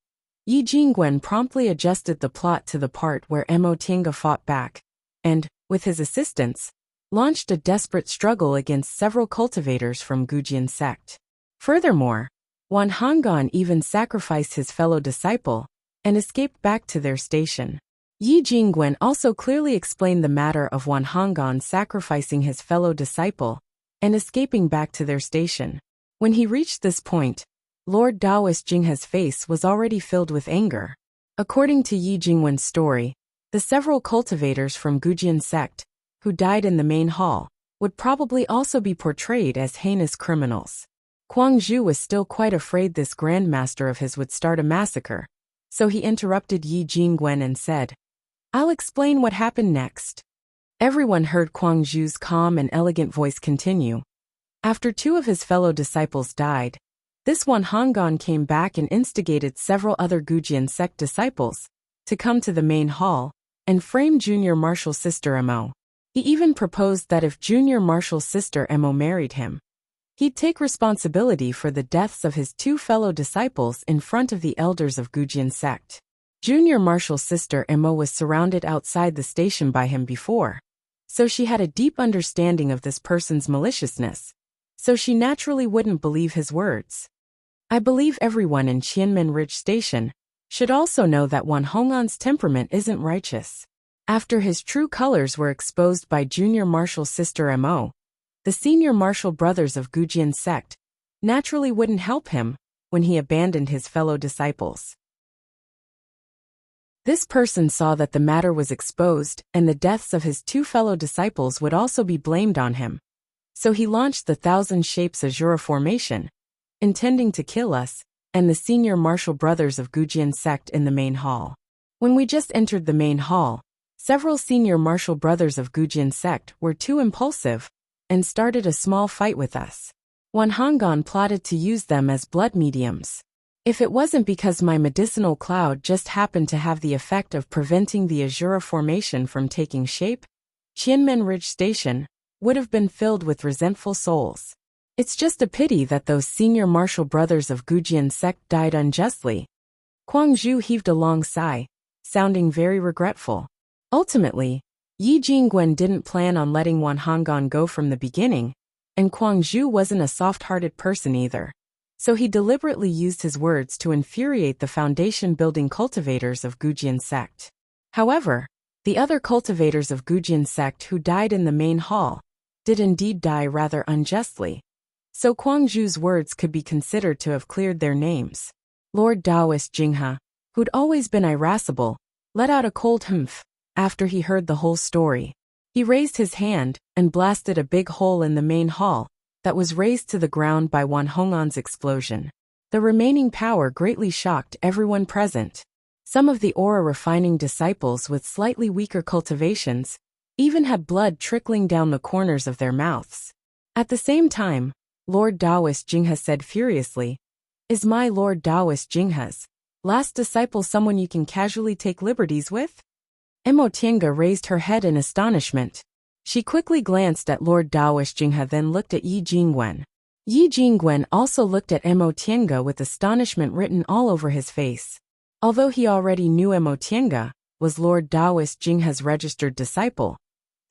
Yi Jingwen promptly adjusted the plot to the part where Mo Tiange fought back, and, with his assistance, launched a desperate struggle against several cultivators from Gujian sect. Furthermore, Wan Honggan even sacrificed his fellow disciple and escaped back to their station. Yi Jingwen also clearly explained the matter of Wan Honggan sacrificing his fellow disciple and escaping back to their station. When he reached this point, Lord Daoist Jinghe's face was already filled with anger. According to Yi Jingwen's story, the several cultivators from Gujian sect who died in the main hall would probably also be portrayed as heinous criminals. Kuang Zhu was still quite afraid this grandmaster of his would start a massacre, so he interrupted Yi Jingwen and said, "I'll explain what happened next." Everyone heard Kuang Zhu's calm and elegant voice continue. After two of his fellow disciples died, this Wan Honggan came back and instigated several other Gujian sect disciples to come to the main hall and frame Junior Marshall's sister Mo. He even proposed that if Junior Marshall's sister Mo married him, he'd take responsibility for the deaths of his two fellow disciples in front of the elders of Gujian sect. Junior Marshall's sister Mo was surrounded outside the station by him before, so she had a deep understanding of this person's maliciousness, so she naturally wouldn't believe his words. I believe everyone in Qianmen Ridge Station should also know that Wan Honggan's temperament isn't righteous. After his true colors were exposed by Junior Marshall's sister Mo, the senior Marshall brothers of Gujian sect naturally wouldn't help him when he abandoned his fellow disciples. This person saw that the matter was exposed and the deaths of his two fellow disciples would also be blamed on him. So he launched the Thousand Shapes Azura formation, intending to kill us and the senior Marshall brothers of Gujian sect in the main hall. When we just entered the main hall, several senior Marshall brothers of Gujian sect were too impulsive and started a small fight with us. Wan Honggan plotted to use them as blood mediums. If it wasn't because my medicinal cloud just happened to have the effect of preventing the Azura formation from taking shape, Qianmen Ridge Station would have been filled with resentful souls. It's just a pity that those senior Marshall brothers of Gujian sect died unjustly. Kuang Zhu heaved a long sigh, sounding very regretful. Ultimately, Yi Jingwen didn't plan on letting Wan Honggan go from the beginning, and Kuang Zhu wasn't a soft-hearted person either. So he deliberately used his words to infuriate the foundation-building cultivators of Gujian sect. However, the other cultivators of Gujian sect who died in the main hall did indeed die rather unjustly. So Kuang Zhu's words could be considered to have cleared their names. Lord Daoist Jinghe, who'd always been irascible, let out a cold humph after he heard the whole story. He raised his hand and blasted a big hole in the main hall that was razed to the ground by Wan Honggan's explosion. The remaining power greatly shocked everyone present. Some of the aura-refining disciples with slightly weaker cultivations even had blood trickling down the corners of their mouths. At the same time, Lord Daoist Jinghe said furiously, "Is my Lord Daoist Jinghe's last disciple someone you can casually take liberties with?" Mo Tiange raised her head in astonishment. She quickly glanced at Lord Daoist Jinghe, then looked at Yi Jingwen. Yi Jingwen also looked at Mo Tiange with astonishment written all over his face. Although he already knew Mo Tiange was Lord Daoist Jinghe's registered disciple,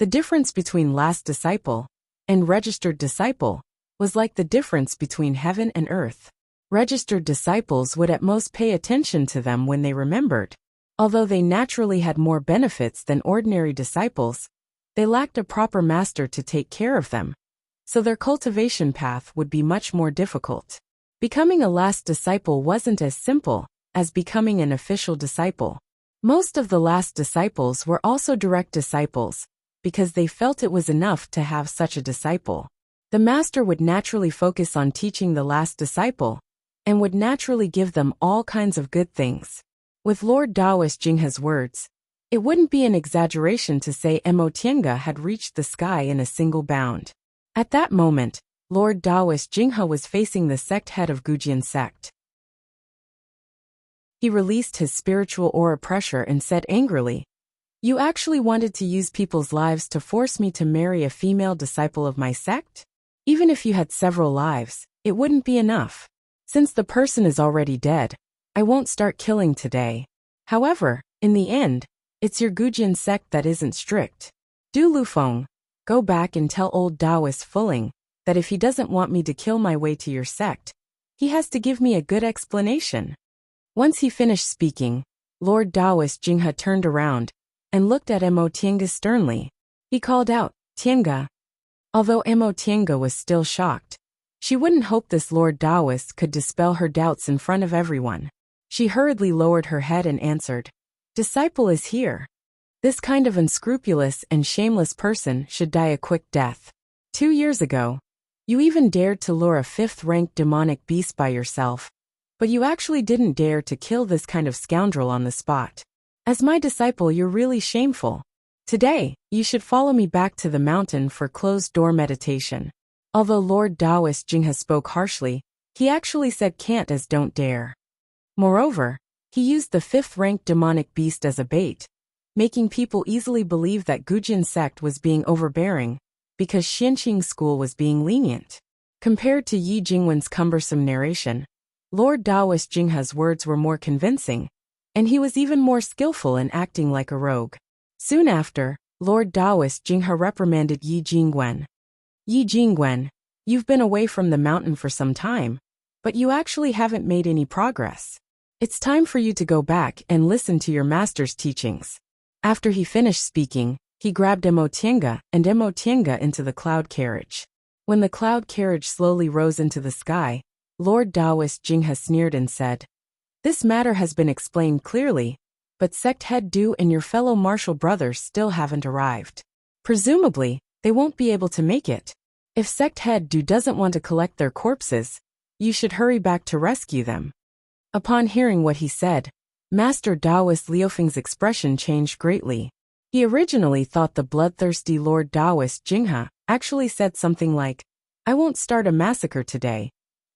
the difference between last disciple and registered disciple was like the difference between heaven and earth. Registered disciples would at most pay attention to them when they remembered. Although they naturally had more benefits than ordinary disciples, they lacked a proper master to take care of them, so their cultivation path would be much more difficult. Becoming a last disciple wasn't as simple as becoming an official disciple. Most of the last disciples were also direct disciples, because they felt it was enough to have such a disciple. The master would naturally focus on teaching the last disciple, and would naturally give them all kinds of good things. With Lord Daoist Jinghe's words, it wouldn't be an exaggeration to say Mo Tiange had reached the sky in a single bound. At that moment, Lord Daoist Jinghe was facing the sect head of Gujian sect. He released his spiritual aura pressure and said angrily, "You actually wanted to use people's lives to force me to marry a female disciple of my sect? Even if you had several lives, it wouldn't be enough. Since the person is already dead, I won't start killing today. However, in the end, it's your Gujin sect that isn't strict. Du Lufeng, go back and tell old Taoist Fuling that if he doesn't want me to kill my way to your sect, he has to give me a good explanation. Once he finished speaking, Lord Taoist Jinghe turned around and looked at Mo Tiange sternly. He called out, Tiange. Although Mo Tiange was still shocked, she wouldn't hope this Lord Taoist could dispel her doubts in front of everyone. She hurriedly lowered her head and answered, Disciple is here. This kind of unscrupulous and shameless person should die a quick death. 2 years ago, you even dared to lure a 5th-ranked demonic beast by yourself, but you actually didn't dare to kill this kind of scoundrel on the spot. As my disciple, you're really shameful. Today, you should follow me back to the mountain for closed-door meditation. Although Lord Taoist Jinghe spoke harshly, he actually said can't as don't dare. Moreover, he used the 5th-ranked demonic beast as a bait, making people easily believe that Gujin sect was being overbearing, because Xianqing school was being lenient. Compared to Yi Jingwen's cumbersome narration, Lord Taoist Jinghe's words were more convincing, and he was even more skillful in acting like a rogue. Soon after, Lord Taoist Jinghe reprimanded Yi Jingwen. Yi Jingwen, you've been away from the mountain for some time, but you actually haven't made any progress. It's time for you to go back and listen to your master's teachings. After he finished speaking, he grabbed Mo Tiange and Mo Tiange into the cloud carriage. When the cloud carriage slowly rose into the sky, Lord Taoist Jinghe sneered and said, This matter has been explained clearly, but sect head Du and your fellow martial brothers still haven't arrived. Presumably, they won't be able to make it. If sect head Du doesn't want to collect their corpses, you should hurry back to rescue them. Upon hearing what he said, Master Taoist Liufeng's expression changed greatly. He originally thought the bloodthirsty Lord Taoist Jinghe actually said something like, I won't start a massacre today,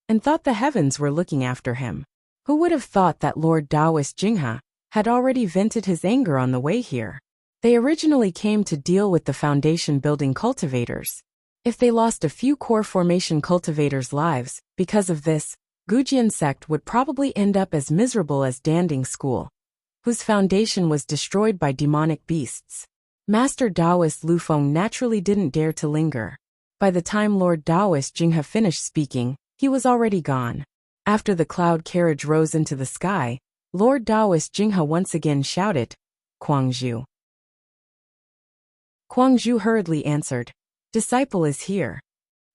and thought the heavens were looking after him. Who would have thought that Lord Taoist Jinghe had already vented his anger on the way here? They originally came to deal with the foundation building cultivators. If they lost a few core formation cultivators' lives, because of this, Gujin sect would probably end up as miserable as Danding School, whose foundation was destroyed by demonic beasts. Master Taoist Lufeng naturally didn't dare to linger. By the time Lord Taoist Jinghe finished speaking, he was already gone. After the cloud carriage rose into the sky, Lord Taoist Jinghe once again shouted, Guangzhu. Guangzhu hurriedly answered, Disciple is here.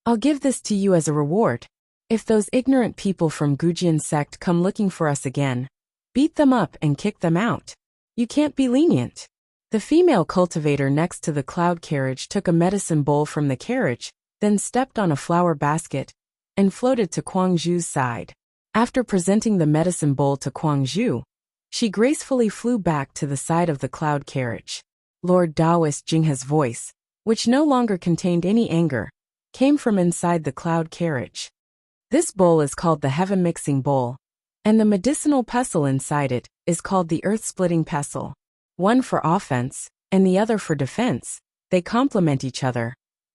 I'll give this to you as a reward. If those ignorant people from Gujin sect come looking for us again, beat them up and kick them out. You can't be lenient. The female cultivator next to the cloud carriage took a medicine bowl from the carriage, then stepped on a flower basket, and floated to Guangzhu's side. After presenting the medicine bowl to Guangzhu, she gracefully flew back to the side of the cloud carriage. Lord Taoist Jinghe's voice, which no longer contained any anger, came from inside the cloud carriage. This bowl is called the Heaven Mixing Bowl, and the medicinal pestle inside it is called the Earth-Splitting Pestle. One for offense, and the other for defense. They complement each other,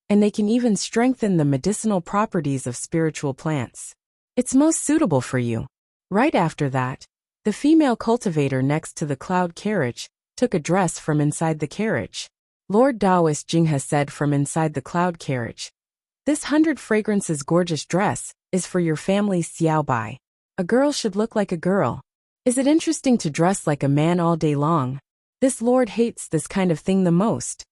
and they can even strengthen the medicinal properties of spiritual plants. It's most suitable for you. Right after that, the female cultivator next to the cloud carriage took a dress from inside the carriage. Lord Taoist Jinghe said from inside the cloud carriage, This 100 fragrances gorgeous dress is for your family's xiaobai. A girl should look like a girl. Is it interesting to dress like a man all day long? This lord hates this kind of thing the most.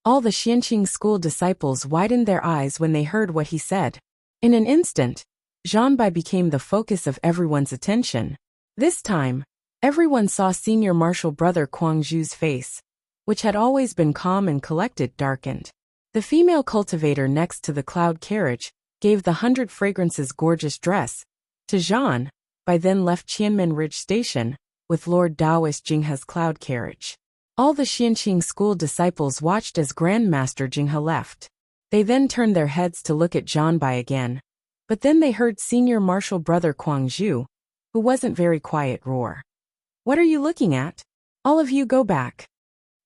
All the Xianqing school disciples widened their eyes when they heard what he said. In an instant, Zhanbai became the focus of everyone's attention. This time, everyone saw senior martial brother Guangzhu's face, which had always been calm and collected, darkened. The female cultivator next to the cloud carriage gave the 100 fragrances gorgeous dress to Zhan, by then left Qianmen Ridge Station with Lord Taoist Jinghe's cloud carriage. All the Xianqing school disciples watched as Grandmaster Jinghe left. They then turned their heads to look at Zhanbai again, but then they heard senior martial brother Guangzhu, who wasn't very quiet, roar, What are you looking at? All of you go back.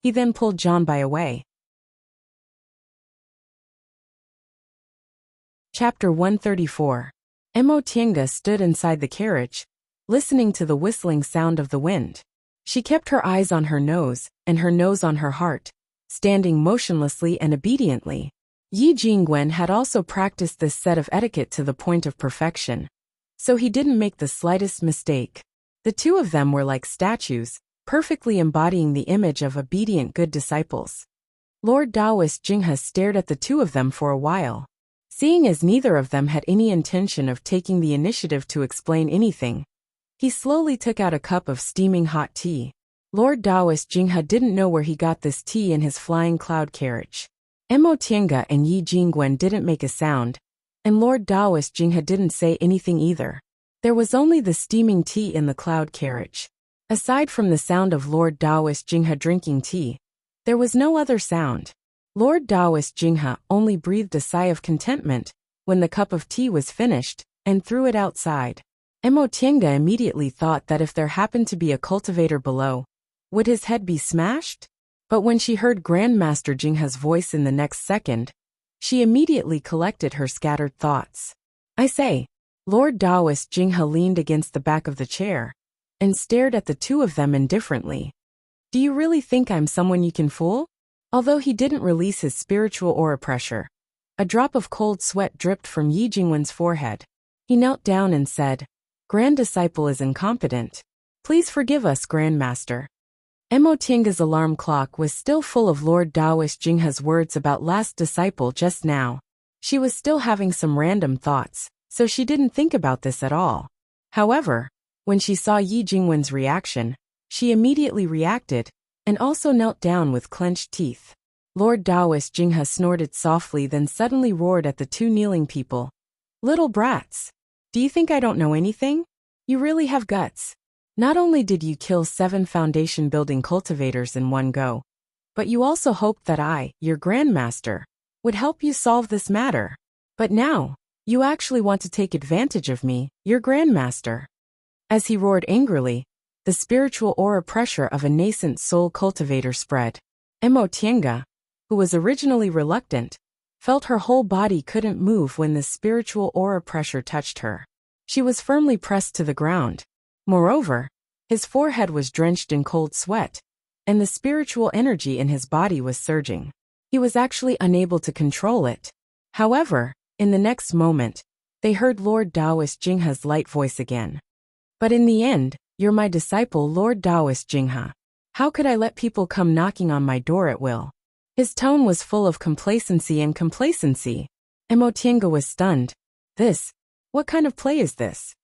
He then pulled Zhanbai away. Chapter 134. Mo Tiange stood inside the carriage, listening to the whistling sound of the wind. She kept her eyes on her nose, and her nose on her heart, standing motionlessly and obediently. Yi Jingwen had also practiced this set of etiquette to the point of perfection, so he didn't make the slightest mistake. The two of them were like statues, perfectly embodying the image of obedient good disciples. Lord Taoist Jinghe stared at the two of them for a while. Seeing as neither of them had any intention of taking the initiative to explain anything, he slowly took out a cup of steaming hot tea. Lord Taoist Jinghe didn't know where he got this tea in his flying cloud carriage. Mo Tiange and Yi Jingwen didn't make a sound, and Lord Taoist Jinghe didn't say anything either. There was only the steaming tea in the cloud carriage. Aside from the sound of Lord Taoist Jinghe drinking tea, there was no other sound. Lord Taoist Jinghe only breathed a sigh of contentment when the cup of tea was finished and threw it outside. Mo Tiange immediately thought that if there happened to be a cultivator below, would his head be smashed? But when she heard Grandmaster Jinghe's voice in the next second, she immediately collected her scattered thoughts. I say, Lord Taoist Jinghe leaned against the back of the chair and stared at the two of them indifferently. Do you really think I'm someone you can fool? Although he didn't release his spiritual aura pressure, a drop of cold sweat dripped from Yi Jingwen's forehead. He knelt down and said, Grand Disciple is incompetent. Please forgive us, Grandmaster. Mo Tiange's alarm clock was still full of Lord Taoist Jinghe's words about last disciple just now. She was still having some random thoughts, so she didn't think about this at all. However, when she saw Yi Jingwen's reaction, she immediately reacted, and also knelt down with clenched teeth. Lord Taoist Jinghe snorted softly, then suddenly roared at the two kneeling people. Little brats! Do you think I don't know anything? You really have guts. Not only did you kill 7 foundation-building cultivators in one go, but you also hoped that I, your Grandmaster, would help you solve this matter. But now, you actually want to take advantage of me, your Grandmaster. As he roared angrily, the spiritual aura pressure of a nascent soul cultivator spread. Mo Tiange, who was originally reluctant, felt her whole body couldn't move when the spiritual aura pressure touched her. She was firmly pressed to the ground. Moreover, his forehead was drenched in cold sweat, and the spiritual energy in his body was surging. He was actually unable to control it. However, in the next moment, they heard Lord Taoist Jinghe's light voice again. But in the end, you're my disciple, Lord Taoist Jinghe. How could I let people come knocking on my door at will? His tone was full of complacency and complacency. Mo Tiange was stunned. What kind of play is this?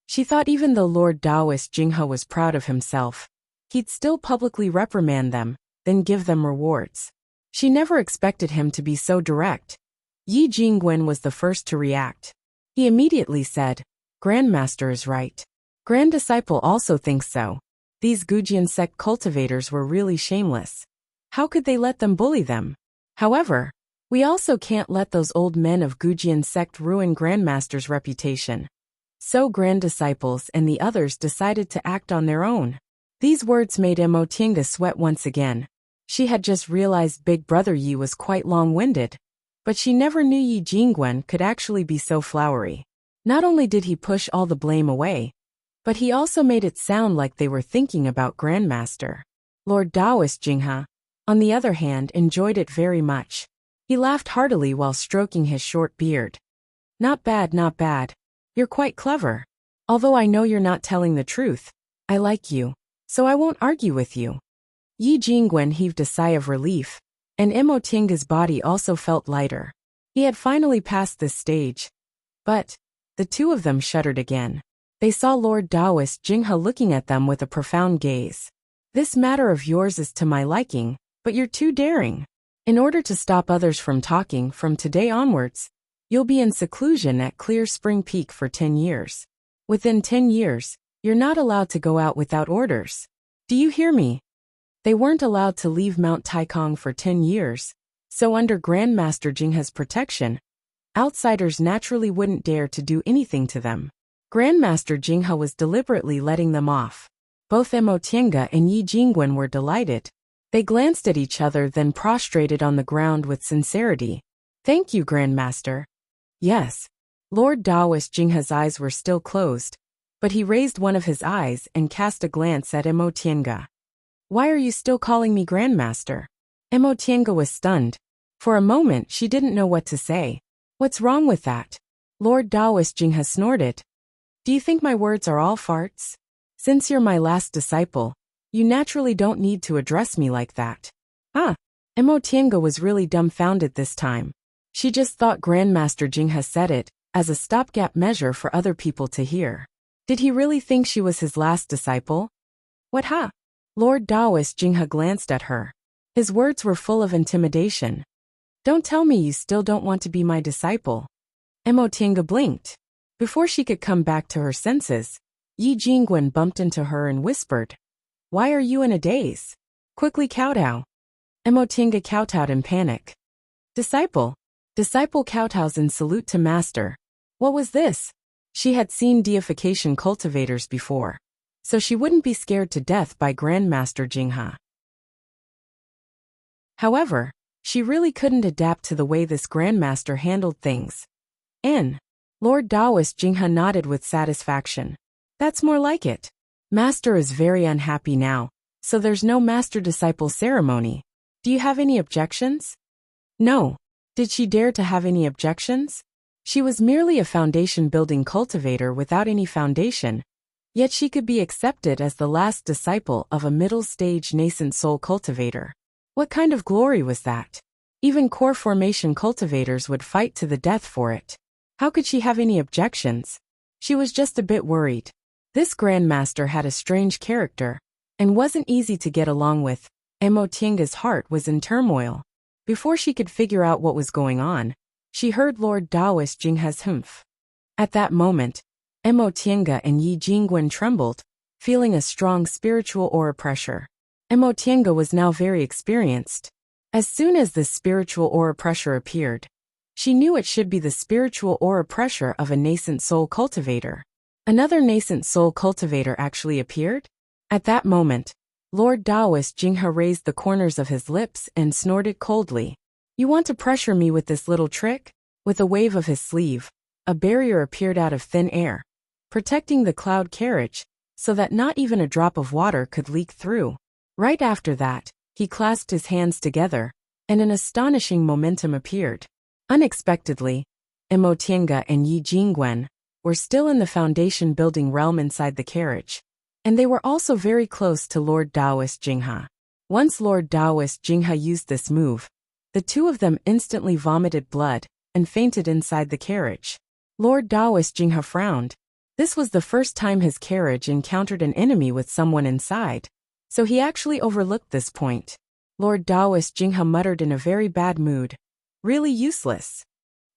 She thought even though Lord Taoist Jinghe was proud of himself, he'd still publicly reprimand them, then give them rewards. She never expected him to be so direct. Yi Jingwen was the first to react. He immediately said, Grandmaster is right. Grand Disciple also thinks so. These Gujian sect cultivators were really shameless. How could they let them bully them? However, we also can't let those old men of Gujian sect ruin Grandmaster's reputation. So Grand Disciples and the others decided to act on their own. These words made Mo Tiange sweat once again. She had just realized Big Brother Yi was quite long-winded, but she never knew Yi Jingwen could actually be so flowery. Not only did he push all the blame away, but he also made it sound like they were thinking about Grandmaster. Lord Taoist Jinghe, on the other hand, enjoyed it very much. He laughed heartily while stroking his short beard. Not bad, not bad. You're quite clever. Although I know you're not telling the truth, I like you, so I won't argue with you. Yi Jingwen heaved a sigh of relief, and Mo Tiange's body also felt lighter. He had finally passed this stage. But the two of them shuddered again. They saw Lord Taoist Jinghe looking at them with a profound gaze. This matter of yours is to my liking, but you're too daring. In order to stop others from talking from today onwards, you'll be in seclusion at Clear Spring Peak for 10 years. Within 10 years, you're not allowed to go out without orders. Do you hear me? They weren't allowed to leave Mount Taikong for 10 years, so under Grandmaster Jinghe's protection, outsiders naturally wouldn't dare to do anything to them. Grandmaster Jinghe was deliberately letting them off. Both Mo Tiange and Yi Jingwen were delighted. They glanced at each other, then prostrated on the ground with sincerity. Thank you, Grandmaster. Yes. Lord Daoist Jingha's eyes were still closed, but he raised one of his eyes and cast a glance at Emotienga. Why are you still calling me Grandmaster? Emotienga was stunned. For a moment she didn't know what to say. What's wrong with that? Lord Daoist Jingha snorted. Do you think my words are all farts? Since you're my last disciple, you naturally don't need to address me like that. Ah! Emotienga was really dumbfounded this time. She just thought Grandmaster Jingha said it as a stopgap measure for other people to hear. Did he really think she was his last disciple? What ha? Lord Daoist Jingha glanced at her. His words were full of intimidation. Don't tell me you still don't want to be my disciple. Emotienga blinked. Before she could come back to her senses, Yi Jingwen bumped into her and whispered, Why are you in a daze? Quickly kowtow. Emotienga kowtowed in panic. Disciple kowtows in salute to master. What was this? She had seen deification cultivators before, so she wouldn't be scared to death by Grandmaster Jingha. However, she really couldn't adapt to the way this Grandmaster handled things. Lord Daoist Jingha nodded with satisfaction. That's more like it. Master is very unhappy now, so there's no master-disciple ceremony. Do you have any objections? No. Did she dare to have any objections? She was merely a foundation-building cultivator without any foundation, yet she could be accepted as the last disciple of a middle-stage nascent soul cultivator. What kind of glory was that? Even core formation cultivators would fight to the death for it. How could she have any objections? She was just a bit worried. This Grandmaster had a strange character, and wasn't easy to get along with. Emotienga's heart was in turmoil. Before she could figure out what was going on, she heard Lord Daoist Jingha's humph. At that moment, Emotienga and Yi Jingwen trembled, feeling a strong spiritual aura pressure. Emotienga was now very experienced. As soon as this spiritual aura pressure appeared, she knew it should be the spiritual aura pressure of a nascent soul cultivator. Another nascent soul cultivator actually appeared? At that moment, Lord Daoist Jingha raised the corners of his lips and snorted coldly. You want to pressure me with this little trick? With a wave of his sleeve, a barrier appeared out of thin air, protecting the cloud carriage, so that not even a drop of water could leak through. Right after that, he clasped his hands together, and an astonishing momentum appeared. Unexpectedly, Emotienga and Yi Jingwen were still in the foundation-building realm inside the carriage, and they were also very close to Lord Daoist Jingha. Once Lord Daoist Jingha used this move, the two of them instantly vomited blood and fainted inside the carriage. Lord Daoist Jingha frowned. This was the first time his carriage encountered an enemy with someone inside, so he actually overlooked this point. Lord Daoist Jingha muttered in a very bad mood. Really useless.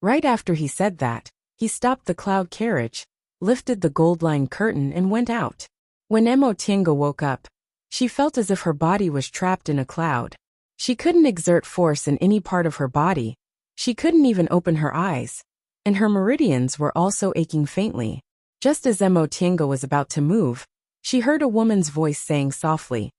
Right after he said that, he stopped the cloud carriage, lifted the gold-lined curtain and went out. When Emotienga woke up, she felt as if her body was trapped in a cloud. She couldn't exert force in any part of her body. She couldn't even open her eyes, and her meridians were also aching faintly. Just as Emotienga was about to move, she heard a woman's voice saying softly,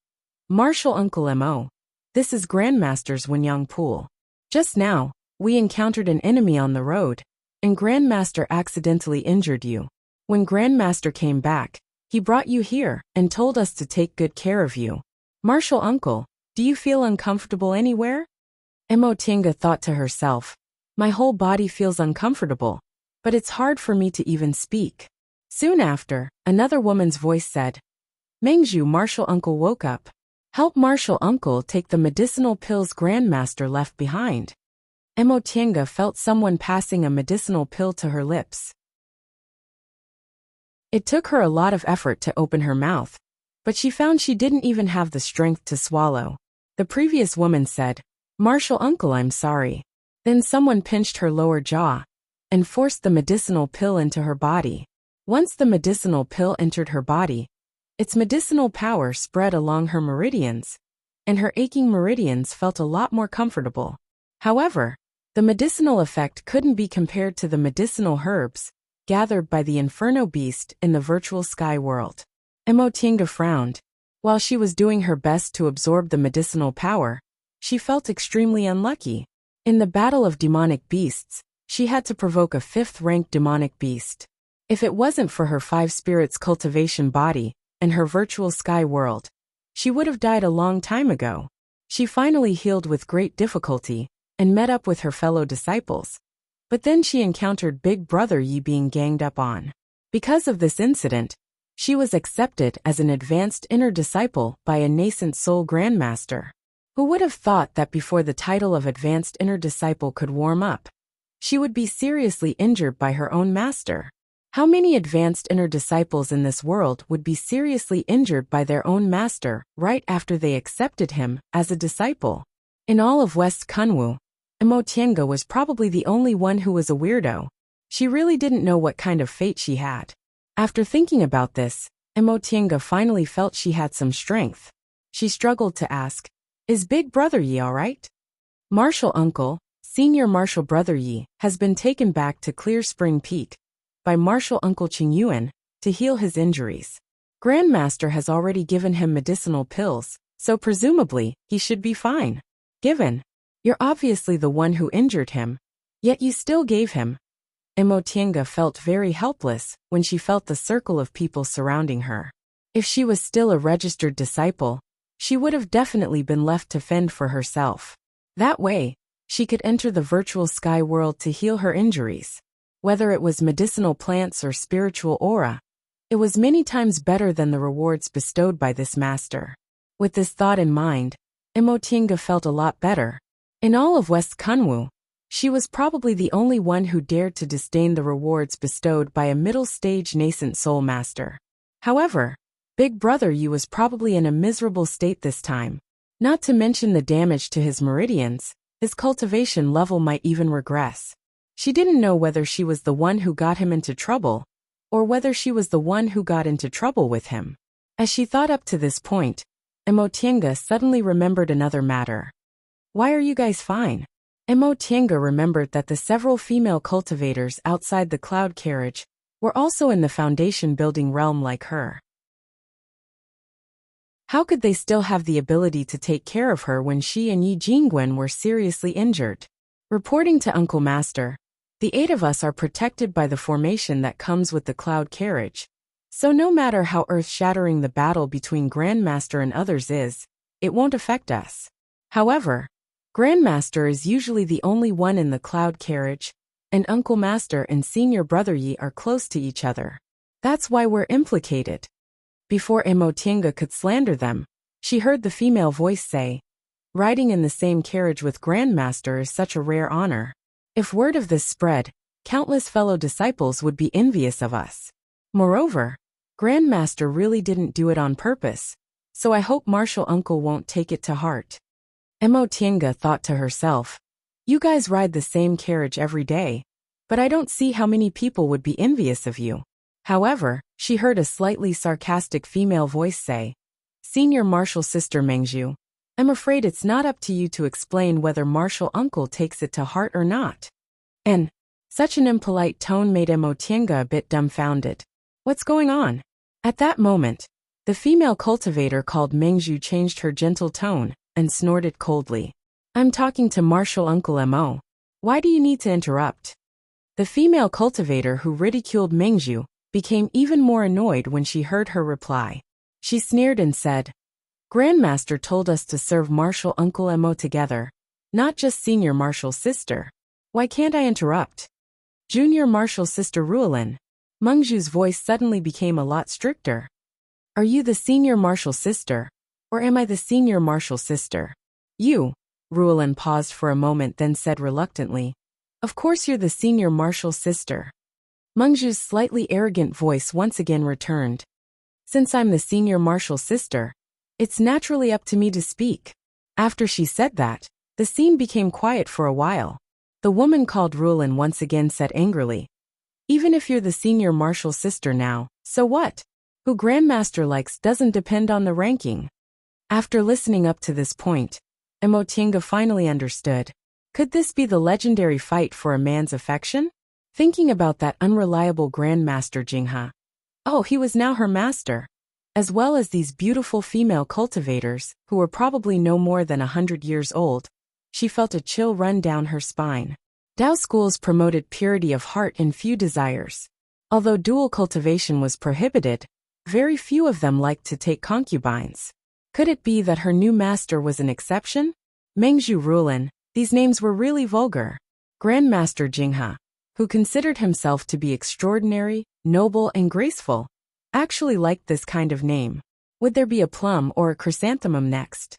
Martial Uncle Mo. This is Grandmaster's Wenyang Pool. Just now, we encountered an enemy on the road, and Grandmaster accidentally injured you. When Grandmaster came back, he brought you here and told us to take good care of you. Martial Uncle, do you feel uncomfortable anywhere? Emotienga thought to herself, my whole body feels uncomfortable, but it's hard for me to even speak. Soon after, another woman's voice said, Mengju, Martial Uncle woke up. Help Martial Uncle take the medicinal pills Grandmaster left behind. Emotienga felt someone passing a medicinal pill to her lips. It took her a lot of effort to open her mouth, but she found she didn't even have the strength to swallow. The previous woman said, Martial Uncle, I'm sorry. Then someone pinched her lower jaw and forced the medicinal pill into her body. Once the medicinal pill entered her body, its medicinal power spread along her meridians, and her aching meridians felt a lot more comfortable. However, the medicinal effect couldn't be compared to the medicinal herbs gathered by the Inferno Beast in the virtual sky world. Emotienga frowned. While she was doing her best to absorb the medicinal power, she felt extremely unlucky. In the battle of demonic beasts, she had to provoke a 5th-rank demonic beast. If it wasn't for her 5 spirits cultivation body and her virtual sky world, she would have died a long time ago. She finally healed with great difficulty and met up with her fellow disciples. But then she encountered Big Brother Yi being ganged up on. Because of this incident, she was accepted as an advanced inner disciple by a nascent soul grandmaster. Who would have thought that before the title of advanced inner disciple could warm up, she would be seriously injured by her own master? How many advanced inner disciples in this world would be seriously injured by their own master right after they accepted him as a disciple? In all of West Kunwu, Imo Tienga was probably the only one who was a weirdo. She really didn't know what kind of fate she had. After thinking about this, Imo Tienga finally felt she had some strength. She struggled to ask, "Is Big Brother Yi alright?" Martial Uncle, Senior Martial Brother Yi, has been taken back to Clear Spring Peak by Martial Uncle Qingyuan to heal his injuries. Grandmaster has already given him medicinal pills, so presumably, he should be fine. Given, you're obviously the one who injured him, yet you still gave him. Imo Tienga felt very helpless when she felt the circle of people surrounding her. If she was still a registered disciple, she would have definitely been left to fend for herself. That way, she could enter the virtual sky world to heal her injuries. Whether it was medicinal plants or spiritual aura, it was many times better than the rewards bestowed by this master. With this thought in mind, Imo Tienga felt a lot better. In all of West Kunwu, she was probably the only one who dared to disdain the rewards bestowed by a middle-stage nascent soul master. However, Big Brother Yi was probably in a miserable state this time. Not to mention the damage to his meridians, his cultivation level might even regress. She didn't know whether she was the one who got him into trouble, or whether she was the one who got into trouble with him. As she thought up to this point, Imo Tienga suddenly remembered another matter. "Why are you guys fine?" Imo Tienga remembered that the several female cultivators outside the cloud carriage were also in the foundation building realm like her. How could they still have the ability to take care of her when she and Yi Jingwen were seriously injured? Reporting to Uncle Master, "The 8 of us are protected by the formation that comes with the cloud carriage. So no matter how earth-shattering the battle between Grandmaster and others is, it won't affect us. However, Grandmaster is usually the only one in the cloud carriage, and Uncle Master and Senior Brother Yi are close to each other. That's why we're implicated." Before Imo Tienga could slander them, she heard the female voice say, "Riding in the same carriage with Grandmaster is such a rare honor. If word of this spread, countless fellow disciples would be envious of us. Moreover, Grandmaster really didn't do it on purpose, so I hope Martial Uncle won't take it to heart." Imo Tienga thought to herself, "You guys ride the same carriage every day, but I don't see how many people would be envious of you." However, she heard a slightly sarcastic female voice say, "Senior Martial Sister Mengzhu, I'm afraid it's not up to you to explain whether Martial Uncle takes it to heart or not." And such an impolite tone made Imo Tienga a bit dumbfounded. What's going on? At that moment, the female cultivator called Mengzhu changed her gentle tone and snorted coldly. "I'm talking to Martial Uncle Mo. Why do you need to interrupt?" The female cultivator who ridiculed Mengzhu became even more annoyed when she heard her reply. She sneered and said, "Grandmaster told us to serve Martial Uncle Mo together, not just Senior Martial Sister. Why can't I interrupt?" "Junior Martial Sister Ruolin." Mengzhu's voice suddenly became a lot stricter. "Are you the Senior Martial Sister, or am I the Senior Martial Sister?" "You." Ruolin paused for a moment then said reluctantly, "Of course you're the Senior Martial Sister." Mengzhu's slightly arrogant voice once again returned. "Since I'm the Senior Martial Sister, it's naturally up to me to speak." After she said that, the scene became quiet for a while. The woman called Ruolin once again said angrily, "Even if you're the Senior Martial Sister now, so what? Who Grandmaster likes doesn't depend on the ranking." After listening up to this point, Imo Tienga finally understood. Could this be the legendary fight for a man's affection? Thinking about that unreliable Grandmaster Jingha. Oh, he was now her master. As well as these beautiful female cultivators, who were probably no more than 100 years old, she felt a chill run down her spine. Tao schools promoted purity of heart and few desires. Although dual cultivation was prohibited, very few of them liked to take concubines. Could it be that her new master was an exception? Mengzhu Rulin, these names were really vulgar. Grandmaster Jinghe, who considered himself to be extraordinary, noble and graceful, actually liked this kind of name. Would there be a plum or a chrysanthemum next?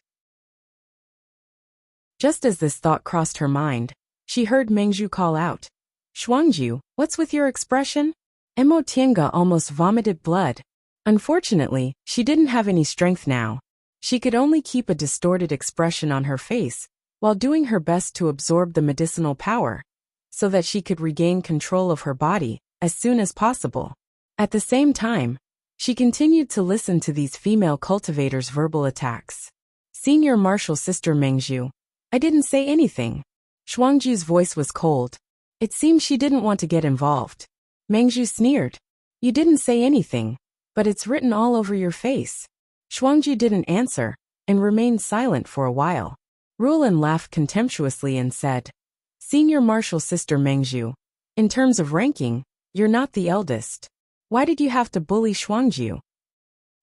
Just as this thought crossed her mind, she heard Mengzhu call out, "Shuangju, what's with your expression?" Mo Tiange almost vomited blood. Unfortunately, she didn't have any strength now. She could only keep a distorted expression on her face, while doing her best to absorb the medicinal power, so that she could regain control of her body as soon as possible. At the same time, she continued to listen to these female cultivators' verbal attacks. Senior Martial Sister Mengzhu, I didn't say anything. Shuangju's voice was cold. It seemed she didn't want to get involved. Mengzhu sneered. You didn't say anything, but it's written all over your face. Shuangju didn't answer, and remained silent for a while. Rulin laughed contemptuously and said, Senior Martial Sister Mengzhu, in terms of ranking, you're not the eldest. Why did you have to bully Shuangju?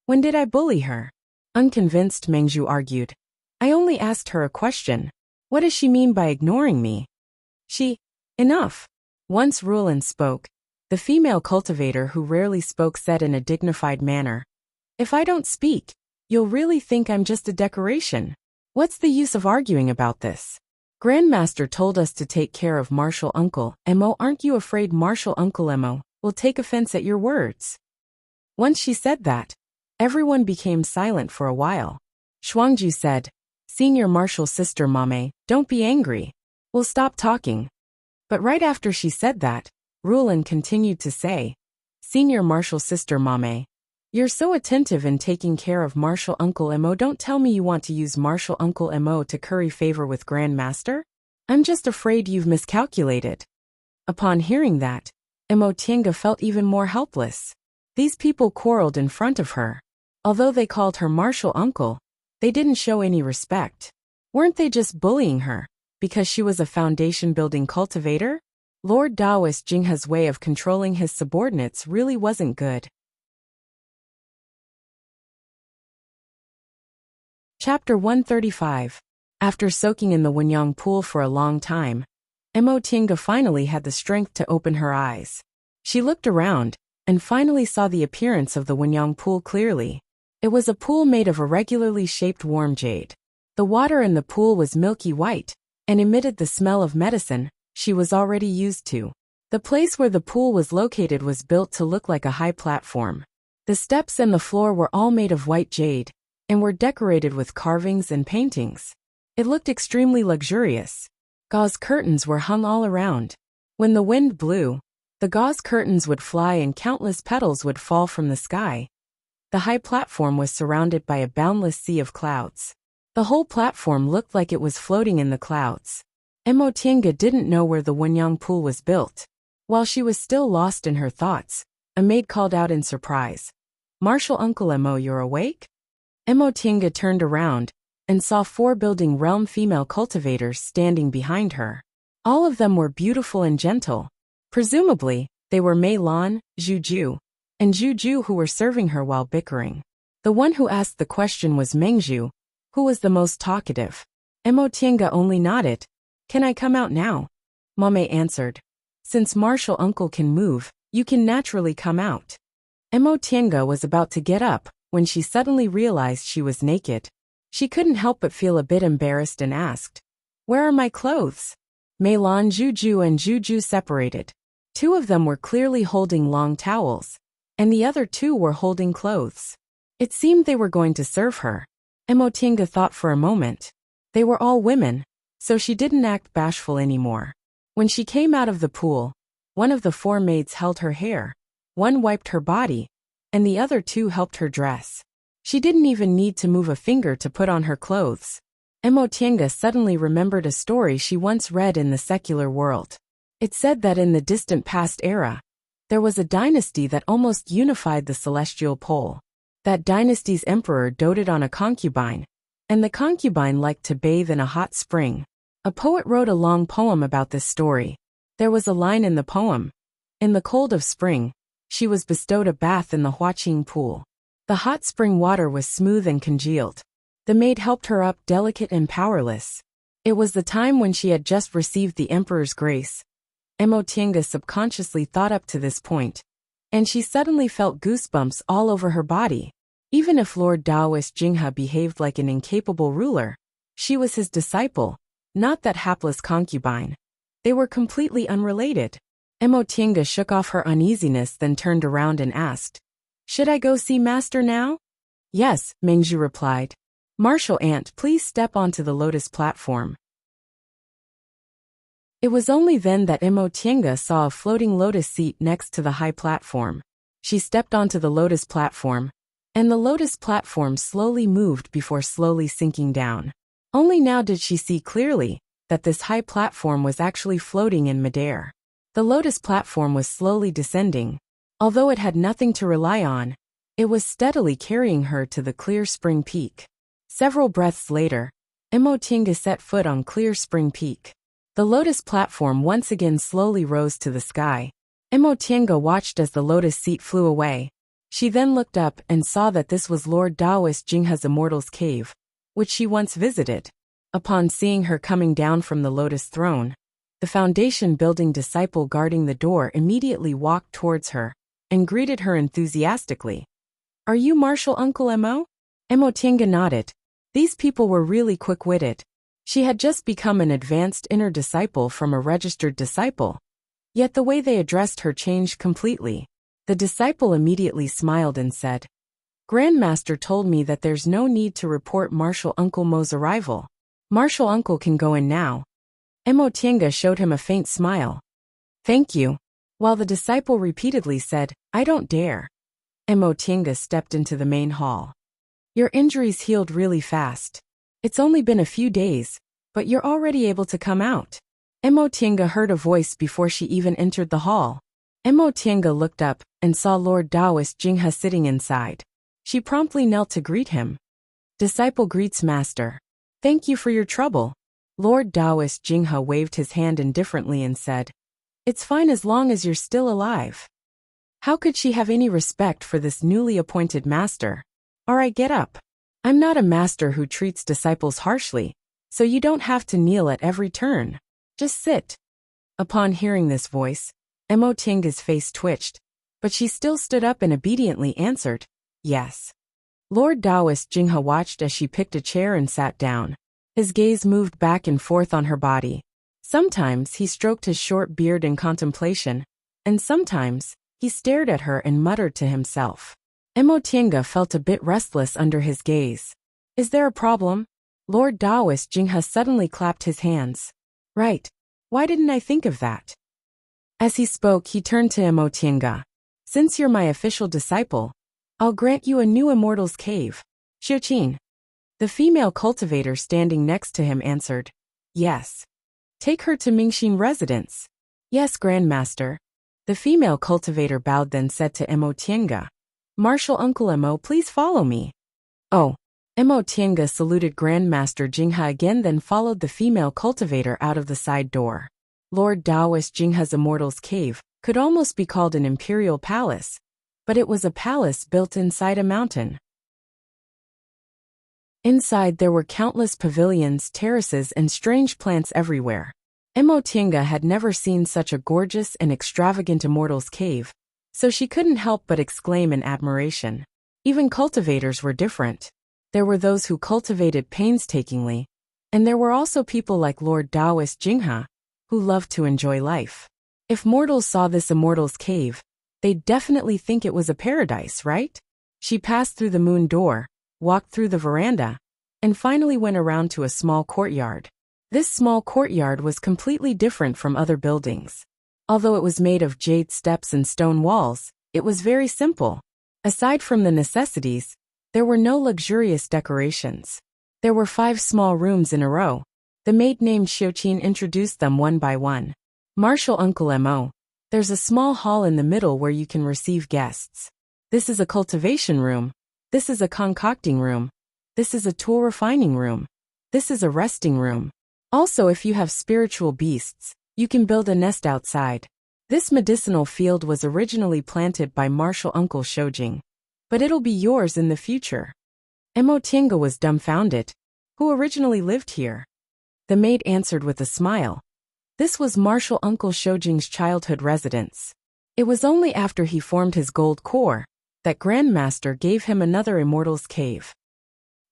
When did I bully her? Unconvinced, Mengzhu argued. I only asked her a question. What does she mean by ignoring me? Enough. Once Rulin spoke. The female cultivator who rarely spoke said in a dignified manner, If I don't speak, you'll really think I'm just a decoration. What's the use of arguing about this? Grandmaster told us to take care of Martial Uncle Mo. Aren't you afraid Martial Uncle Mo will take offense at your words? Once she said that, everyone became silent for a while. Shuangju said, Senior Martial Sister Mame, don't be angry. We'll stop talking. But right after she said that, Rulin continued to say, Senior Martial Sister Mame, you're so attentive in taking care of Martial Uncle Mo. Don't tell me you want to use Martial Uncle Mo to curry favor with Grandmaster? I'm just afraid you've miscalculated. Upon hearing that, Mo Tiange felt even more helpless. These people quarreled in front of her. Although they called her Martial Uncle, they didn't show any respect. Weren't they just bullying her because she was a foundation-building cultivator? Lord Taoist Jinghe's way of controlling his subordinates really wasn't good. Chapter 135. After soaking in the Wenyang pool for a long time, Mo Tiange finally had the strength to open her eyes. She looked around, and finally saw the appearance of the Wenyang pool clearly. It was a pool made of irregularly shaped warm jade. The water in the pool was milky white, and emitted the smell of medicine she was already used to. The place where the pool was located was built to look like a high platform. The steps and the floor were all made of white jade, and were decorated with carvings and paintings. It looked extremely luxurious. Gauze curtains were hung all around. When the wind blew, the gauze curtains would fly and countless petals would fall from the sky. The high platform was surrounded by a boundless sea of clouds. The whole platform looked like it was floating in the clouds. Mo Tiange didn't know where the Wenyang pool was built. While she was still lost in her thoughts, a maid called out in surprise, Martial Uncle Mo, you're awake? Mo Tiange turned around and saw 4 building realm female cultivators standing behind her. All of them were beautiful and gentle. Presumably, they were Mei Lan, Zhu, and Zhu who were serving her while bickering. The one who asked the question was Mengzhu, who was the most talkative. Mo Tiange only nodded. Can I come out now? Mame answered. Since Martial Uncle can move, you can naturally come out. Mo Tiange was about to get up when she suddenly realized she was naked. She couldn't help but feel a bit embarrassed and asked, Where are my clothes? Mei Lan, Zhu and Zhu separated. 2 of them were clearly holding long towels, and the other 2 were holding clothes. It seemed they were going to serve her. Mo Tiange thought for a moment. They were all women, so she didn't act bashful anymore. When she came out of the pool, one of the 4 maids held her hair, one wiped her body, and the other 2 helped her dress. She didn't even need to move a finger to put on her clothes. Mo Tiange suddenly remembered a story she once read in the secular world. It said that in the distant past era, there was a dynasty that almost unified the celestial pole. That dynasty's emperor doted on a concubine, and the concubine liked to bathe in a hot spring. A poet wrote a long poem about this story, There was a line in the poem. In the cold of spring, she was bestowed a bath in the Huaqing pool. The hot spring water was smooth and congealed. The maid helped her up delicate and powerless. It was the time when she had just received the emperor's grace. Emotienga subconsciously thought up to this point, and she suddenly felt goosebumps all over her body. Even if Lord Taoist Jinghe behaved like an incapable ruler, she was his disciple, not that hapless concubine. They were completely unrelated. Emotienga shook off her uneasiness, then turned around and asked, "Should I go see Master now?" "Yes," Mengzhu replied. "Martial Ant, please step onto the lotus platform." It was only then that Emotienga saw a floating lotus seat next to the high platform. She stepped onto the lotus platform, and the lotus platform slowly moved before slowly sinking down. Only now did she see clearly that this high platform was actually floating in midair. The lotus platform was slowly descending. Although it had nothing to rely on, it was steadily carrying her to the Clear Spring Peak. Several breaths later, Emotienga set foot on Clear Spring Peak. The lotus platform once again slowly rose to the sky. Emotienga watched as the lotus seat flew away. She then looked up and saw that this was Lord Taoist Jinghe's Immortal's Cave, which she once visited. Upon seeing her coming down from the lotus throne, the foundation building disciple guarding the door immediately walked towards her and greeted her enthusiastically. "Are you Martial Uncle Emo?" Emotienga nodded. These people were really quick-witted. She had just become an advanced inner disciple from a registered disciple. Yet the way they addressed her changed completely. The disciple immediately smiled and said, "Grandmaster told me that there's no need to report Martial Uncle Mo's arrival. Martial Uncle can go in now." Emotienga showed him a faint smile. "Thank you," while the disciple repeatedly said, "I don't dare." Emotienga stepped into the main hall. "Your injuries healed really fast. It's only been a few days, but you're already able to come out." Emotienga heard a voice before she even entered the hall. Emotienga looked up and saw Lord Taoist Jinghe sitting inside. She promptly knelt to greet him. "Disciple greets Master. Thank you for your trouble." Lord Taoist Jinghe waved his hand indifferently and said, "It's fine as long as you're still alive." How could she have any respect for this newly appointed master? "Alright, get up. I'm not a master who treats disciples harshly, so you don't have to kneel at every turn. Just sit." Upon hearing this voice, Emotienga's face twitched, but she still stood up and obediently answered, "Yes." Lord Taoist Jinghe watched as she picked a chair and sat down. His gaze moved back and forth on her body. Sometimes he stroked his short beard in contemplation, and sometimes he stared at her and muttered to himself. Emotienga felt a bit restless under his gaze. "Is there a problem?" Lord Taoist Jinghe suddenly clapped his hands. "Right. Why didn't I think of that?" As he spoke, he turned to Emotienga. "Since you're my official disciple, I'll grant you a new Immortal's Cave. Xiuqin." The female cultivator standing next to him answered, "Yes." "Take her to Mingxin residence." "Yes, Grandmaster." The female cultivator bowed, then said to Emotienga, "Martial Uncle Emo, please follow me." "Oh." Emotienga saluted Grandmaster Jinghe again, then followed the female cultivator out of the side door. Lord Taoist Jinghe's Immortal's Cave could almost be called an imperial palace, but it was a palace built inside a mountain. Inside there were countless pavilions, terraces, and strange plants everywhere. Emotienga had never seen such a gorgeous and extravagant Immortal's Cave, so she couldn't help but exclaim in admiration. Even cultivators were different. There were those who cultivated painstakingly, and there were also people like Lord Taoist Jinghe, who loved to enjoy life. If mortals saw this Immortal's Cave, they'd definitely think it was a paradise, right? She passed through the moon door, walked through the veranda, and finally went around to a small courtyard. This small courtyard was completely different from other buildings. Although it was made of jade steps and stone walls, it was very simple. Aside from the necessities, there were no luxurious decorations. There were 5 small rooms in a row. The maid named Xiuqin introduced them one by one. "Martial Uncle Emo, there's a small hall in the middle where you can receive guests. This is a cultivation room. This is a concocting room. This is a tool refining room. This is a resting room. Also, if you have spiritual beasts, You can build a nest outside. This medicinal field was originally planted by Martial Uncle Shojing, but it'll be yours in the future. Emotienga was dumbfounded. Who originally lived here? The maid answered with a smile. This was Martial Uncle Shojing's childhood residence. It was only after he formed his gold core that Grandmaster gave him another immortal's cave.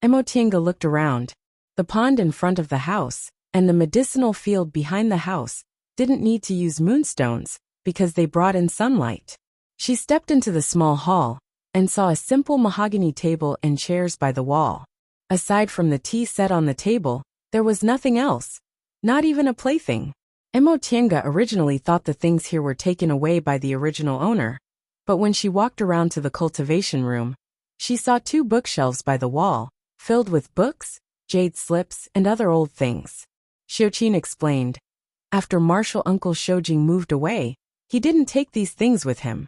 Emotienga looked around. The pond in front of the house and the medicinal field behind the house didn't need to use moonstones because they brought in sunlight. She stepped into the small hall and saw a simple mahogany table and chairs by the wall. Aside from the tea set on the table, there was nothing else, not even a plaything. Emotienga originally thought the things here were taken away by the original owner, but when she walked around to the cultivation room, she saw 2 bookshelves by the wall, filled with books, jade slips, and other old things. Xiuqin explained. After Martial Uncle Shojing moved away, he didn't take these things with him.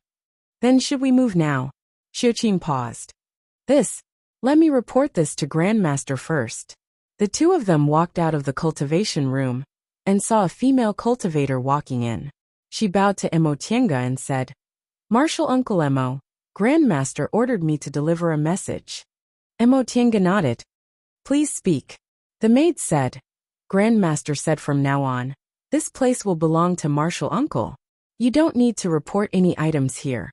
Then should we move now? Xiuqin paused. Let me report this to Grandmaster first. The 2 of them walked out of the cultivation room and saw a female cultivator walking in. She bowed to Emotienga and said, Martial Uncle Emo, Grandmaster ordered me to deliver a message. Emotienga nodded. Please speak. The maid said. Grandmaster said from now on, this place will belong to Martial Uncle. You don't need to report any items here.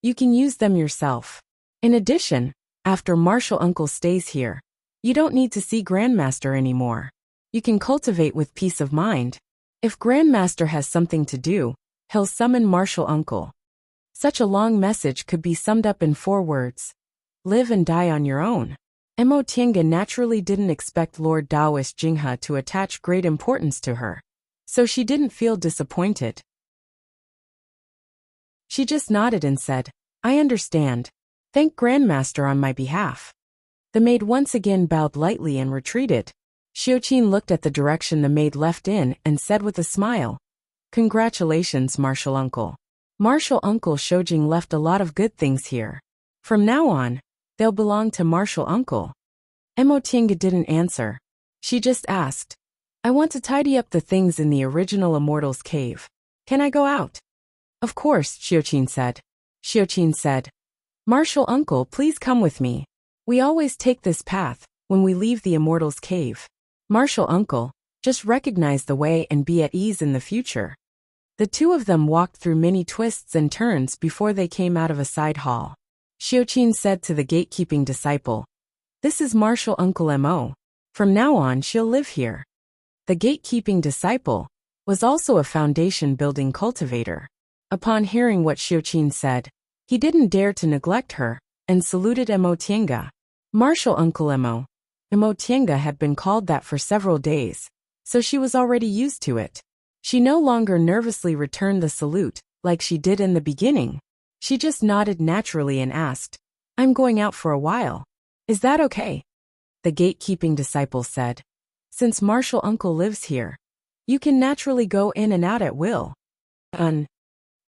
You can use them yourself. In addition, after Martial Uncle stays here, you don't need to see Grandmaster anymore. You can cultivate with peace of mind. If Grandmaster has something to do, he'll summon Martial Uncle. Such a long message could be summed up in 4 words. Live and die on your own. Emotienga naturally didn't expect Lord Taoist Jinghe to attach great importance to her, so she didn't feel disappointed. She just nodded and said, I understand. Thank Grandmaster on my behalf. The maid once again bowed lightly and retreated. Xiuqin looked at the direction the maid left in and said with a smile, Congratulations, Martial Uncle. Martial Uncle Shojing left a lot of good things here. From now on, they'll belong to Martial Uncle. Emotienga didn't answer. She just asked, I want to tidy up the things in the original Immortal's cave. Can I go out? Of course, Xiuqin said. Xiuqin said, Martial Uncle, please come with me. We always take this path when we leave the Immortal's cave. Martial Uncle, just recognize the way and be at ease in the future. The 2 of them walked through many twists and turns before they came out of a side hall. Xiuqin said to the gatekeeping disciple, This is Martial Uncle Mo. From now on she'll live here. The gatekeeping disciple was also a foundation-building cultivator. Upon hearing what Xiuqin said, he didn't dare to neglect her, and saluted Emotienga. Martial Uncle Mo. Emotienga had been called that for several days, so she was already used to it. She no longer nervously returned the salute, like she did in the beginning. She just nodded naturally and asked, I'm going out for a while. Is that okay? The gatekeeping disciple said, Since Martial Uncle lives here, you can naturally go in and out at will.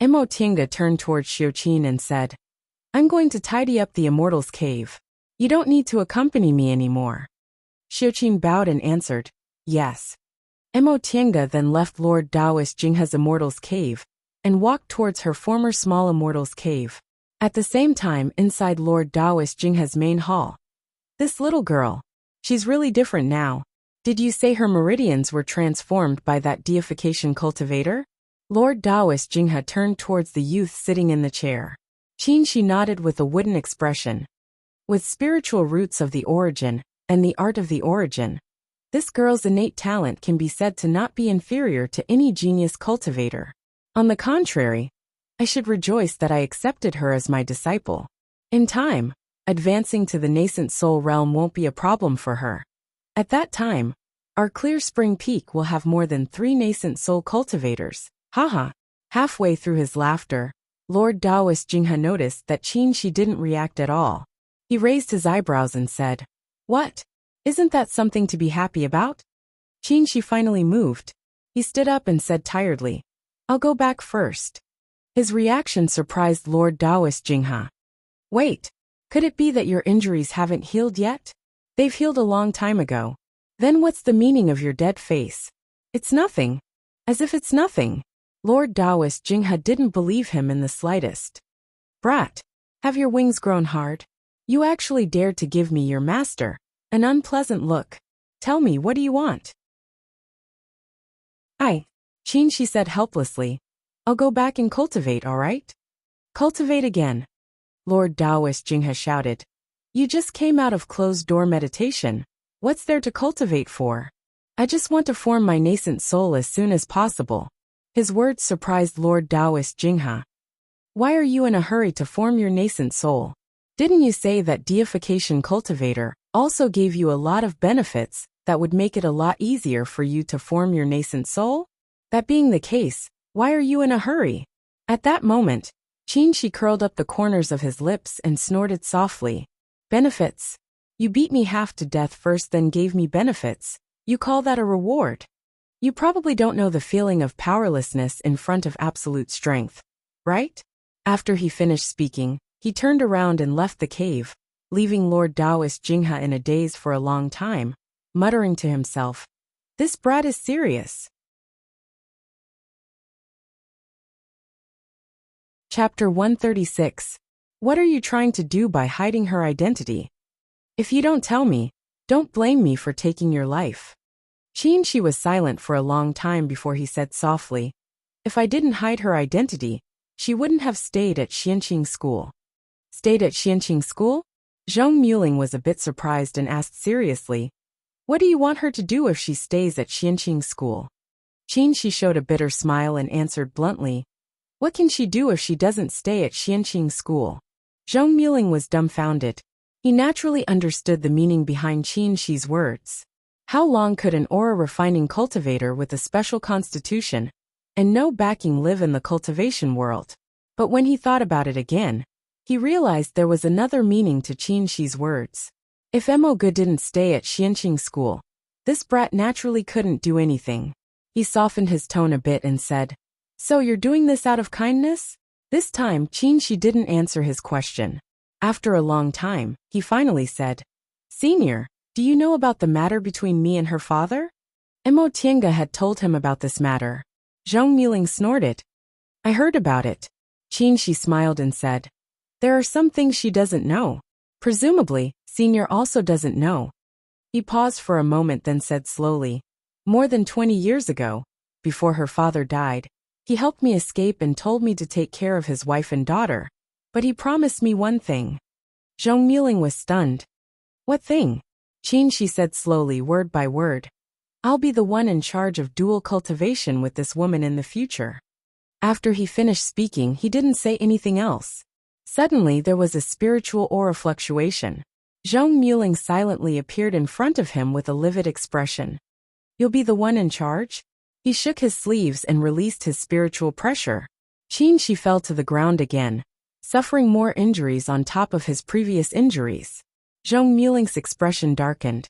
Emotienga turned towards Xiuqin and said, I'm going to tidy up the Immortal's cave. You don't need to accompany me anymore. Xiuqin bowed and answered, Yes. Emotienga then left Lord Taoist Jinghe's Immortal's cave and walked towards her former small Immortal's cave. At the same time, inside Lord Taoist Jinghe's main hall. This little girl. She's really different now. Did you say her meridians were transformed by that deification cultivator? Lord Taoist Jinghe turned towards the youth sitting in the chair. She nodded with a wooden expression. With spiritual roots of the origin and the art of the origin, this girl's innate talent can be said to not be inferior to any genius cultivator. On the contrary, I should rejoice that I accepted her as my disciple. In time, advancing to the nascent soul realm won't be a problem for her. At that time, our Clear Spring Peak will have more than 3 nascent soul cultivators. Haha. Halfway through his laughter, Lord Taoist Jinghe noticed that she didn't react at all. He raised his eyebrows and said, What? Isn't that something to be happy about? She finally moved. He stood up and said tiredly, I'll go back first. His reaction surprised Lord Taoist Jinghe. Wait, could it be that your injuries haven't healed yet? They've healed a long time ago. Then what's the meaning of your dead face? It's nothing. As if it's nothing. Lord Taoist Jinghe didn't believe him in the slightest. Brat, have your wings grown hard? You actually dared to give me your master an unpleasant look. Tell me, what do you want? Qin, she said helplessly. I'll go back and cultivate, all right? Cultivate again. Lord Taoist Jinghe shouted. You just came out of closed-door meditation. What's there to cultivate for? I just want to form my nascent soul as soon as possible. His words surprised Lord Taoist Jinghe. Why are you in a hurry to form your nascent soul? Didn't you say that deification cultivator also gave you a lot of benefits that would make it a lot easier for you to form your nascent soul? That being the case, why are you in a hurry? At that moment, Qin Shi curled up the corners of his lips and snorted softly. Benefits? You beat me half to death first, then gave me benefits. You call that a reward? You probably don't know the feeling of powerlessness in front of absolute strength, right? After he finished speaking, he turned around and left the cave, leaving Lord Taoist Jinghe in a daze for a long time, muttering to himself, this brat is serious. Chapter 136. What are you trying to do by hiding her identity? If you don't tell me, don't blame me for taking your life. Qin Shi was silent for a long time before he said softly, if I didn't hide her identity, she wouldn't have stayed at Xianqing School. Stayed at Xianqing School? Zhong Muling was a bit surprised and asked seriously, what do you want her to do if she stays at Xianqing School? Qin Shi showed a bitter smile and answered bluntly, what can she do if she doesn't stay at Xianqing School? Zhong Muling was dumbfounded. He naturally understood the meaning behind Qin Shi's words. How long could an aura-refining cultivator with a special constitution and no backing live in the cultivation world? But when he thought about it again, he realized there was another meaning to Qin Shi's words. If Mo Ge didn't stay at Xianqing School, this brat naturally couldn't do anything. He softened his tone a bit and said, so you're doing this out of kindness? This time, Qin Shi didn't answer his question. After a long time, he finally said, Senior, do you know about the matter between me and her father? Mo Tiange had told him about this matter. Zhong Muling snorted. I heard about it. Qin Shi smiled and said, there are some things she doesn't know. Presumably, Senior also doesn't know. He paused for a moment then said slowly, more than 20 years ago, before her father died, he helped me escape and told me to take care of his wife and daughter. But he promised me one thing. Zhong Muling was stunned. What thing? Qin Shi said slowly, word by word. I'll be the one in charge of dual cultivation with this woman in the future. After he finished speaking, he didn't say anything else. Suddenly there was a spiritual aura fluctuation. Zhong Muling silently appeared in front of him with a livid expression. You'll be the one in charge? He shook his sleeves and released his spiritual pressure. Qin Shi fell to the ground again, suffering more injuries on top of his previous injuries. Zhong Muling's expression darkened.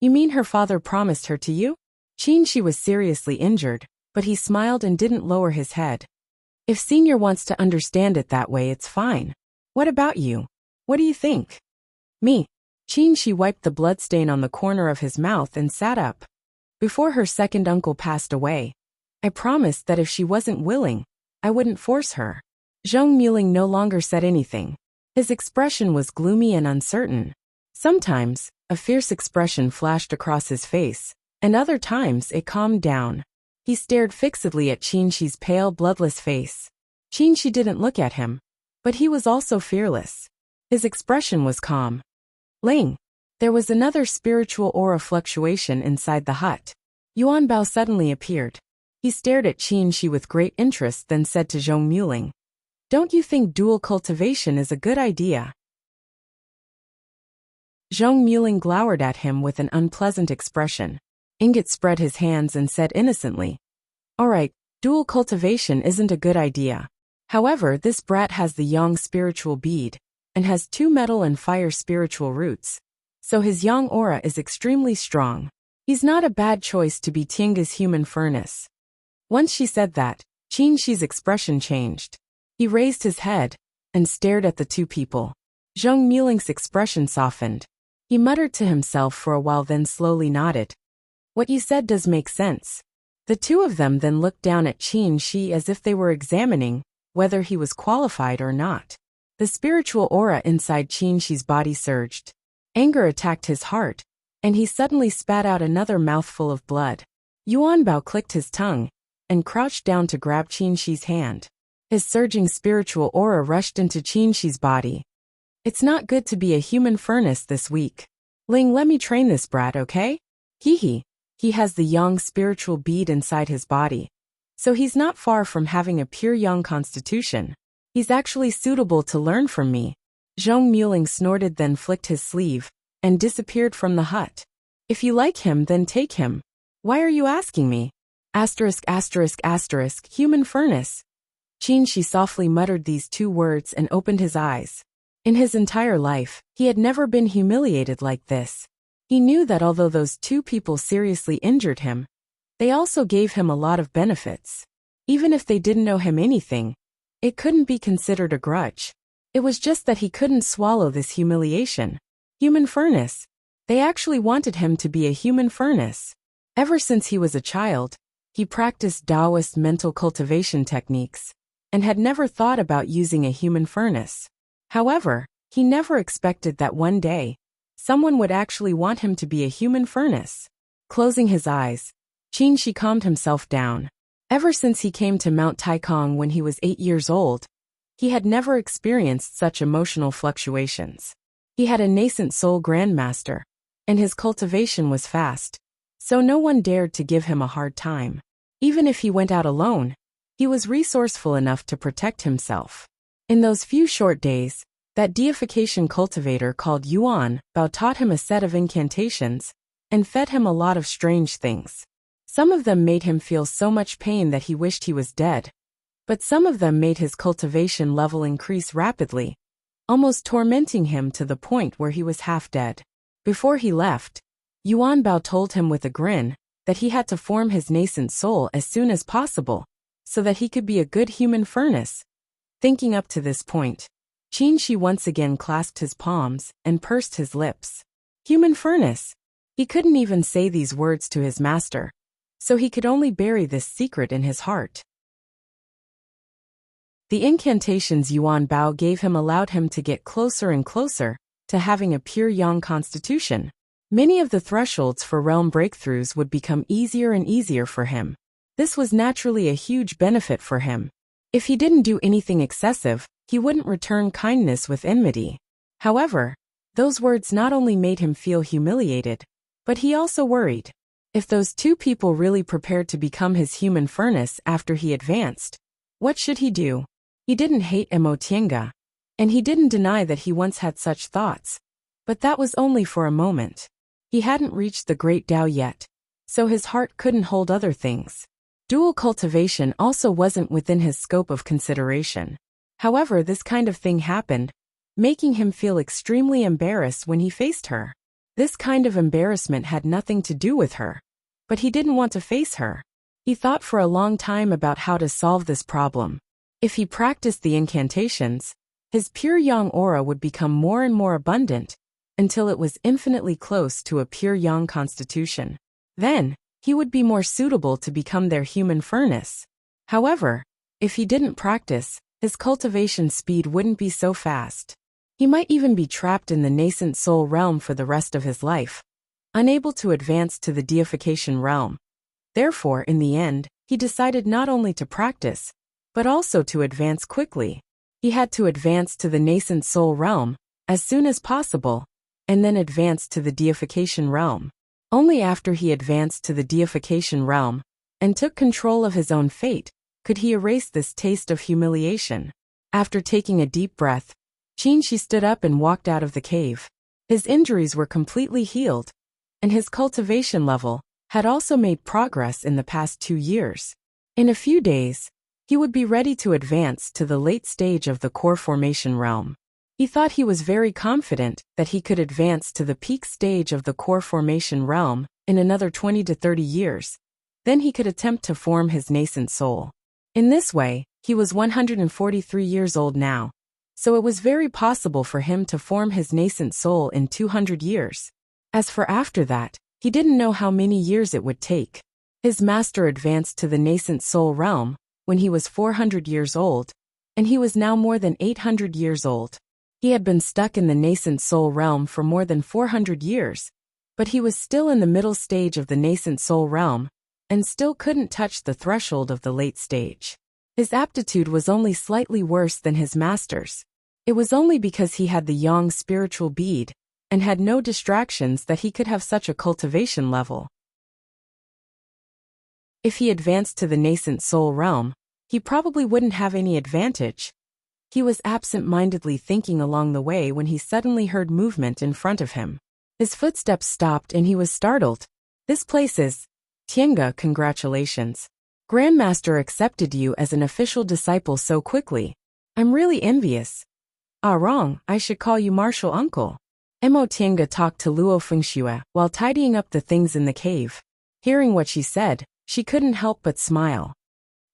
You mean her father promised her to you? Qin Shi was seriously injured, but he smiled and didn't lower his head. If Senior wants to understand it that way, it's fine. What about you? What do you think? Me. Qin Shi wiped the bloodstain on the corner of his mouth and sat up. Before her second uncle passed away, I promised that if she wasn't willing, I wouldn't force her. Zhong Muling no longer said anything. His expression was gloomy and uncertain. Sometimes, a fierce expression flashed across his face, and other times it calmed down. He stared fixedly at Qin Shi's pale, bloodless face. Qin Shi didn't look at him, but he was also fearless. His expression was calm. Ling. There was another spiritual aura fluctuation inside the hut. Yuan Bao suddenly appeared. He stared at Qin Shi with great interest, then said to Zhong Muling, don't you think dual cultivation is a good idea? Zhong Muling glowered at him with an unpleasant expression. Ingot spread his hands and said innocently, all right, dual cultivation isn't a good idea. However, this brat has the yang spiritual bead, and has 2 metal and fire spiritual roots. So his yang aura is extremely strong. He's not a bad choice to be Tiange's human furnace. Once she said that, Qin Shi's expression changed. He raised his head and stared at the two people. Zhong Muling's expression softened. He muttered to himself for a while then slowly nodded. What you said does make sense. The two of them then looked down at Qin Shi as if they were examining whether he was qualified or not. The spiritual aura inside Qin Shi's body surged. Anger attacked his heart, and he suddenly spat out another mouthful of blood. Yuan Bao clicked his tongue and crouched down to grab Qin Shi's hand. His surging spiritual aura rushed into Qin Shi's body. It's not good to be a human furnace this week. Ling, let me train this brat, okay? He has the yang spiritual bead inside his body, so he's not far from having a pure yang constitution. He's actually suitable to learn from me. Zhong Muling snorted, then flicked his sleeve and disappeared from the hut. If you like him, then take him. Why are you asking me? Asterisk, asterisk, asterisk, human furnace. Qin Shi softly muttered these two words and opened his eyes. In his entire life, he had never been humiliated like this. He knew that although those two people seriously injured him, they also gave him a lot of benefits. Even if they didn't know him anything, it couldn't be considered a grudge. It was just that he couldn't swallow this humiliation. Human furnace. They actually wanted him to be a human furnace. Ever since he was a child, he practiced Taoist mental cultivation techniques and had never thought about using a human furnace. However, he never expected that one day, someone would actually want him to be a human furnace. Closing his eyes, Qin Shi calmed himself down. Ever since he came to Mount Taikong when he was 8 years old, he had never experienced such emotional fluctuations. He had a nascent soul grandmaster, and his cultivation was fast, so no one dared to give him a hard time. Even if he went out alone, he was resourceful enough to protect himself. In those few short days, that deification cultivator called Yuan Bao taught him a set of incantations and fed him a lot of strange things. Some of them made him feel so much pain that he wished he was dead, but some of them made his cultivation level increase rapidly, almost tormenting him to the point where he was half dead. Before he left, Yuan Bao told him with a grin that he had to form his nascent soul as soon as possible, so that he could be a good human furnace. Thinking up to this point, Qin Shi once again clasped his palms and pursed his lips. Human furnace. He couldn't even say these words to his master, so he could only bury this secret in his heart. The incantations Yuan Bao gave him allowed him to get closer and closer to having a pure yang constitution. Many of the thresholds for realm breakthroughs would become easier and easier for him. This was naturally a huge benefit for him. If he didn't do anything excessive, he wouldn't return kindness with enmity. However, those words not only made him feel humiliated, but he also worried. If those two people really prepared to become his human furnace after he advanced, what should he do? He didn't hate Mo Tiange, and he didn't deny that he once had such thoughts, but that was only for a moment. He hadn't reached the great Tao yet, so his heart couldn't hold other things. Dual cultivation also wasn't within his scope of consideration. However, this kind of thing happened, making him feel extremely embarrassed when he faced her. This kind of embarrassment had nothing to do with her, but he didn't want to face her. He thought for a long time about how to solve this problem. If he practiced the incantations, his pure yang aura would become more and more abundant, until it was infinitely close to a pure yang constitution. Then, he would be more suitable to become their human furnace. However, if he didn't practice, his cultivation speed wouldn't be so fast. He might even be trapped in the nascent soul realm for the rest of his life, unable to advance to the deification realm. Therefore, in the end, he decided not only to practice, but also to advance quickly. He had to advance to the nascent soul realm as soon as possible, and then advance to the deification realm. Only after he advanced to the deification realm and took control of his own fate could he erase this taste of humiliation. After taking a deep breath, Qin Shi stood up and walked out of the cave. His injuries were completely healed, and his cultivation level had also made progress in the past 2 years. In a few days, he would be ready to advance to the late stage of the core formation realm. He thought he was very confident that he could advance to the peak stage of the core formation realm in another 20 to 30 years. Then he could attempt to form his nascent soul. In this way, he was 143 years old now, so it was very possible for him to form his nascent soul in 200 years. As for after that, he didn't know how many years it would take. His master advanced to the nascent soul realm when he was 400 years old, and he was now more than 800 years old. He had been stuck in the nascent soul realm for more than 400 years, but he was still in the middle stage of the nascent soul realm, and still couldn't touch the threshold of the late stage. His aptitude was only slightly worse than his master's. It was only because he had the yang spiritual bead, and had no distractions that he could have such a cultivation level. If he advanced to the nascent soul realm, he probably wouldn't have any advantage. He was absent-mindedly thinking along the way when he suddenly heard movement in front of him. His footsteps stopped and he was startled. This place is... Tienga, congratulations. Grandmaster accepted you as an official disciple so quickly. I'm really envious. Ah, wrong, I should call you Martial Uncle. Mo Tienga talked to Luo Fengxue while tidying up the things in the cave. Hearing what she said, she couldn't help but smile.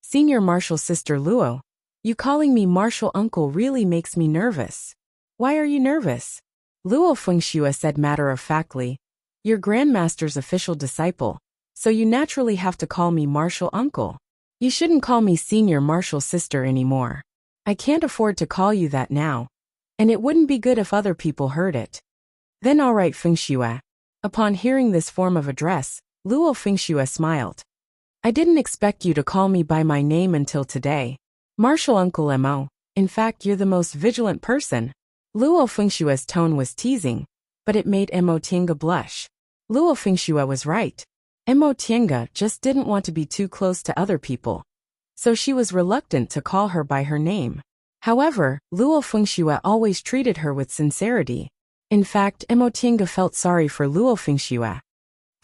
Senior Martial Sister Luo, you calling me Martial Uncle really makes me nervous. Why are you nervous? Luo Fengxue said matter-of-factly. You're Grandmaster's official disciple, so you naturally have to call me Martial Uncle. You shouldn't call me Senior Martial Sister anymore. I can't afford to call you that now, and it wouldn't be good if other people heard it. Then all right, Fengxue. Upon hearing this form of address, Luo Fengxue smiled. I didn't expect you to call me by my name until today. Martial Uncle Mo, in fact you're the most vigilant person. Luo Fengshue's tone was teasing, but it made Mo Tienga blush. Luo Fengxue was right. Mo Tienga just didn't want to be too close to other people, so she was reluctant to call her by her name. However, Luo Fengxue always treated her with sincerity. In fact, Mo Tienga felt sorry for Luo Fengxue.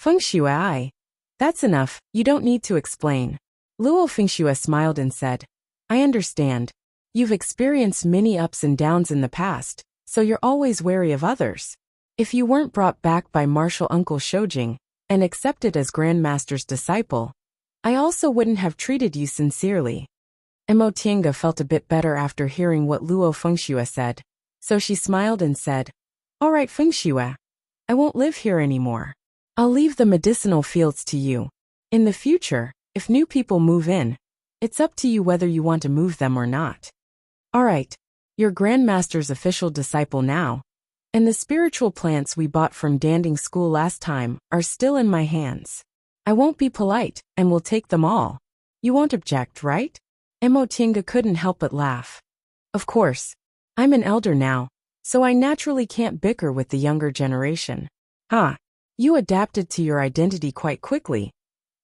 Fengxue, that's enough, you don't need to explain. Luo Fengxue smiled and said, I understand. You've experienced many ups and downs in the past, so you're always wary of others. If you weren't brought back by Martial Uncle Shoujing and accepted as Grandmaster's disciple, I also wouldn't have treated you sincerely. Mo Tienga felt a bit better after hearing what Luo Fengxue said, so she smiled and said, all right, Fengxue. I won't live here anymore. I'll leave the medicinal fields to you. In the future, if new people move in, it's up to you whether you want to move them or not. All right, you're Grandmaster's official disciple now, and the spiritual plants we bought from Danding School last time are still in my hands. I won't be polite, and will take them all. You won't object, right? Mo Tienga couldn't help but laugh. Of course. I'm an elder now, so I naturally can't bicker with the younger generation. You adapted to your identity quite quickly,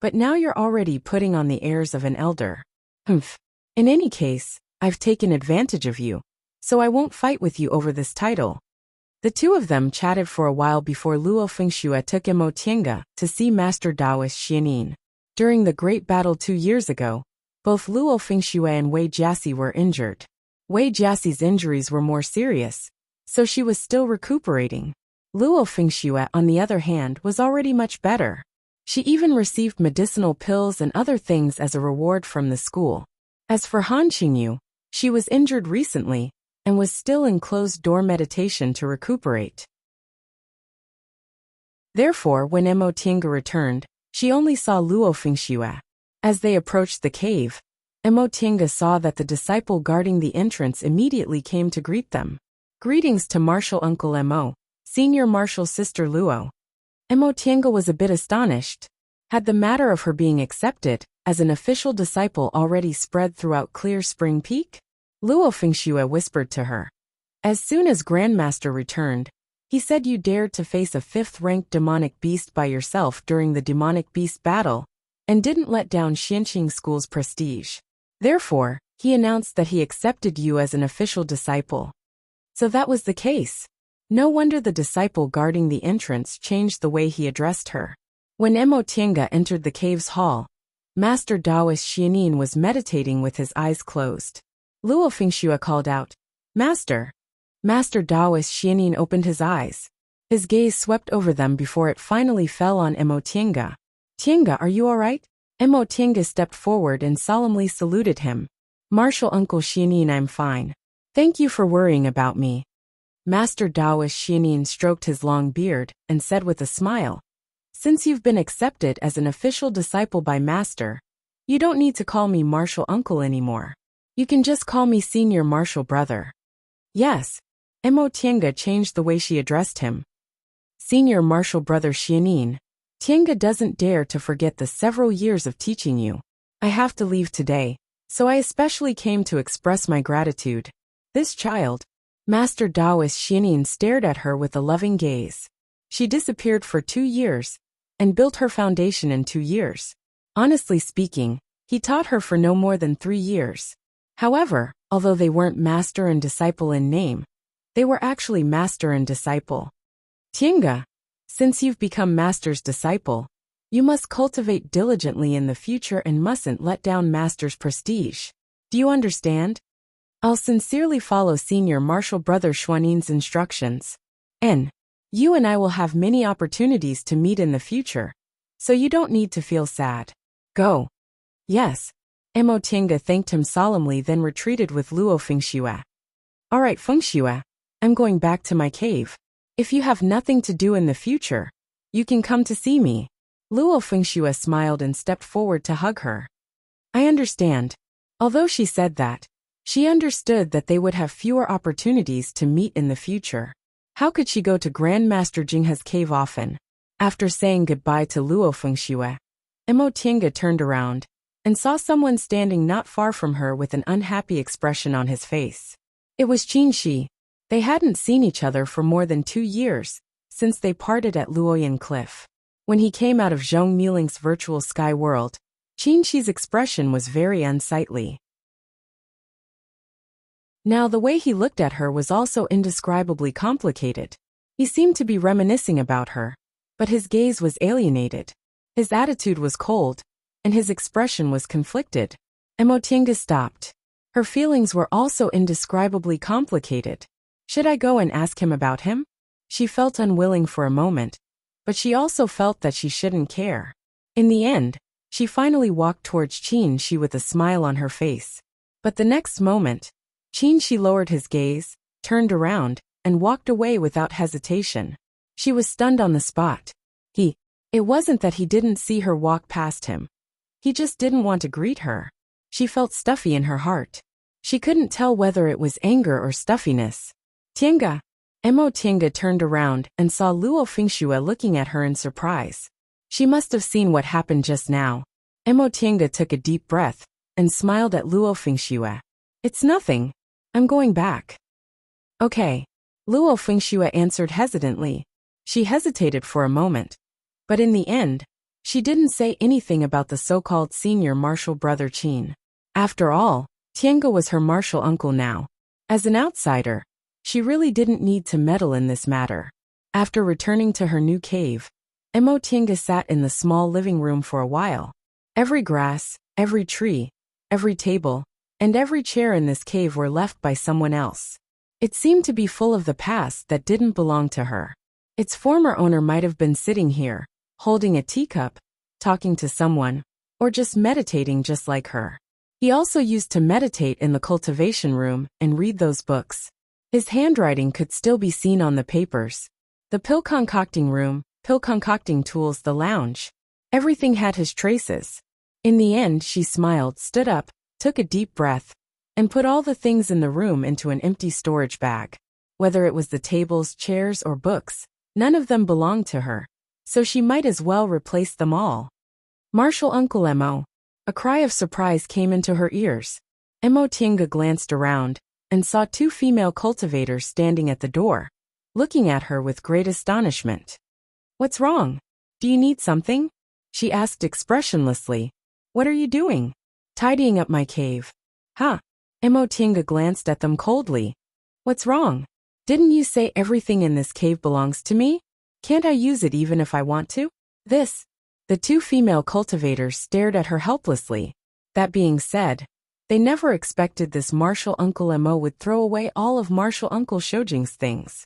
but now you're already putting on the airs of an elder. Humph. In any case, I've taken advantage of you, so I won't fight with you over this title. The two of them chatted for a while before Luo Fengxue took Mo Tienga to see Master Taoist Xianin. During the great battle 2 years ago, both Luo Fengxue and Wei Jiaxi were injured. Wei Jiaxi's injuries were more serious, so she was still recuperating. Luo Fengxue, on the other hand, was already much better. She even received medicinal pills and other things as a reward from the school. As for Han Qingyu, she was injured recently, and was still in closed-door meditation to recuperate. Therefore, when Mo Tienga returned, she only saw Luo Fengxue. As they approached the cave, Mo Tienga saw that the disciple guarding the entrance immediately came to greet them. Greetings to Martial Uncle Mo, Senior Martial Sister Luo. Mo Tienga was a bit astonished. Had the matter of her being accepted as an official disciple already spread throughout Clear Spring Peak? Luo Fengxue whispered to her. As soon as Grandmaster returned, he said you dared to face a 5th-ranked demonic beast by yourself during the demonic beast battle, and didn't let down Xianqing School's prestige. Therefore, he announced that he accepted you as an official disciple. So that was the case. No wonder the disciple guarding the entrance changed the way he addressed her. When Mo Tienga entered the cave's hall, Master Taoist Xianin was meditating with his eyes closed. Luo Fengxue called out, Master! Master Taoist Xianin opened his eyes. His gaze swept over them before it finally fell on Mo Tienga. Tienga, are you all right? Mo Tienga stepped forward and solemnly saluted him. Martial Uncle Xianin, I'm fine. Thank you for worrying about me. Master Taoist Xianin stroked his long beard and said with a smile, Since you've been accepted as an official disciple by Master, you don't need to call me martial uncle anymore. You can just call me senior martial brother. Yes. Mo Tiange changed the way she addressed him. Senior martial brother Xianin, Tiange doesn't dare to forget the several years of teaching you. I have to leave today, so I especially came to express my gratitude. This child, Master Taoist Xianin, stared at her with a loving gaze. She disappeared for 2 years and built her foundation in 2 years. Honestly speaking, he taught her for no more than 3 years. However, although they weren't master and disciple in name, they were actually master and disciple. Tiange, since you've become master's disciple, you must cultivate diligently in the future and mustn't let down master's prestige. Do you understand? I'll sincerely follow senior martial brother Xuanin's instructions. And you and I will have many opportunities to meet in the future, so you don't need to feel sad. Go. Yes. Mo Tiange thanked him solemnly, then retreated with Luo Fengxue. All right, Fengxue, I'm going back to my cave. If you have nothing to do in the future, you can come to see me. Luo Fengxue smiled and stepped forward to hug her. I understand. Although she said that, she understood that they would have fewer opportunities to meet in the future. How could she go to Grandmaster Jinghe's cave often? After saying goodbye to Luo Fengxue, Mo Tiange turned around and saw someone standing not far from her with an unhappy expression on his face. It was Qin Shi. They hadn't seen each other for more than 2 years, since they parted at Luoyan Cliff. When he came out of Zhong Miling's virtual sky world, Qin Shi's expression was very unsightly. Now the way he looked at her was also indescribably complicated. He seemed to be reminiscing about her, but his gaze was alienated. His attitude was cold, and his expression was conflicted. Mo Tiange stopped. Her feelings were also indescribably complicated. Should I go and ask him about him? She felt unwilling for a moment, but she also felt that she shouldn't care. In the end, she finally walked towards Qin Shi with a smile on her face. But the next moment, Qin Shi lowered his gaze, turned around, and walked away without hesitation. She was stunned on the spot. It wasn't that he didn't see her walk past him. He just didn't want to greet her. She felt stuffy in her heart. She couldn't tell whether it was anger or stuffiness. Tiange. Mo Tiange turned around and saw Luo Fengxue looking at her in surprise. She must have seen what happened just now. Mo Tiange took a deep breath and smiled at Luo Fengxue. It's nothing. I'm going back. Okay. Luo Fengxue answered hesitantly. She hesitated for a moment, but in the end, she didn't say anything about the so-called senior martial brother Qin. After all, Tiange was her martial uncle now. As an outsider, she really didn't need to meddle in this matter. After returning to her new cave, Mo Tiange sat in the small living room for a while. Every grass, every tree, every table, and every chair in this cave were left by someone else. It seemed to be full of the past that didn't belong to her. Its former owner might have been sitting here, holding a teacup, talking to someone, or just meditating just like her. He also used to meditate in the cultivation room and read those books. His handwriting could still be seen on the papers. The pill concocting room, pill concocting tools, the lounge. Everything had his traces. In the end, she smiled, stood up, took a deep breath, and put all the things in the room into an empty storage bag. Whether it was the tables, chairs, or books, none of them belonged to her, so she might as well replace them all. Martial Uncle Mo. A cry of surprise came into her ears. Mo Tiange glanced around and saw 2 female cultivators standing at the door, looking at her with great astonishment. What's wrong? Do you need something? She asked expressionlessly. What are you doing? Tidying up my cave. Huh? Mo Tiange glanced at them coldly. What's wrong? Didn't you say everything in this cave belongs to me? Can't I use it even if I want to? The 2 female cultivators stared at her helplessly. That being said, they never expected this martial Uncle Mo would throw away all of martial Uncle Shoujing's things.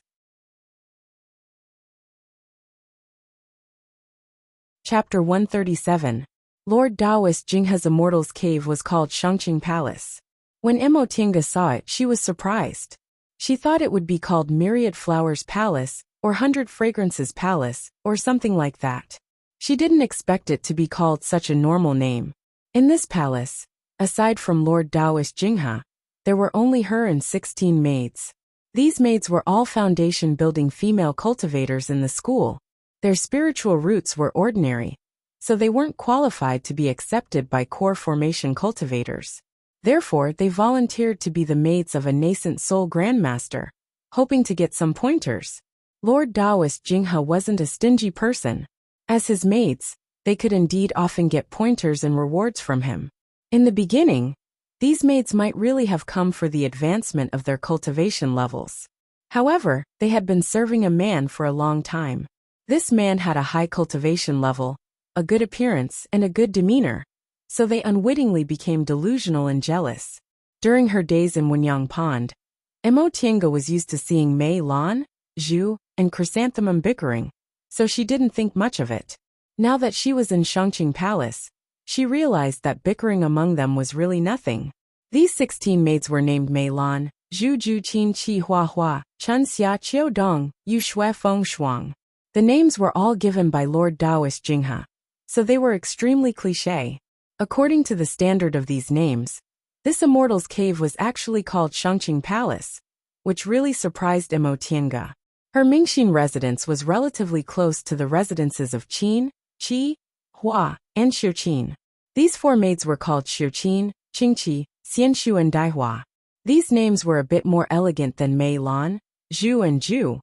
Chapter 137. Lord Taoist Jinghe's Immortal's Cave was called Shangqing Palace. When Mo Tiange saw it, she was surprised. She thought it would be called Myriad Flowers Palace, or 100 Fragrances Palace, or something like that. She didn't expect it to be called such a normal name. In this palace, aside from Lord Taoist Jinghe, there were only her and 16 maids. These maids were all foundation-building female cultivators in the school. Their spiritual roots were ordinary, so they weren't qualified to be accepted by core formation cultivators. Therefore, they volunteered to be the maids of a nascent soul grandmaster, hoping to get some pointers. Lord Taoist Jinghe wasn't a stingy person. As his maids, they could indeed often get pointers and rewards from him. In the beginning, these maids might really have come for the advancement of their cultivation levels. However, they had been serving a man for a long time. This man had a high cultivation level, a good appearance, and a good demeanor, so they unwittingly became delusional and jealous. During her days in Wenyang Pond, Mo Tiange was used to seeing Mei Lan, Zhu, and Chrysanthemum bickering, so she didn't think much of it. Now that she was in Shangqing Palace, she realized that bickering among them was really nothing. These 16 maids were named Mei Lan, Zhu Zhu Qin Qi Hua Hua, Chen Xia Qiu Dong, Yu Shui Feng Shuang. The names were all given by Lord Taoist Jinghe, so they were extremely cliché. According to the standard of these names, this immortal's cave was actually called Shangqing Palace, which really surprised Mo Tiange. Her Mingxin residence was relatively close to the residences of Qin, Qi, Hua, and Shirqin. These 4 maids were called Shirqin, Qingqi, Xianshu and Daihua. These names were a bit more elegant than Mei Lan, Zhu and Zhu,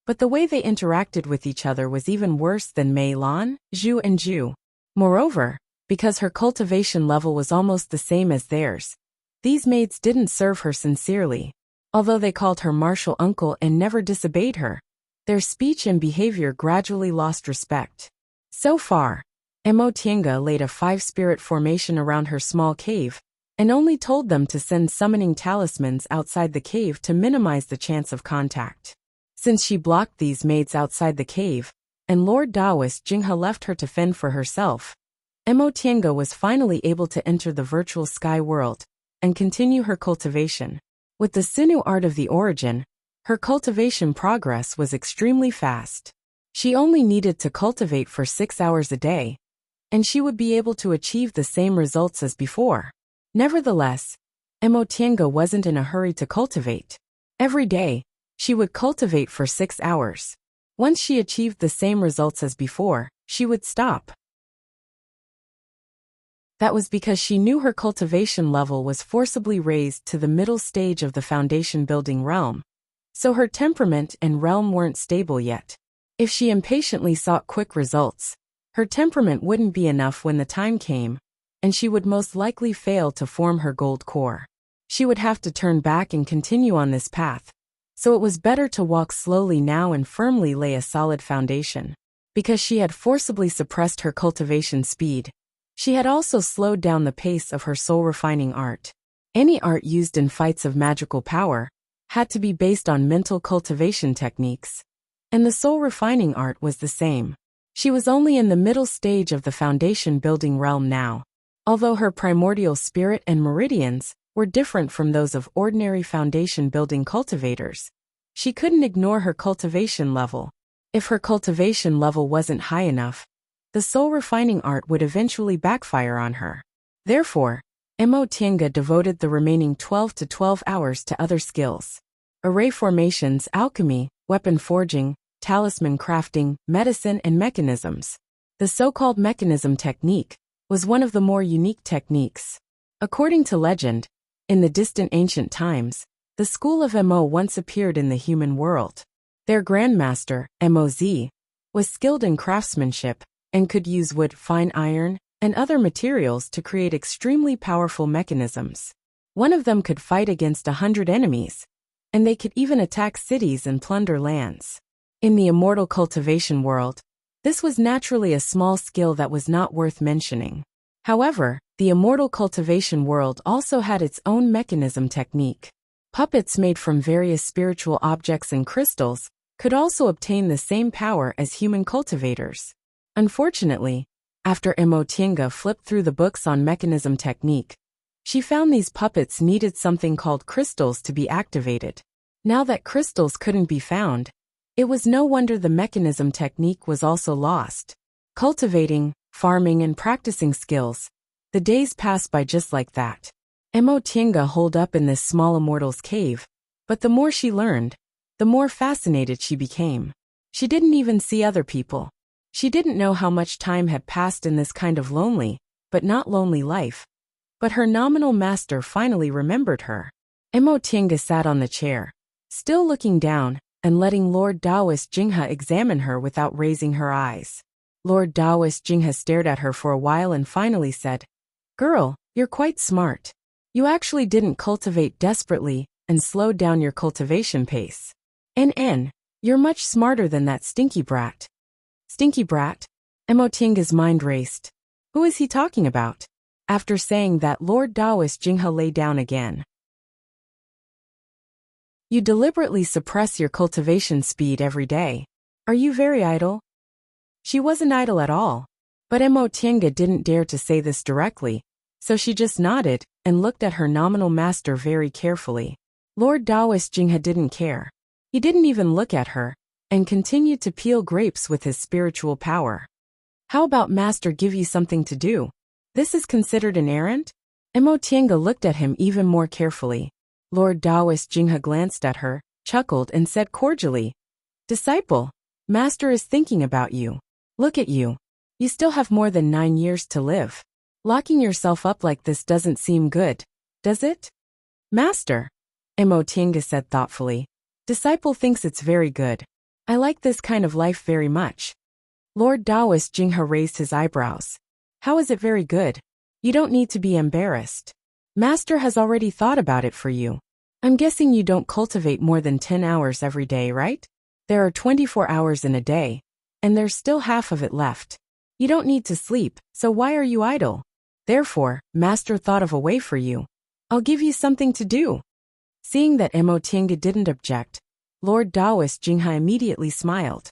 but the way they interacted with each other was even worse than Mei Lan, Zhu and Zhu. Moreover, because her cultivation level was almost the same as theirs, these maids didn't serve her sincerely. Although they called her martial uncle and never disobeyed her, their speech and behavior gradually lost respect. So far, Mo Tiange laid a 5-spirit formation around her small cave, and only told them to send summoning talismans outside the cave to minimize the chance of contact. Since she blocked these maids outside the cave, and Lord Taoist Jinghe left her to fend for herself, Mo Tiange was finally able to enter the virtual sky world and continue her cultivation. With the Sinu art of the origin, her cultivation progress was extremely fast. She only needed to cultivate for 6 hours a day, and she would be able to achieve the same results as before. Nevertheless, Mo Tiange wasn't in a hurry to cultivate. Every day, she would cultivate for 6 hours. Once she achieved the same results as before, she would stop. That was because she knew her cultivation level was forcibly raised to the middle stage of the foundation building realm, so her temperament and realm weren't stable yet. If she impatiently sought quick results, her temperament wouldn't be enough when the time came, and she would most likely fail to form her gold core. She would have to turn back and continue on this path, so it was better to walk slowly now and firmly lay a solid foundation. Because she had forcibly suppressed her cultivation speed, she had also slowed down the pace of her soul-refining art. Any art used in fights of magical power had to be based on mental cultivation techniques, and the soul-refining art was the same. She was only in the middle stage of the foundation-building realm now. Although her primordial spirit and meridians were different from those of ordinary foundation-building cultivators, she couldn't ignore her cultivation level. If her cultivation level wasn't high enough, the soul-refining art would eventually backfire on her. Therefore, Mo Tiange devoted the remaining 12 hours to other skills. Array formations, alchemy, weapon forging, talisman crafting, medicine, and mechanisms. The so-called mechanism technique was one of the more unique techniques. According to legend, in the distant ancient times, the school of Mo once appeared in the human world. Their grandmaster, Moz, was skilled in craftsmanship and could use wood, fine iron, and other materials to create extremely powerful mechanisms. One of them could fight against 100 enemies, and they could even attack cities and plunder lands. In the immortal cultivation world, this was naturally a small skill that was not worth mentioning. However, the immortal cultivation world also had its own mechanism technique. Puppets made from various spiritual objects and crystals could also obtain the same power as human cultivators. Unfortunately, after Mo Tiange flipped through the books on mechanism technique, she found these puppets needed something called crystals to be activated. Now that crystals couldn't be found, it was no wonder the mechanism technique was also lost. cultivating, farming and practicing skills. The days passed by just like that. Emotinga holed up in this small immortal's cave, but the more she learned, the more fascinated she became. She didn't even see other people. She didn't know how much time had passed in this kind of lonely, but not lonely life. But her nominal master finally remembered her. Emotinga sat on the chair, still looking down, and letting Lord Taoist Jinghe examine her without raising her eyes. Lord Taoist Jinghe stared at her for a while and finally said, "Girl, you're quite smart. You actually didn't cultivate desperately and slowed down your cultivation pace. You're much smarter than that stinky brat." Stinky brat? Emotinga's mind raced. Who is he talking about? After saying that, Lord Taoist Jinghe lay down again. You deliberately suppress your cultivation speed every day. Are you very idle? She wasn't idle at all. But Emotinga didn't dare to say this directly, so she just nodded and looked at her nominal master very carefully. Lord Taoist Jinghe didn't care. He didn't even look at her, and continued to peel grapes with his spiritual power. How about master give you something to do? This is considered an errand? Emotinga looked at him even more carefully. Lord Taoist Jinghe glanced at her, chuckled and said cordially, "Disciple, master is thinking about you. Look at you. You still have more than 9 years to live. Locking yourself up like this doesn't seem good, does it?" "Master," Emotinga said thoughtfully, "disciple thinks it's very good. I like this kind of life very much." Lord Taoist Jinghe raised his eyebrows. "How is it very good? You don't need to be embarrassed. Master has already thought about it for you. I'm guessing you don't cultivate more than 10 hours every day, right? There are 24 hours in a day, and there's still half of it left. You don't need to sleep, so why are you idle? Therefore, master thought of a way for you. I'll give you something to do." Seeing that Emotinga didn't object, Lord Taoist Jinghe immediately smiled.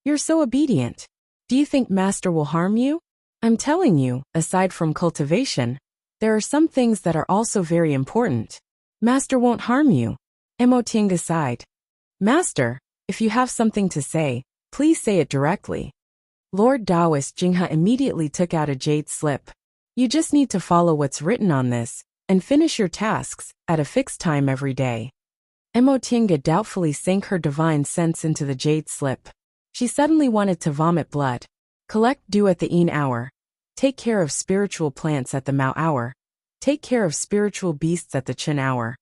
You're so obedient. Do you think master will harm you? I'm telling you, aside from cultivation, there are some things that are also very important. Master won't harm you." Emotinga sighed. "Master, if you have something to say, please say it directly." Lord Taoist Jinghe immediately took out a jade slip. "You just need to follow what's written on this, and finish your tasks at a fixed time every day." Emotinga doubtfully sank her divine sense into the jade slip. She suddenly wanted to vomit blood. Collect dew at the Yin hour. Take care of spiritual plants at the Mao hour. Take care of spiritual beasts at the Qin hour.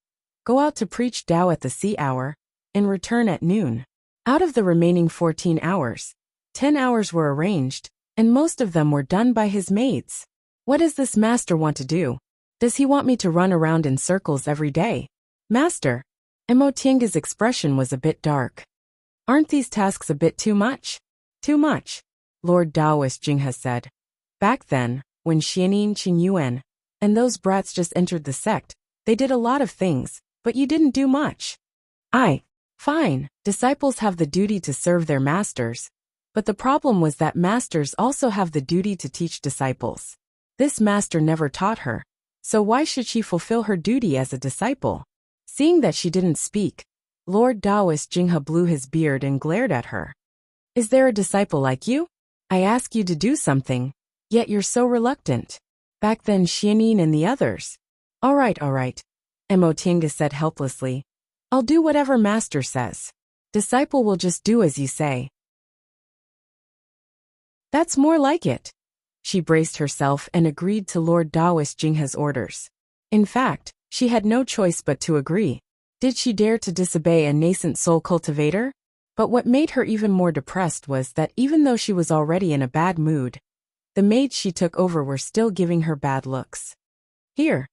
Go out to preach Tao at the Si hour, and return at noon. Out of the remaining 14 hours, 10 hours were arranged, and most of them were done by his maids. What does this master want to do? Does he want me to run around in circles every day? Master? Emotinga's expression was a bit dark. Aren't these tasks a bit too much? Too much, Lord Taoist Jinghe said. Back then, when Xianin Qingyuan and those brats just entered the sect, they did a lot of things, but you didn't do much. Fine, disciples have the duty to serve their masters. But the problem was that masters also have the duty to teach disciples. This master never taught her, so why should she fulfill her duty as a disciple? Seeing that she didn't speak, Lord Taoist Jinghe blew his beard and glared at her. Is there a disciple like you? I ask you to do something, yet you're so reluctant. Back then Xianin and the others. All right, Emotinga said helplessly. I'll do whatever master says. Disciple will just do as you say. That's more like it. She braced herself and agreed to Lord Taoist Jinghe's orders. In fact, she had no choice but to agree. Did she dare to disobey a nascent soul cultivator? But what made her even more depressed was that even though she was already in a bad mood, the maids she took over were still giving her bad looks. Here,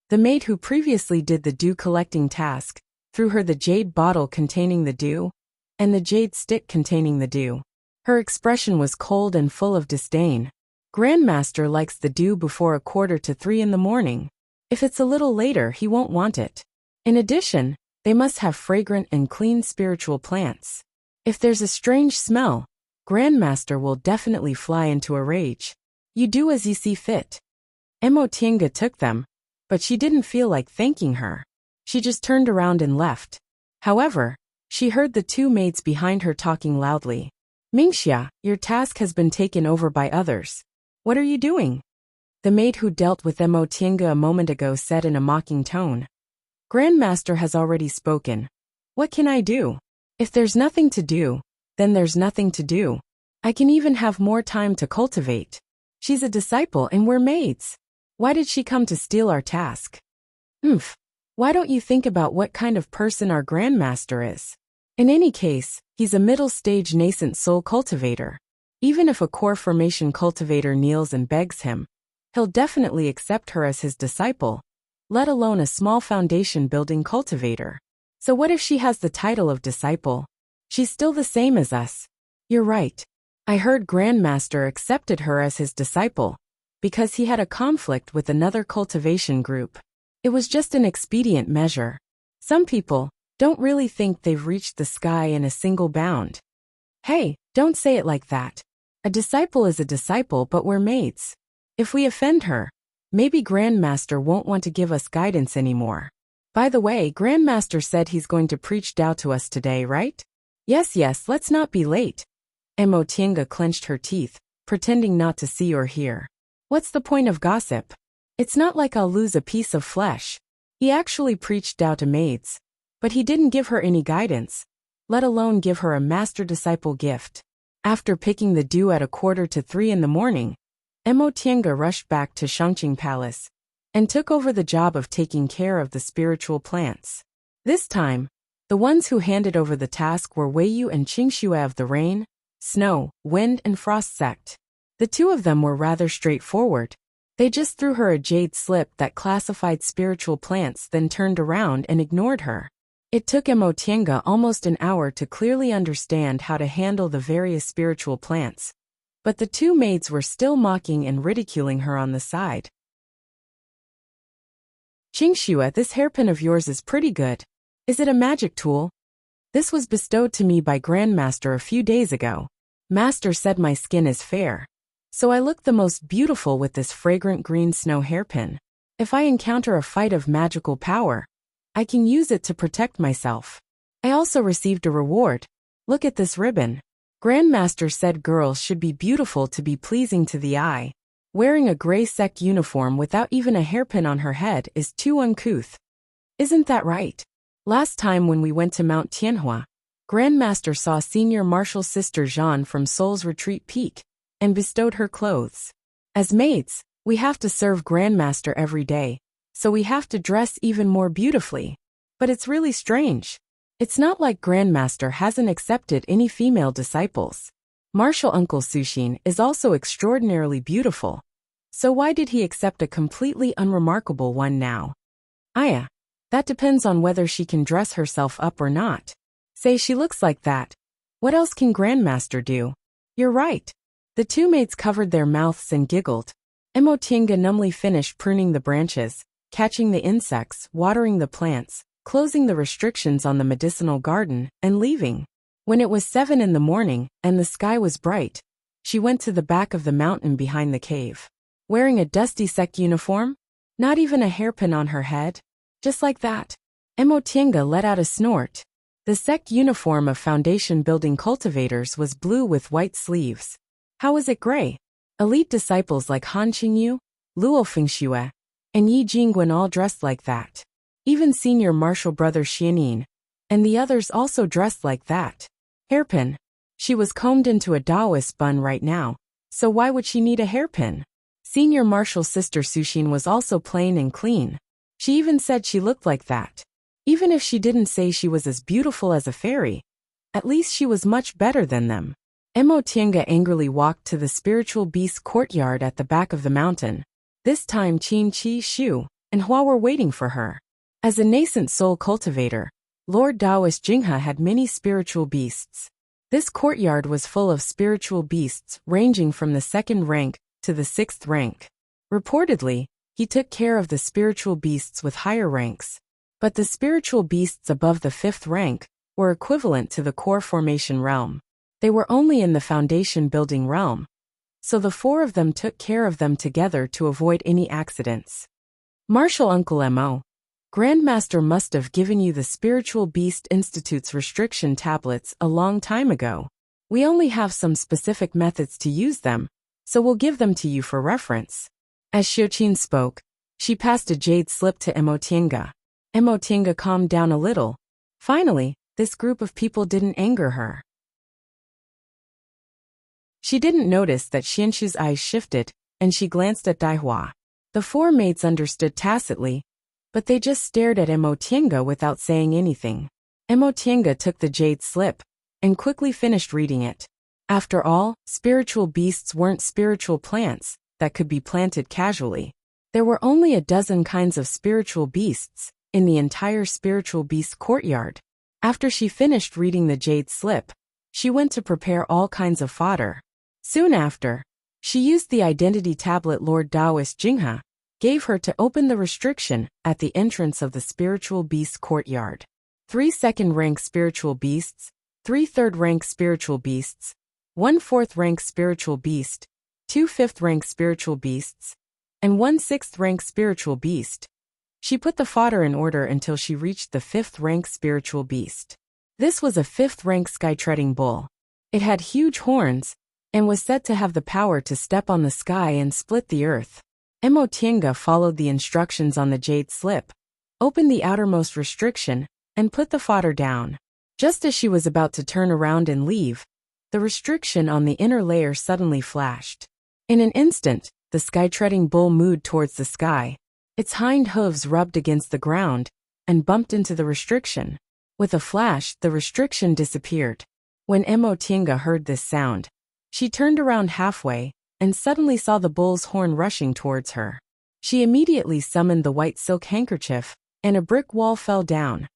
the maid who previously did the dew collecting task threw her the jade bottle containing the dew and the jade stick containing the dew. Her expression was cold and full of disdain. Grandmaster likes the dew before 2:45 in the morning. If it's a little later, he won't want it. In addition, they must have fragrant and clean spiritual plants. If there's a strange smell, Grandmaster will definitely fly into a rage. You do as you see fit. Emotinga took them, but she didn't feel like thanking her. She just turned around and left. However, she heard the two maids behind her talking loudly. Mingxia, your task has been taken over by others. What are you doing? The maid who dealt with Mo Tiange a moment ago said in a mocking tone. Grandmaster has already spoken. What can I do? If there's nothing to do, then there's nothing to do. I can even have more time to cultivate. She's a disciple and we're maids. Why did she come to steal our task? Why don't you think about what kind of person our grandmaster is? In any case, he's a middle-stage nascent soul cultivator. Even if a core formation cultivator kneels and begs him, he'll definitely accept her as his disciple, let alone a small foundation-building cultivator. So what if she has the title of disciple? She's still the same as us. You're right. I heard Grandmaster accepted her as his disciple because he had a conflict with another cultivation group. It was just an expedient measure. Some people don't really think they've reached the sky in a single bound. Hey, don't say it like that. A disciple is a disciple, but we're mates. If we offend her, maybe Grandmaster won't want to give us guidance anymore. By the way, Grandmaster said he's going to preach Tao to us today, right? Yes, let's not be late. Mo Tiange clenched her teeth, pretending not to see or hear. What's the point of gossip? It's not like I'll lose a piece of flesh. He actually preached Tao to maids, but he didn't give her any guidance, let alone give her a master-disciple gift. After picking the dew at 2:45 in the morning, Mo Tiange rushed back to Shangqing Palace and took over the job of taking care of the spiritual plants. This time, the ones who handed over the task were Weiyu and Qingxue of the Rain, Snow, Wind and Frost sect. The two of them were rather straightforward. They just threw her a jade slip that classified spiritual plants, then turned around and ignored her. It took Mo Tiange almost an hour to clearly understand how to handle the various spiritual plants, but the two maids were still mocking and ridiculing her on the side. Qingxue, this hairpin of yours is pretty good. Is it a magic tool? This was bestowed to me by Grandmaster a few days ago. Master said my skin is fair, so I look the most beautiful with this fragrant green snow hairpin. If I encounter a fight of magical power, I can use it to protect myself. I also received a reward. Look at this ribbon. Grandmaster said girls should be beautiful to be pleasing to the eye. Wearing a gray sect uniform without even a hairpin on her head is too uncouth. Isn't that right? Last time when we went to Mount Tianhua, Grandmaster saw Senior Marshal Sister Jean from Seoul's Retreat Peak and bestowed her clothes. As maids, we have to serve Grandmaster every day, so we have to dress even more beautifully. But it's really strange. It's not like Grandmaster hasn't accepted any female disciples. Marshal Uncle Sushin is also extraordinarily beautiful. So why did he accept a completely unremarkable one now? That depends on whether she can dress herself up or not. Say she looks like that. What else can Grandmaster do? You're right. The two maids covered their mouths and giggled. Mo Tiange numbly finished pruning the branches, catching the insects, watering the plants, closing the restrictions on the medicinal garden, and leaving. When it was 7 in the morning and the sky was bright, she went to the back of the mountain behind the cave. Wearing a dusty sect uniform? Not even a hairpin on her head? Just like that. Mo Tiange let out a snort. The sect uniform of foundation-building cultivators was blue with white sleeves. How was it gray? Elite disciples like Han Qingyu, Luo Fengxue, and Yi Jingguan all dressed like that. Even Senior Marshal Brother Xianin and the others also dressed like that. Hairpin. She was combed into a Taoist bun right now, so why would she need a hairpin? Senior Marshal Sister Sushin was also plain and clean. She even said she looked like that. Even if she didn't say she was as beautiful as a fairy, at least she was much better than them. Mo Tiange angrily walked to the spiritual beast courtyard at the back of the mountain. This time Qin Qi Shu and Hua were waiting for her. As a nascent soul cultivator, Lord Taoist Jinghe had many spiritual beasts. This courtyard was full of spiritual beasts ranging from the 2nd rank to the 6th rank. Reportedly, he took care of the spiritual beasts with higher ranks, but the spiritual beasts above the 5th rank were equivalent to the core formation realm. They were only in the foundation building realm, so the 4 of them took care of them together to avoid any accidents. Marshal Uncle Mo, Grandmaster must have given you the Spiritual Beast Institute's restriction tablets a long time ago. We only have some specific methods to use them, so we'll give them to you for reference. As Xiuqin spoke, she passed a jade slip to Emotienga. Emotienga calmed down a little. Finally, this group of people didn't anger her. She didn't notice that Xianxu's eyes shifted, and she glanced at Daihua. The four maids understood tacitly, but they just stared at Emotienga without saying anything. Emotienga took the jade slip and quickly finished reading it. After all, spiritual beasts weren't spiritual plants that could be planted casually. There were only a dozen kinds of spiritual beasts in the entire spiritual beast courtyard. After she finished reading the jade slip, she went to prepare all kinds of fodder. Soon after, she used the identity tablet Lord Taoist Jinghe gave her to open the restriction at the entrance of the spiritual beast courtyard. 3 second-rank spiritual beasts, 3 third-rank spiritual beasts, 1 fourth-rank spiritual beast, 2 fifth-rank spiritual beasts, and 1 sixth-rank spiritual beast. She put the fodder in order until she reached the 5th-rank spiritual beast. This was a 5th-rank sky-treading bull. It had huge horns and was said to have the power to step on the sky and split the earth. Emotienga followed the instructions on the jade slip, opened the outermost restriction, and put the fodder down. Just as she was about to turn around and leave, the restriction on the inner layer suddenly flashed. In an instant, the sky-treading bull moved towards the sky. Its hind hooves rubbed against the ground and bumped into the restriction. With a flash, the restriction disappeared. When Emotienga heard this sound, she turned around halfway and suddenly saw the bull's horn rushing towards her. She immediately summoned the white silk handkerchief, and a brick wall fell down,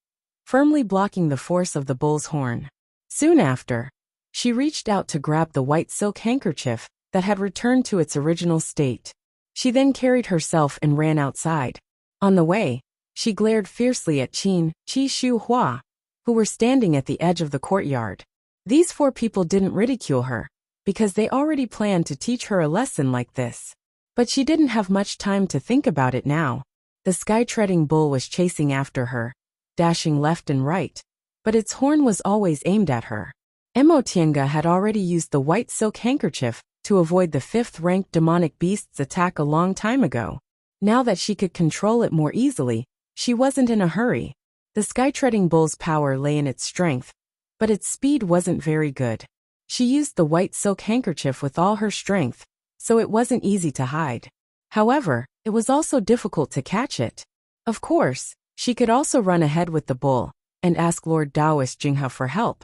firmly blocking the force of the bull's horn. Soon after, she reached out to grab the white silk handkerchief that had returned to its original state. She then carried herself and ran outside. On the way, she glared fiercely at Qi Shu Hua, who were standing at the edge of the courtyard. These 4 people didn't ridicule her, because they already planned to teach her a lesson like this. But she didn't have much time to think about it now. The sky-treading bull was chasing after her, dashing left and right, but its horn was always aimed at her. Emotienga had already used the white silk handkerchief to avoid the 5th-ranked demonic beast's attack a long time ago. Now that she could control it more easily, she wasn't in a hurry. The sky-treading bull's power lay in its strength, but its speed wasn't very good. She used the white silk handkerchief with all her strength, so it wasn't easy to hide. However, it was also difficult to catch it. Of course, she could also run ahead with the bull and ask Lord Taoist Jinghe for help.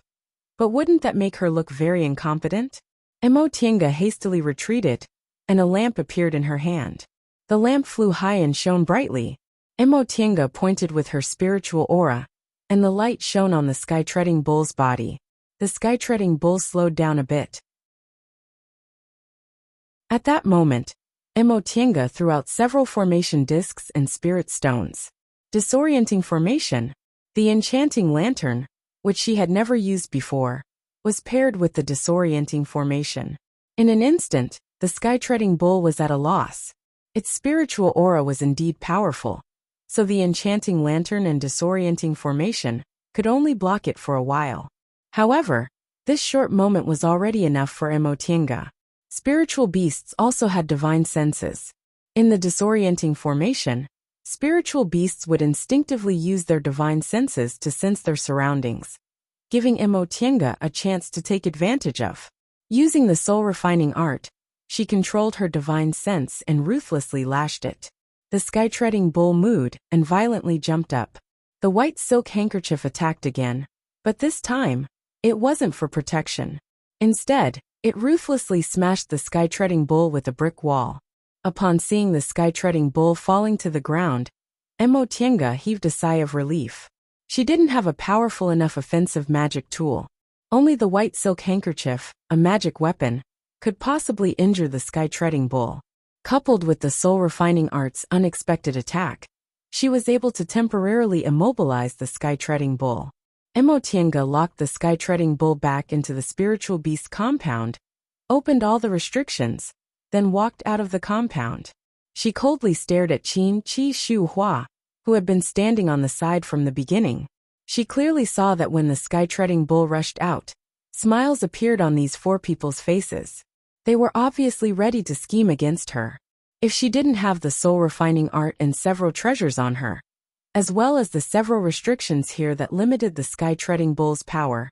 But wouldn't that make her look very incompetent? Emotienga hastily retreated, and a lamp appeared in her hand. The lamp flew high and shone brightly. Emotienga pointed with her spiritual aura, and the light shone on the sky-treading bull's body. The sky-treading bull slowed down a bit. At that moment, Emotienga threw out several formation discs and spirit stones. Disorienting formation, the enchanting lantern, which she had never used before, was paired with the disorienting formation. In an instant, the sky-treading bull was at a loss. Its spiritual aura was indeed powerful, so the enchanting lantern and disorienting formation could only block it for a while. However, this short moment was already enough for Emotienga. Spiritual beasts also had divine senses. In the disorienting formation, spiritual beasts would instinctively use their divine senses to sense their surroundings, giving Emotienga a chance to take advantage of. Using the soul-refining art, she controlled her divine sense and ruthlessly lashed it. The sky-treading bull mooed and violently jumped up. The white silk handkerchief attacked again, but this time, it wasn't for protection. Instead, it ruthlessly smashed the sky-treading bull with a brick wall. Upon seeing the sky-treading bull falling to the ground, Emotienga heaved a sigh of relief. She didn't have a powerful enough offensive magic tool. Only the white silk handkerchief, a magic weapon, could possibly injure the sky-treading bull. Coupled with the soul-refining art's unexpected attack, she was able to temporarily immobilize the sky-treading bull. Emotienga locked the sky-treading bull back into the spiritual beast compound, opened all the restrictions, then walked out of the compound. She coldly stared at Qi Shu Hua, who had been standing on the side from the beginning. She clearly saw that when the sky-treading bull rushed out, Smiles appeared on these four people's faces. They were obviously ready to scheme against her. If she didn't have the soul-refining art and several treasures on her, as well as the several restrictions here that limited the sky-treading bull's power,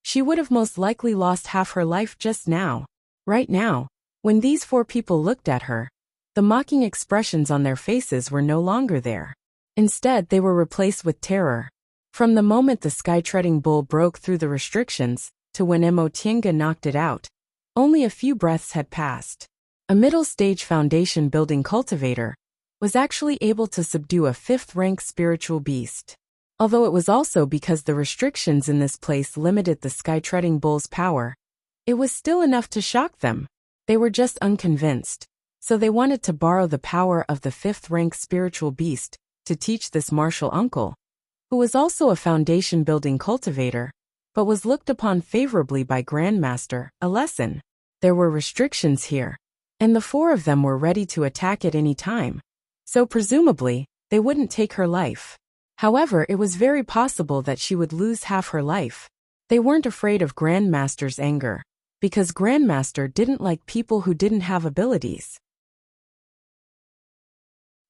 she would have most likely lost half her life just now. Right now, when these four people looked at her, the mocking expressions on their faces were no longer there. Instead, they were replaced with terror. From the moment the sky-treading bull broke through the restrictions to when Emotienga knocked it out, only a few breaths had passed. A middle-stage foundation-building cultivator was actually able to subdue a fifth-rank spiritual beast. Although it was also because the restrictions in this place limited the sky-treading bull's power, it was still enough to shock them. They were just unconvinced, so they wanted to borrow the power of the fifth-rank spiritual beast to teach this martial uncle, who was also a foundation-building cultivator, but was looked upon favorably by Grandmaster, a lesson. There were restrictions here, and the four of them were ready to attack at any time, so presumably, they wouldn't take her life. However, it was very possible that she would lose half her life. They weren't afraid of Grandmaster's anger, because Grandmaster didn't like people who didn't have abilities.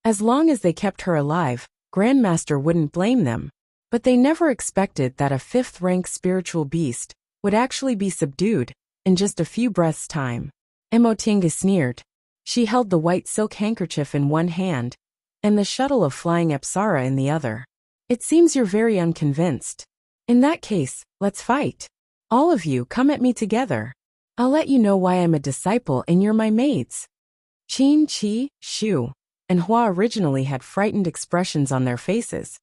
As long as they kept her alive, Grandmaster wouldn't blame them, but they never expected that a fifth-rank spiritual beast would actually be subdued in just a few breaths' time. Emotienga sneered. She held the white silk handkerchief in one hand and the shuttle of flying Apsara in the other. It seems you're very unconvinced. In that case, let's fight. All of you come at me together. I'll let you know why I'm a disciple and you're my maids. Qin, Qi, Shu, and Hua originally had frightened expressions on their faces,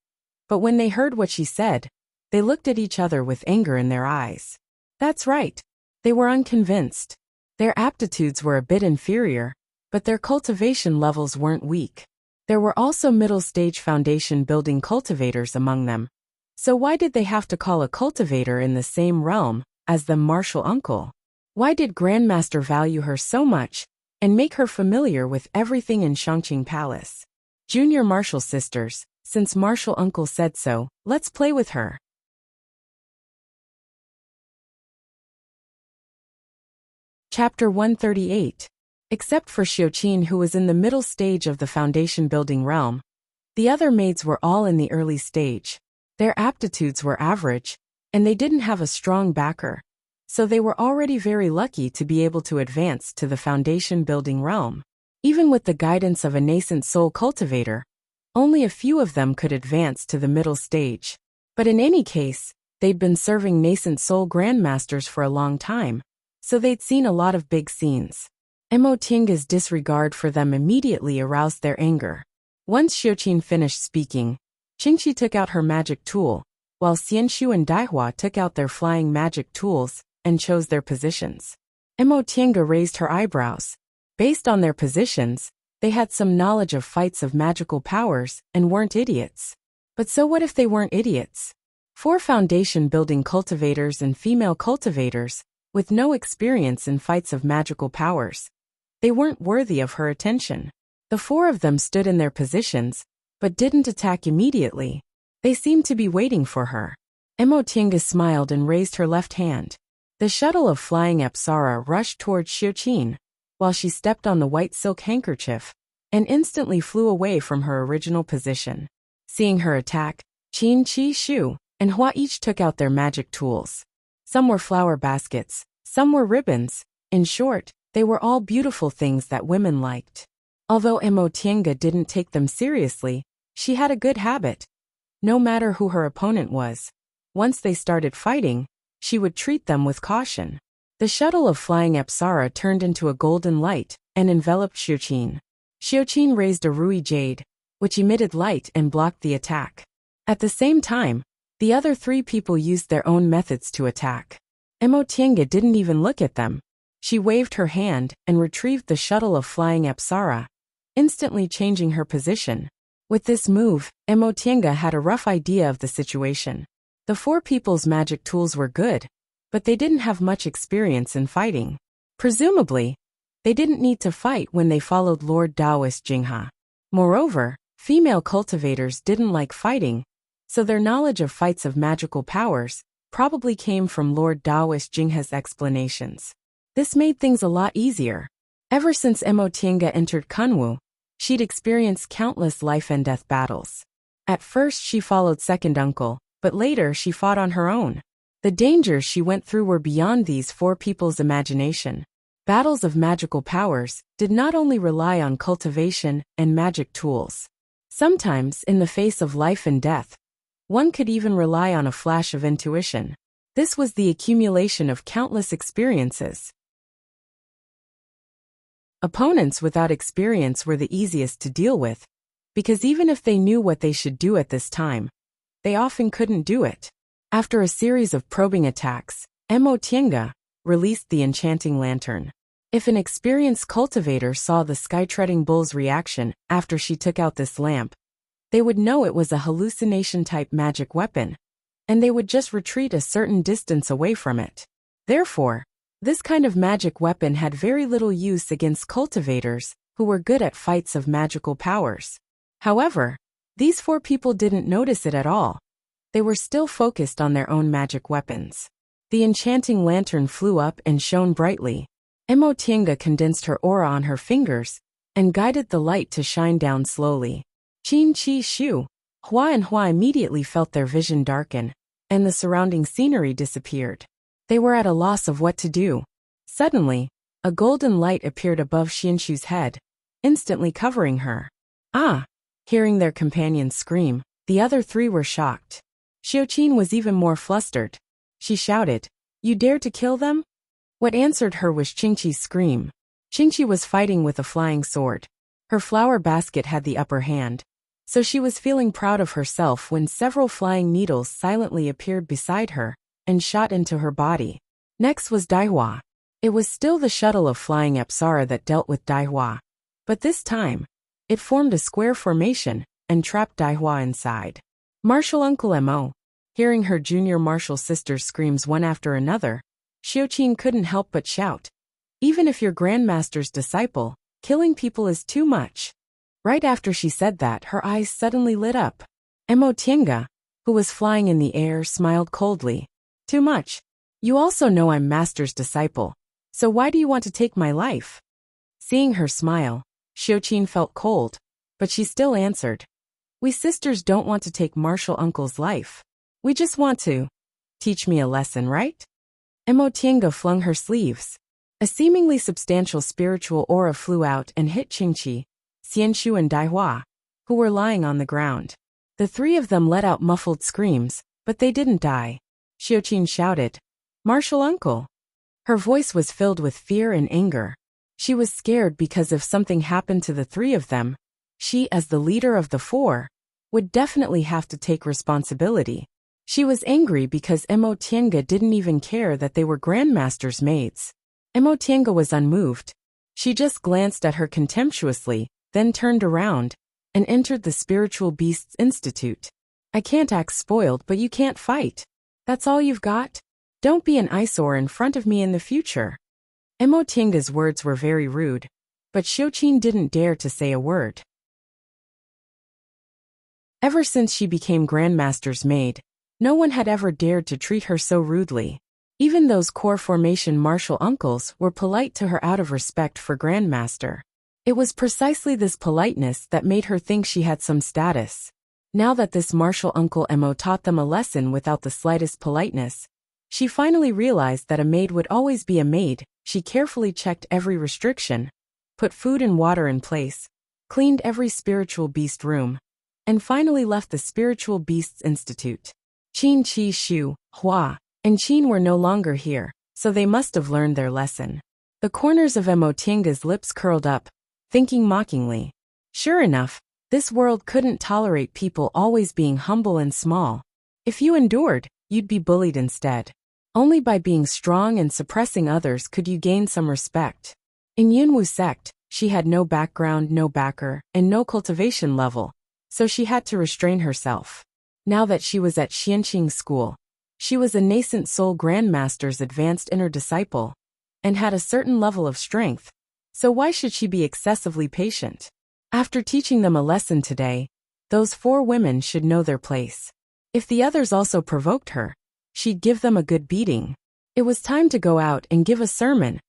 but when they heard what she said, they looked at each other with anger in their eyes. That's right. They were unconvinced. Their aptitudes were a bit inferior, but their cultivation levels weren't weak. There were also middle-stage foundation-building cultivators among them, so why did they have to call a cultivator in the same realm as the martial uncle? Why did Grandmaster value her so much and make her familiar with everything in Shangqing Palace? Junior martial sisters, since martial uncle said so, let's play with her. Chapter 138. Except for Xiuqin, who was in the middle stage of the foundation-building realm, the other maids were all in the early stage. Their aptitudes were average, and they didn't have a strong backer, so they were already very lucky to be able to advance to the foundation-building realm. Even with the guidance of a nascent soul cultivator, only a few of them could advance to the middle stage. But in any case, they'd been serving nascent soul grandmasters for a long time, so they'd seen a lot of big scenes. Emotienga's disregard for them immediately aroused their anger. Once Xiuqin finished speaking, Qingqi took out her magic tool, while Xianshu and Daihua took out their flying magic tools and chose their positions. Emotienga raised her eyebrows. Based on their positions, they had some knowledge of fights of magical powers and weren't idiots. But so what if they weren't idiots? 4 foundation-building cultivators and female cultivators, with no experience in fights of magical powers. They weren't worthy of her attention. The 4 of them stood in their positions, but didn't attack immediately. They seemed to be waiting for her. Emotienga smiled and raised her left hand. The shuttle of flying Apsara rushed towards Xiuqin, while she stepped on the white silk handkerchief, and instantly flew away from her original position. Seeing her attack, Qin, Qi, Shu, and Hua each took out their magic tools. Some were flower baskets, some were ribbons. In short, they were all beautiful things that women liked. Although Emotienga didn't take them seriously, she had a good habit. No matter who her opponent was, once they started fighting, she would treat them with caution. The shuttle of flying Apsara turned into a golden light and enveloped Xiuqin. Xiuqin raised a Rui jade, which emitted light and blocked the attack. At the same time, the other 3 people used their own methods to attack. Emotienga didn't even look at them. She waved her hand and retrieved the shuttle of flying Apsara, instantly changing her position. With this move, Emotienga had a rough idea of the situation. The 4 people's magic tools were good, but they didn't have much experience in fighting. Presumably, they didn't need to fight when they followed Lord Taoist Jinghe. Moreover, female cultivators didn't like fighting, so their knowledge of fights of magical powers probably came from Lord Daoist Jinghe's explanations. This made things a lot easier. Ever since Emotienga entered Kunwu, she'd experienced countless life and death battles. At first she followed second uncle, but later she fought on her own. The dangers she went through were beyond these four people's imagination. Battles of magical powers did not only rely on cultivation and magic tools. Sometimes, in the face of life and death, one could even rely on a flash of intuition. This was the accumulation of countless experiences. Opponents without experience were the easiest to deal with, because even if they knew what they should do at this time, they often couldn't do it. After a series of probing attacks, Emotienga released the enchanting lantern. If an experienced cultivator saw the sky-treading bull's reaction after she took out this lamp, they would know it was a hallucination-type magic weapon, and they would just retreat a certain distance away from it. Therefore, this kind of magic weapon had very little use against cultivators who were good at fights of magical powers. However, these four people didn't notice it at all. They were still focused on their own magic weapons. The enchanting lantern flew up and shone brightly. Emotienga condensed her aura on her fingers and guided the light to shine down slowly. Qin Qi Shu, Hua and Hua immediately felt their vision darken, and the surrounding scenery disappeared. They were at a loss of what to do. Suddenly, a golden light appeared above Xianshu's head, instantly covering her. Ah! Hearing their companions scream, the other three were shocked. Xiaoqin was even more flustered. She shouted, "You dare to kill them?" What answered her was Qingqi's scream. Qingqi was fighting with a flying sword. Her flower basket had the upper hand, so she was feeling proud of herself when several flying needles silently appeared beside her and shot into her body. Next was Daihua. It was still the shuttle of flying Apsara that dealt with Daihua, but this time, it formed a square formation and trapped Daihua inside. Martial Uncle Mo. Hearing her junior martial sister's screams one after another, Xiaoqin couldn't help but shout, "Even if you're Grandmaster's disciple, killing people is too much." Right after she said that, her eyes suddenly lit up. Emotienga, who was flying in the air, smiled coldly. "Too much? You also know I'm Master's disciple, so why do you want to take my life?" Seeing her smile, Xiaoqin felt cold, but she still answered, "We sisters don't want to take Martial Uncle's life. We just want to teach me a lesson, right?" Emotienga flung her sleeves. A seemingly substantial spiritual aura flew out and hit Qingqi, Xianshu and Daihua, who were lying on the ground. The three of them let out muffled screams, but they didn't die. Xiaoqin shouted, "Martial Uncle!" Her voice was filled with fear and anger. She was scared because if something happened to the three of them, she, as the leader of the four, would definitely have to take responsibility. She was angry because Emotienga didn't even care that they were Grandmaster's maids. Emotienga was unmoved. She just glanced at her contemptuously, then turned around and entered the Spiritual Beasts Institute. "I can't act spoiled, but you can't fight. That's all you've got? Don't be an eyesore in front of me in the future." Emotienga's words were very rude, but Xiaoqin didn't dare to say a word. Ever since she became Grandmaster's maid, no one had ever dared to treat her so rudely. Even those core formation martial uncles were polite to her out of respect for Grandmaster. It was precisely this politeness that made her think she had some status. Now that this martial uncle Mo taught them a lesson without the slightest politeness, she finally realized that a maid would always be a maid. She carefully checked every restriction, put food and water in place, cleaned every spiritual beast room, and finally left the Spiritual Beasts Institute. Qin Qi Shu, Hua, and Qin were no longer here, so they must have learned their lesson. The corners of Emotienga's lips curled up, thinking mockingly. Sure enough, this world couldn't tolerate people always being humble and small. If you endured, you'd be bullied instead. Only by being strong and suppressing others could you gain some respect. In Yunwu sect, she had no background, no backer, and no cultivation level, so she had to restrain herself. Now that she was at Xianqing school, she was a nascent soul Grandmaster's advanced inner disciple, and had a certain level of strength, so why should she be excessively patient? After teaching them a lesson today, those four women should know their place. If the others also provoked her, she'd give them a good beating. It was time to go out and give a sermon.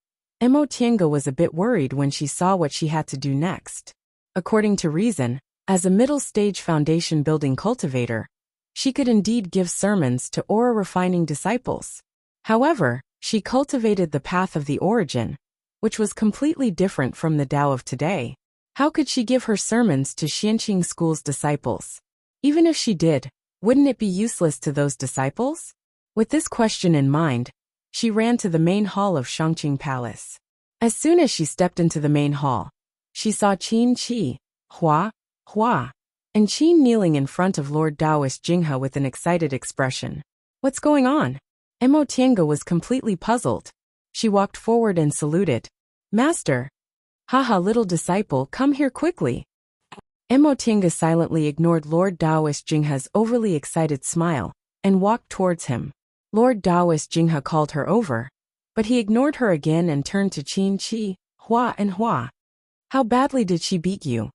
Emo Tienga was a bit worried when she saw what she had to do next. According to reason, as a middle-stage foundation-building cultivator, she could indeed give sermons to aura-refining disciples. However, she cultivated the path of the origin, which was completely different from the Tao of today. How could she give her sermons to Xianqing School's disciples? Even if she did, wouldn't it be useless to those disciples? With this question in mind, she ran to the main hall of Shangqing Palace. As soon as she stepped into the main hall, she saw Qin Qi, Hua, and Qin kneeling in front of Lord Taoist Jinghe with an excited expression. What's going on? Emo Tienga was completely puzzled. She walked forward and saluted. Master. Haha, little disciple, come here quickly. Emo Tienga silently ignored Lord Taoist Jinghe's overly excited smile and walked towards him. Lord Taoist Jinghe called her over, but he ignored her again and turned to Qin Qi, Hua. How badly did she beat you?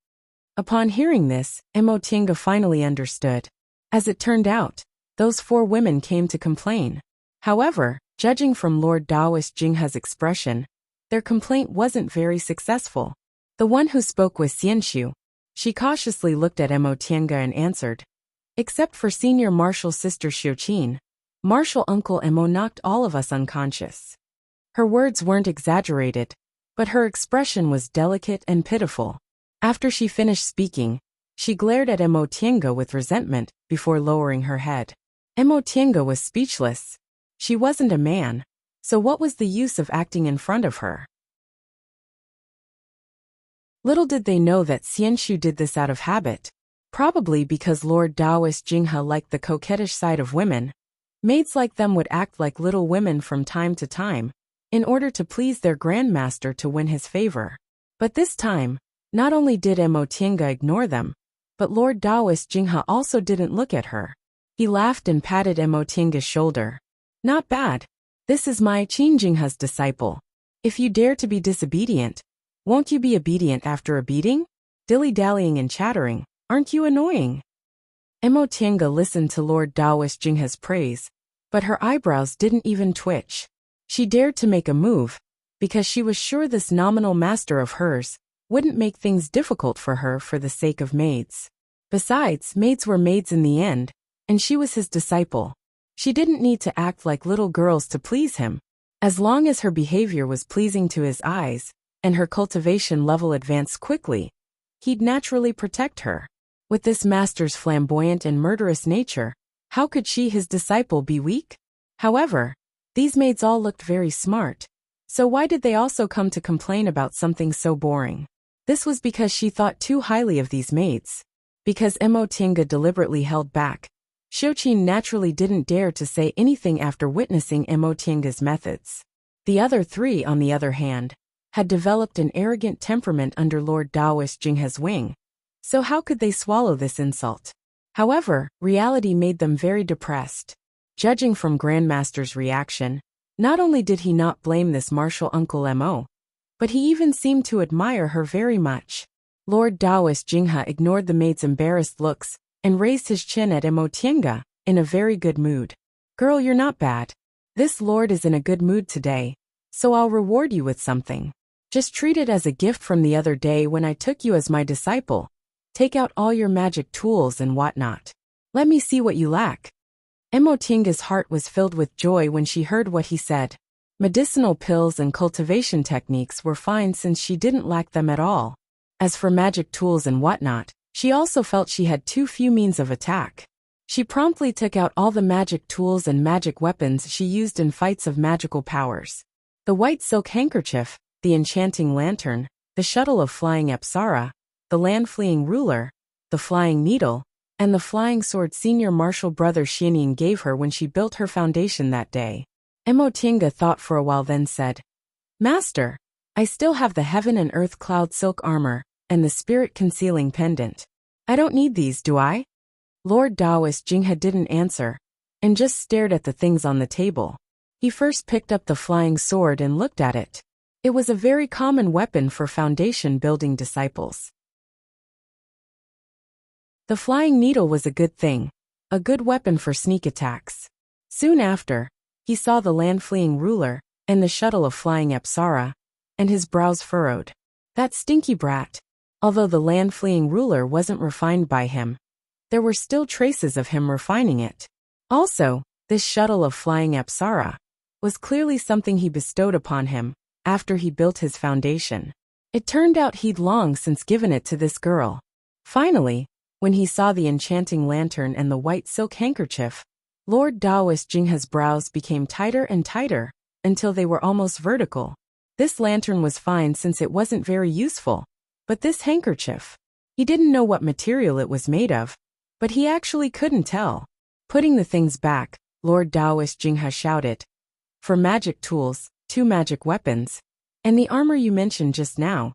Upon hearing this, Emo Tienga finally understood. As it turned out, those 4 women came to complain. However, judging from Lord Taoist Jinghe's expression, their complaint wasn't very successful. The one who spoke was Xianxiu. She cautiously looked at Emo Tienga and answered. Except for senior martial sister Xiuqin, martial uncle Emo knocked all of us unconscious. Her words weren't exaggerated, but her expression was delicate and pitiful. After she finished speaking, she glared at Emo Tienga with resentment before lowering her head. Emo Tienga was speechless. She wasn't a man, so what was the use of acting in front of her? Little did they know that Xianxiu did this out of habit. Probably because Lord Taoist Jinghe liked the coquettish side of women. Maids like them would act like little women from time to time, in order to please their grandmaster to win his favor. But this time, not only did Emo Tienga ignore them, but Lord Taoist Jinghe also didn't look at her. He laughed and patted Emo Tienga's shoulder. Not bad. This is my Qin Jinghe's disciple. If you dare to be disobedient, won't you be obedient after a beating? Dilly-dallying and chattering, aren't you annoying? Emo Tienga listened to Lord Taoist Jinghe's praise, but her eyebrows didn't even twitch. She dared to make a move, because she was sure this nominal master of hers wouldn't make things difficult for her for the sake of maids. Besides, maids were maids in the end, and she was his disciple. She didn't need to act like little girls to please him. As long as her behavior was pleasing to his eyes, and her cultivation level advanced quickly, he'd naturally protect her. With this master's flamboyant and murderous nature, how could she, his disciple, be weak? However, these maids all looked very smart, so why did they also come to complain about something so boring? This was because she thought too highly of these maids. Because Emo Tienga deliberately held back, Xiuqin naturally didn't dare to say anything after witnessing Emo Tienga's methods. The other 3, on the other hand, had developed an arrogant temperament under Lord Taoist Jinghe's wing, so how could they swallow this insult? However, reality made them very depressed. Judging from Grandmaster's reaction, not only did he not blame this martial uncle Emo, but he even seemed to admire her very much. Lord Taoist Jinghe ignored the maid's embarrassed looks and raised his chin at Emo Tienga, in a very good mood. Girl, you're not bad. This lord is in a good mood today, so I'll reward you with something. Just treat it as a gift from the other day when I took you as my disciple. Take out all your magic tools and whatnot. Let me see what you lack. Emo Tienga's heart was filled with joy when she heard what he said. Medicinal pills and cultivation techniques were fine since she didn't lack them at all. As for magic tools and whatnot, she also felt she had too few means of attack. She promptly took out all the magic tools and magic weapons she used in fights of magical powers. The white silk handkerchief, the enchanting lantern, the shuttle of flying Apsara, the land-fleeing ruler, the flying needle, and the flying sword senior martial brother Xianyin gave her when she built her foundation that day. Emo Tienga thought for a while then said, Master, I still have the heaven and earth cloud silk armor, and the spirit concealing pendant. I don't need these, do I? Lord Taoist Jinghe didn't answer, and just stared at the things on the table. He first picked up the flying sword and looked at it. It was a very common weapon for foundation-building disciples. The flying needle was a good thing, a good weapon for sneak attacks. Soon after, he saw the land-fleeing ruler, and the shuttle of flying Apsara, and his brows furrowed. That stinky brat. Although the land-fleeing ruler wasn't refined by him, there were still traces of him refining it. Also, this shuttle of flying Apsara was clearly something he bestowed upon him after he built his foundation. It turned out he'd long since given it to this girl. Finally, when he saw the enchanting lantern and the white silk handkerchief, Lord Taoist Jinghe's brows became tighter and tighter until they were almost vertical. This lantern was fine since it wasn't very useful, but this handkerchief, he didn't know what material it was made of, but he actually couldn't tell. Putting the things back, Lord Taoist Jinghe shouted, "For magic tools, 2 magic weapons, and the armor you mentioned just now.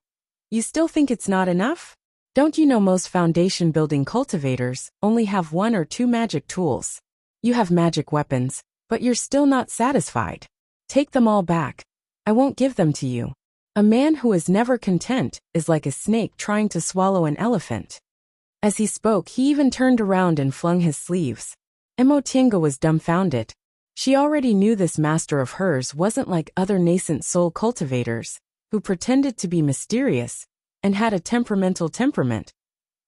You still think it's not enough? Don't you know most foundation building cultivators only have 1 or 2 magic tools? You have magic weapons, but you're still not satisfied. Take them all back. I won't give them to you. A man who is never content is like a snake trying to swallow an elephant." As he spoke, he even turned around and flung his sleeves. Emotinga was dumbfounded. She already knew this master of hers wasn't like other nascent soul cultivators, who pretended to be mysterious and had a temperamental temperament.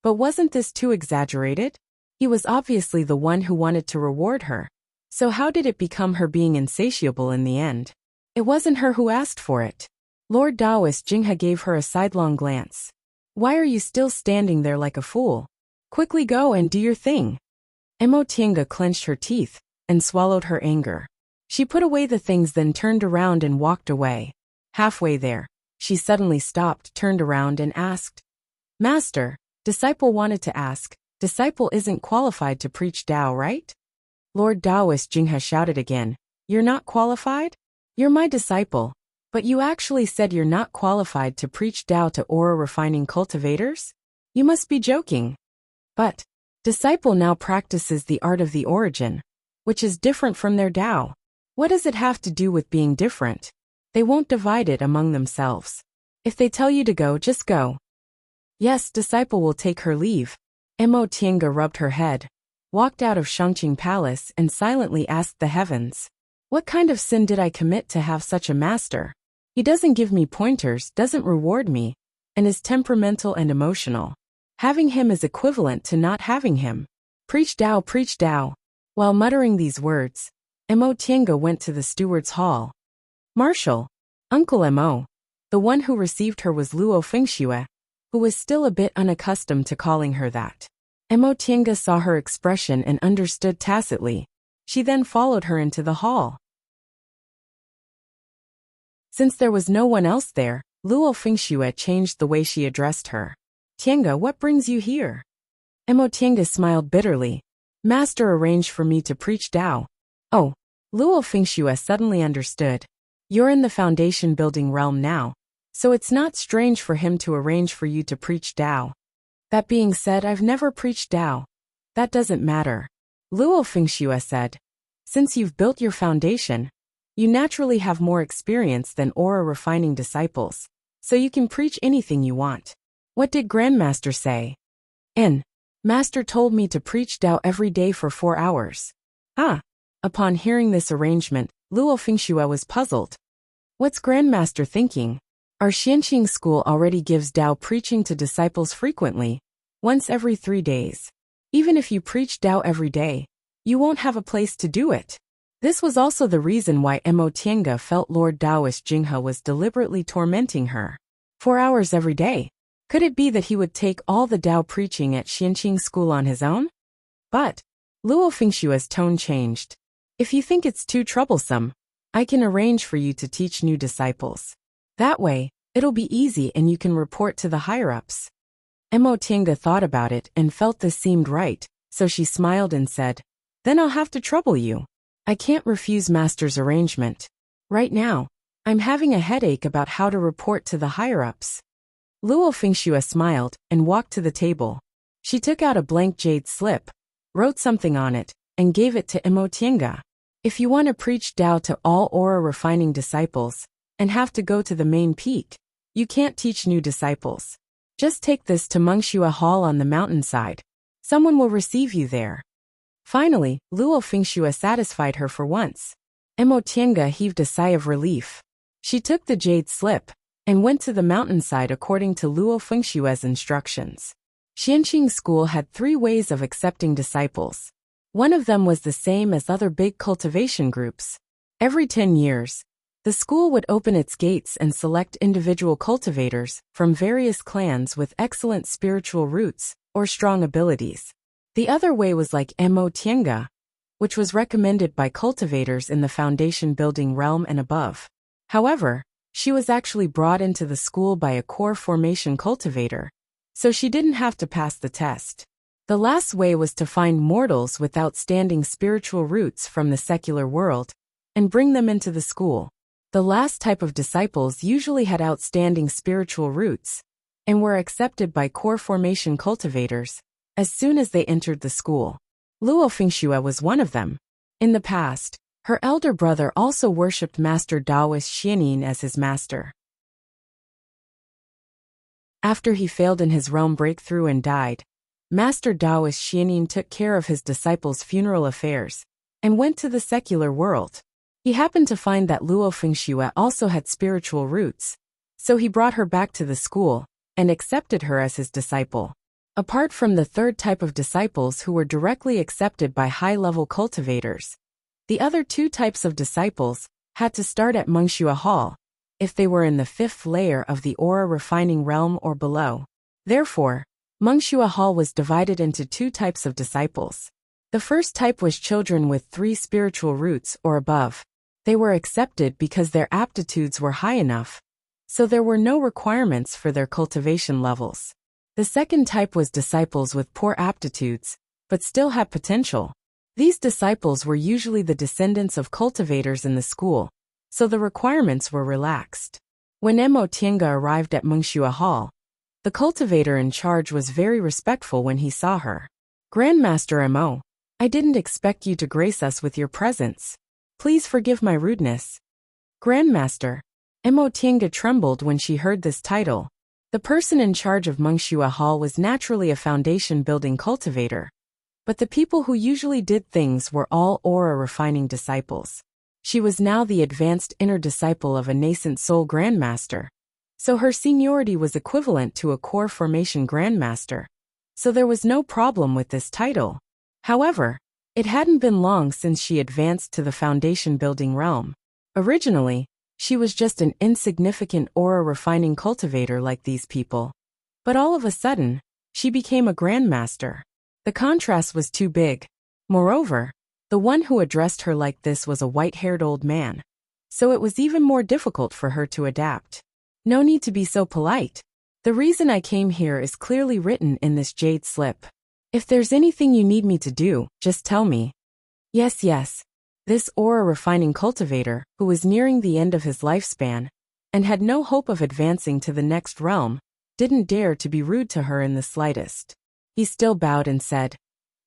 But wasn't this too exaggerated? He was obviously the one who wanted to reward her. So how did it become her being insatiable in the end? It wasn't her who asked for it. Lord Taoist Jinghe gave her a sidelong glance. "Why are you still standing there like a fool? Quickly go and do your thing." Emotinga clenched her teeth and swallowed her anger. She put away the things, then turned around and walked away. Halfway there, she suddenly stopped, turned around and asked, "Master," disciple wanted to ask, "Disciple isn't qualified to preach Tao, right?" Lord Taoist Jinghe shouted again, "You're not qualified? You're my disciple, but you actually said you're not qualified to preach Tao to aura-refining cultivators? You must be joking." "But, disciple now practices the art of the origin, which is different from their Tao. What does it have to do with being different? They won't divide it among themselves. If they tell you to go, just go." "Yes, disciple will take her leave." Emotinga rubbed her head, walked out of Shangqing Palace and silently asked the heavens, "What kind of sin did I commit to have such a master? He doesn't give me pointers, doesn't reward me, and is temperamental and emotional. Having him is equivalent to not having him. Preach Tao, preach Tao." While muttering these words, Emotinga went to the steward's hall. "Marshal, Uncle Mo." The one who received her was Luo Fengxue, who was still a bit unaccustomed to calling her that. Emotinga saw her expression and understood tacitly. She then followed her into the hall. Since there was no one else there, Luo Fengxue changed the way she addressed her. "Tienga, what brings you here?" Emotinga smiled bitterly. "Master arranged for me to preach Tao." "Oh." Luo Fengxue suddenly understood. "You're in the foundation building realm now, so it's not strange for him to arrange for you to preach Tao. That being said, I've never preached Tao. That doesn't matter." Luo Fengxue said. "Since you've built your foundation, you naturally have more experience than aura-refining disciples, so you can preach anything you want. What did Grandmaster say?" Master told me to preach Tao every day for 4 hours." "Ah." Upon hearing this arrangement, Luo Fengxue was puzzled. What's Grandmaster thinking? Our Xianqing school already gives Tao preaching to disciples frequently, once every 3 days. Even if you preach Tao every day, you won't have a place to do it. This was also the reason why Emotinga felt Lord Taoist Jinghe was deliberately tormenting her. 4 hours every day. Could it be that he would take all the Tao preaching at Xianqing school on his own? But Luo Fengxue's tone changed. "If you think it's too troublesome, I can arrange for you to teach new disciples. That way, it'll be easy and you can report to the higher-ups." Emotinga thought about it and felt this seemed right, so she smiled and said, "Then I'll have to trouble you. I can't refuse Master's arrangement. Right now, I'm having a headache about how to report to the higher-ups." Luo Fengxue smiled and walked to the table. She took out a blank jade slip, wrote something on it, and gave it to Emotinga. "If you want to preach Tao to all aura-refining disciples, and have to go to the main peak, you can't teach new disciples. Just take this to Mengxue Hall on the mountainside. Someone will receive you there." Finally, Luo Fengxue satisfied her for once. Mo Tiange heaved a sigh of relief. She took the jade slip and went to the mountainside according to Luo Fengxue's instructions. Xianqing School had 3 ways of accepting disciples. One of them was the same as other big cultivation groups. Every 10 years, the school would open its gates and select individual cultivators from various clans with excellent spiritual roots or strong abilities. The other way was like Mo Tiange, which was recommended by cultivators in the foundation building realm and above. However, she was actually brought into the school by a core formation cultivator, so she didn't have to pass the test. The last way was to find mortals with outstanding spiritual roots from the secular world and bring them into the school. The last type of disciples usually had outstanding spiritual roots and were accepted by core formation cultivators as soon as they entered the school. Luo Fengxue was one of them. In the past, her elder brother also worshipped Master Daoist Xianin as his master. After he failed in his realm breakthrough and died, Master Daoist Xianin took care of his disciples' funeral affairs and went to the secular world. He happened to find that Luo Fengxue also had spiritual roots, so he brought her back to the school and accepted her as his disciple. Apart from the third type of disciples who were directly accepted by high-level cultivators, the other 2 types of disciples had to start at Mengxue Hall if they were in the 5th layer of the aura refining realm or below. Therefore, Mengxue Hall was divided into 2 types of disciples. The first type was children with 3 spiritual roots or above. They were accepted because their aptitudes were high enough, so there were no requirements for their cultivation levels. The second type was disciples with poor aptitudes, but still had potential. These disciples were usually the descendants of cultivators in the school, so the requirements were relaxed. When Mo Tiange arrived at Mengxue Hall, the cultivator in charge was very respectful when he saw her. "Grandmaster Mo, I didn't expect you to grace us with your presence. Please forgive my rudeness." Grandmaster. Mo Tiange trembled when she heard this title. The person in charge of Mengxue Hall was naturally a foundation-building cultivator, but the people who usually did things were all aura-refining disciples. She was now the advanced inner disciple of a nascent soul grandmaster, so her seniority was equivalent to a core formation grandmaster, so there was no problem with this title. However, it hadn't been long since she advanced to the foundation-building realm. Originally, she was just an insignificant aura-refining cultivator like these people. But all of a sudden, she became a grandmaster. The contrast was too big. Moreover, the one who addressed her like this was a white-haired old man, so it was even more difficult for her to adapt. "No need to be so polite. The reason I came here is clearly written in this jade slip. If there's anything you need me to do, just tell me." Yes. This aura-refining cultivator, who was nearing the end of his lifespan and had no hope of advancing to the next realm, didn't dare to be rude to her in the slightest. He still bowed and said,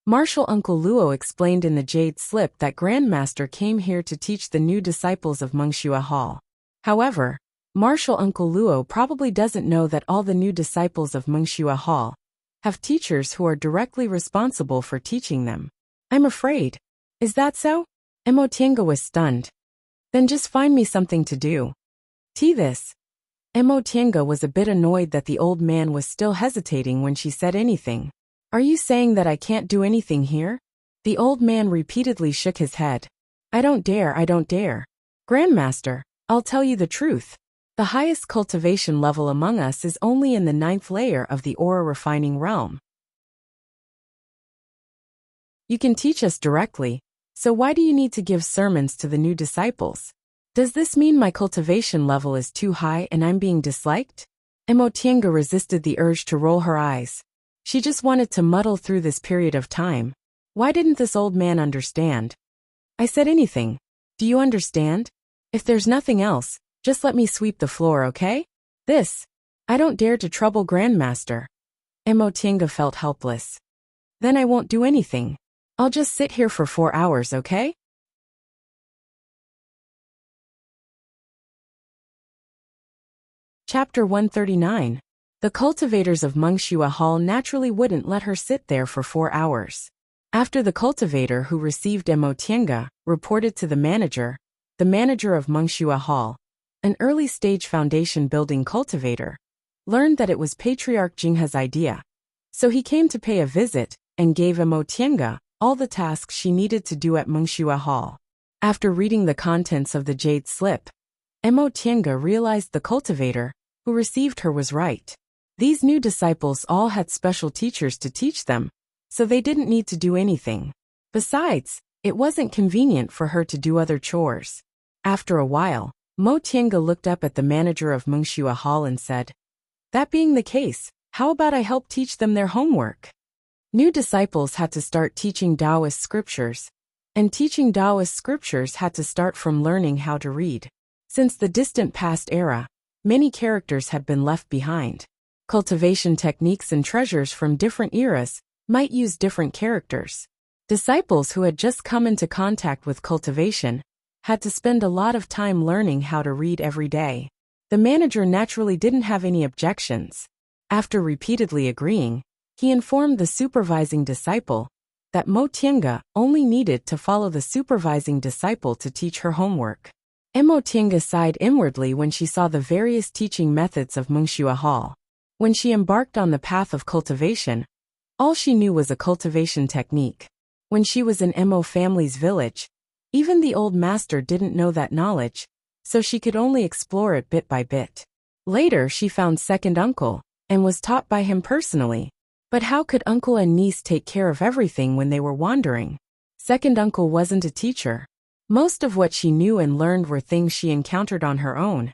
"Martial Uncle Luo explained in the jade slip that Grandmaster came here to teach the new disciples of Mengxue Hall. However, Martial Uncle Luo probably doesn't know that all the new disciples of Mengxue Hall have teachers who are directly responsible for teaching them. I'm afraid. Is that so?" Mo Tiange was stunned. "Then just find me something to do." This. Mo Tiange was a bit annoyed that the old man was still hesitating when she said anything. "Are you saying that I can't do anything here?" The old man repeatedly shook his head. I don't dare. Grandmaster, I'll tell you the truth. The highest cultivation level among us is only in the 9th layer of the aura refining realm. You can teach us directly. So why do you need to give sermons to the new disciples? Does this mean my cultivation level is too high and I'm being disliked? Mo Tiange resisted the urge to roll her eyes. She just wanted to muddle through this period of time. Why didn't this old man understand? I said anything. Do you understand? If there's nothing else, just let me sweep the floor, okay? I don't dare to trouble Grandmaster. Mo Tiange felt helpless. Then I won't do anything. I'll just sit here for 4 hours, okay? Chapter 139. The cultivators of Mengxue Hall naturally wouldn't let her sit there for 4 hours. After the cultivator who received Mo Tienga reported to the manager of Mengshua Hall, an early-stage foundation-building cultivator, learned that it was Patriarch Jinghe's idea. So he came to pay a visit and gave Mo Tienga all the tasks she needed to do at Mengshua Hall. After reading the contents of the jade slip, Mo Tienga realized the cultivator who received her was right. These new disciples all had special teachers to teach them, so they didn't need to do anything. Besides, it wasn't convenient for her to do other chores. After a while, Mo Tienga looked up at the manager of Mengshua Hall and said, "That being the case, how about I help teach them their homework?" New disciples had to start teaching Taoist scriptures, and teaching Taoist scriptures had to start from learning how to read. Since the distant past era, many characters had been left behind. Cultivation techniques and treasures from different eras might use different characters. Disciples who had just come into contact with cultivation had to spend a lot of time learning how to read every day. The manager naturally didn't have any objections. After repeatedly agreeing, he informed the supervising disciple that Mo Tienga only needed to follow the supervising disciple to teach her homework. Mo Tienga sighed inwardly when she saw the various teaching methods of Mengshua Hall. When she embarked on the path of cultivation, all she knew was a cultivation technique. When she was in Mo family's village, even the old master didn't know that knowledge, so she could only explore it bit by bit. Later she found second uncle, and was taught by him personally. But how could uncle and niece take care of everything when they were wandering? Second uncle wasn't a teacher. Most of what she knew and learned were things she encountered on her own,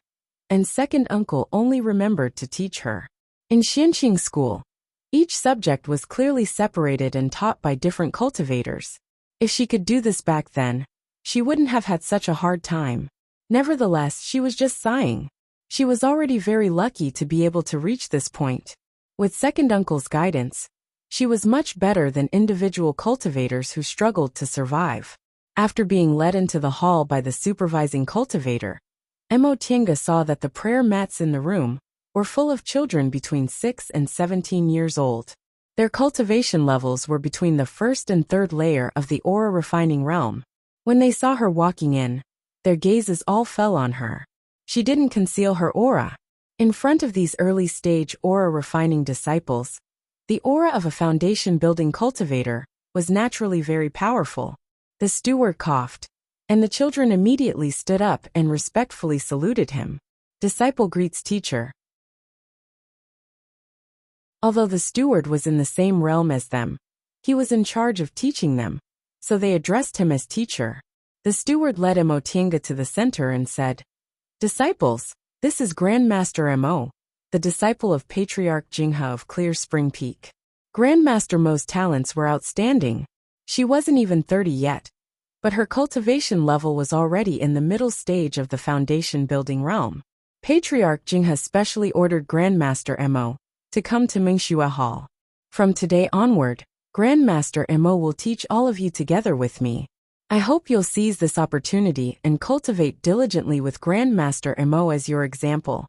and second uncle only remembered to teach her. In Xianqing school, each subject was clearly separated and taught by different cultivators. If she could do this back then, she wouldn't have had such a hard time. Nevertheless, she was just sighing. She was already very lucky to be able to reach this point. With second uncle's guidance, she was much better than individual cultivators who struggled to survive. After being led into the hall by the supervising cultivator, Mo Tienga saw that the prayer mats in the room were full of children between 6 and 17 years old. Their cultivation levels were between the first and third layer of the aura refining realm. When they saw her walking in, their gazes all fell on her. She didn't conceal her aura. In front of these early-stage aura-refining disciples, the aura of a foundation-building cultivator was naturally very powerful. The steward coughed, and the children immediately stood up and respectfully saluted him. Disciple greets teacher. Although the steward was in the same realm as them, he was in charge of teaching them, so they addressed him as teacher. The steward led Mo Tienga to the center and said, "Disciples, this is Grandmaster Mo, the disciple of Patriarch Jinghe of Clear Spring Peak." Grandmaster Mo's talents were outstanding. She wasn't even 30 yet, but her cultivation level was already in the middle stage of the foundation-building realm. Patriarch Jinghe specially ordered Grandmaster Mo to come to Mengshua Hall. "From today onward, Grandmaster Mo will teach all of you together with me. I hope you'll seize this opportunity and cultivate diligently with Grandmaster Mo as your example."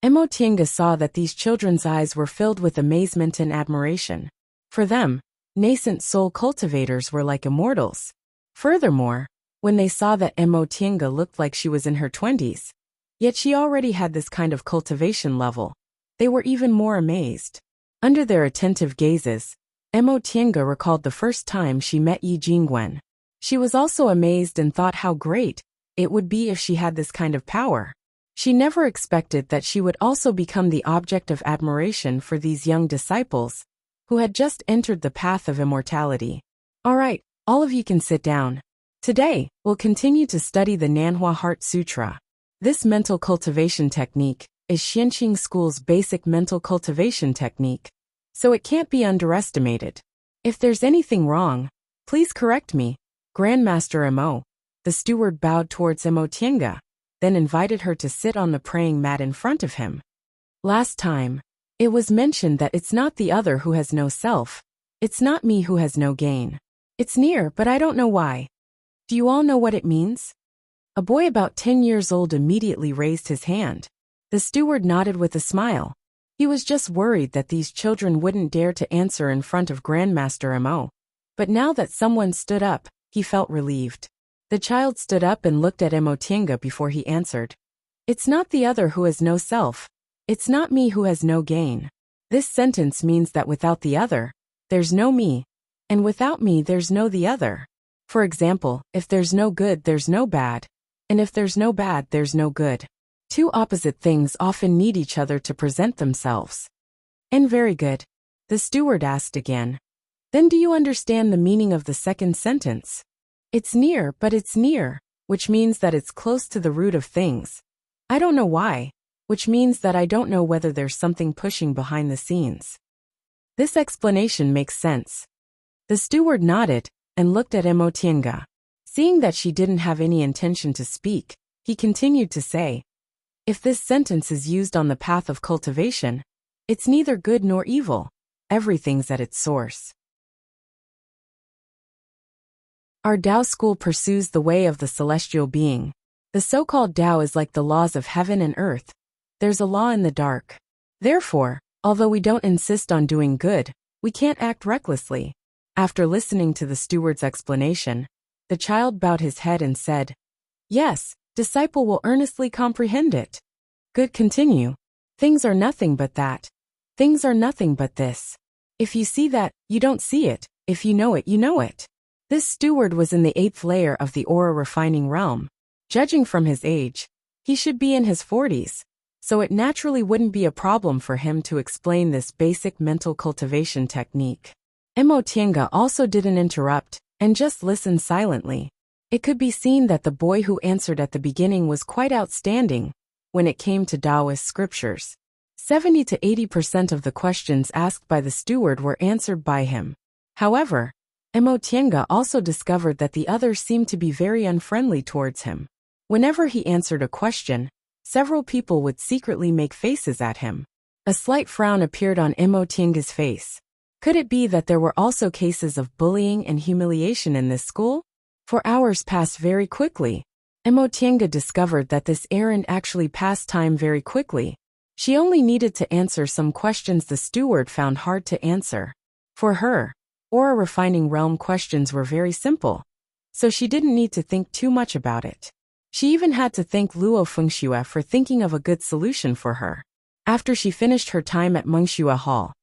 Mo Tienga saw that these children's eyes were filled with amazement and admiration. For them, nascent soul cultivators were like immortals. Furthermore, when they saw that Mo Tienga looked like she was in her 20s, yet she already had this kind of cultivation level, they were even more amazed. Under their attentive gazes, Mo Tienga recalled the first time she met Yi Jingwen. She was also amazed and thought how great it would be if she had this kind of power. She never expected that she would also become the object of admiration for these young disciples, who had just entered the path of immortality. All right, all of you can sit down. Today, we'll continue to study the Nanhua Heart Sutra. This mental cultivation technique is Xianqing School's basic mental cultivation technique, so it can't be underestimated. If there's anything wrong, please correct me. Grandmaster Mo. The steward bowed towards Mo Tienga, then invited her to sit on the praying mat in front of him. Last time, it was mentioned that it's not the other who has no self. It's not me who has no gain. It's near, but I don't know why. Do you all know what it means? A boy about 10 years old immediately raised his hand. The steward nodded with a smile. He was just worried that these children wouldn't dare to answer in front of Grandmaster Mo. But now that someone stood up, he felt relieved. The child stood up and looked at Emotienga before he answered. It's not the other who has no self. It's not me who has no gain. This sentence means that without the other, there's no me, and without me there's no the other. For example, if there's no good there's no bad, and if there's no bad there's no good. Two opposite things often need each other to present themselves. And very good. The steward asked again. Then do you understand the meaning of the second sentence? It's near, but it's near, which means that it's close to the root of things. I don't know why, which means that I don't know whether there's something pushing behind the scenes. This explanation makes sense. The steward nodded and looked at Emotienga. Seeing that she didn't have any intention to speak, he continued to say, if this sentence is used on the path of cultivation, it's neither good nor evil. Everything's at its source. Our Tao school pursues the way of the celestial being. The so-called Tao is like the laws of heaven and earth. There's a law in the dark. Therefore, although we don't insist on doing good, we can't act recklessly. After listening to the steward's explanation, the child bowed his head and said, yes, disciple will earnestly comprehend it. Good, continue. Things are nothing but that. Things are nothing but this. If you see that, you don't see it. If you know it, you know it. This steward was in the 8th layer of the aura refining realm. Judging from his age, he should be in his 40s, so it naturally wouldn't be a problem for him to explain this basic mental cultivation technique. Emotienga also didn't interrupt, and just listened silently. It could be seen that the boy who answered at the beginning was quite outstanding when it came to Taoist scriptures. 70 to 80% of the questions asked by the steward were answered by him. However, Emotienga also discovered that the others seemed to be very unfriendly towards him. Whenever he answered a question, several people would secretly make faces at him. A slight frown appeared on Emotienga's face. Could it be that there were also cases of bullying and humiliation in this school? For hours passed very quickly. Emotienga discovered that this errand actually passed time very quickly. She only needed to answer some questions the steward found hard to answer. For her, aura refining realm questions were very simple, so she didn't need to think too much about it. She even had to thank Luo Fengxue for thinking of a good solution for her. After she finished her time at Mengxue Hall,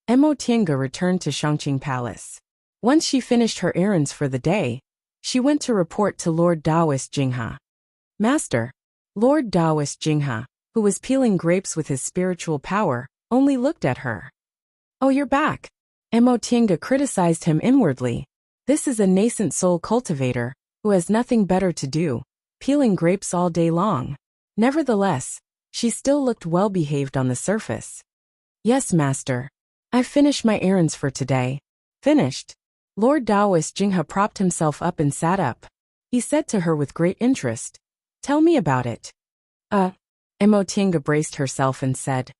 Emotienga returned to Shangqing Palace. Once she finished her errands for the day, she went to report to Lord Taoist Jinghe. Master, Lord Taoist Jinghe, who was peeling grapes with his spiritual power, only looked at her. Oh, you're back. Emotienga criticized him inwardly. This is a nascent soul cultivator, who has nothing better to do, peeling grapes all day long. Nevertheless, she still looked well-behaved on the surface. Yes, master. I've finished my errands for today. Finished. Lord Taoist Jinghe propped himself up and sat up. He said to her with great interest, tell me about it. Emotienga braced herself and said,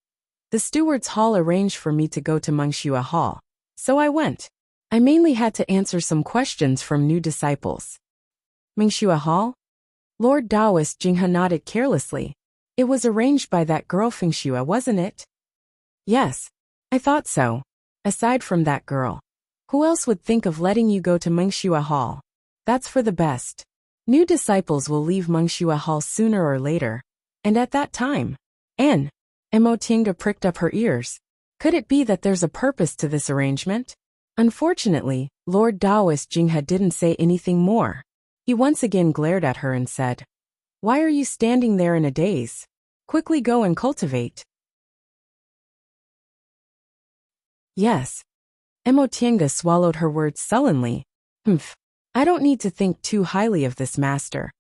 the steward's hall arranged for me to go to Mengxue Hall. So I went. I mainly had to answer some questions from new disciples. Mengxue Hall? Lord Taoist Jinghe nodded carelessly. It was arranged by that girl Fengxue, wasn't it? Yes, I thought so. Aside from that girl, who else would think of letting you go to Mengxue Hall? That's for the best. New disciples will leave Mengxue Hall sooner or later, and at that time. Emotienga pricked up her ears. Could it be that there's a purpose to this arrangement? Unfortunately, Lord Taoist Jinghe didn't say anything more. He once again glared at her and said, why are you standing there in a daze? Quickly go and cultivate. Yes. Emotienga swallowed her words sullenly. I don't need to think too highly of this master.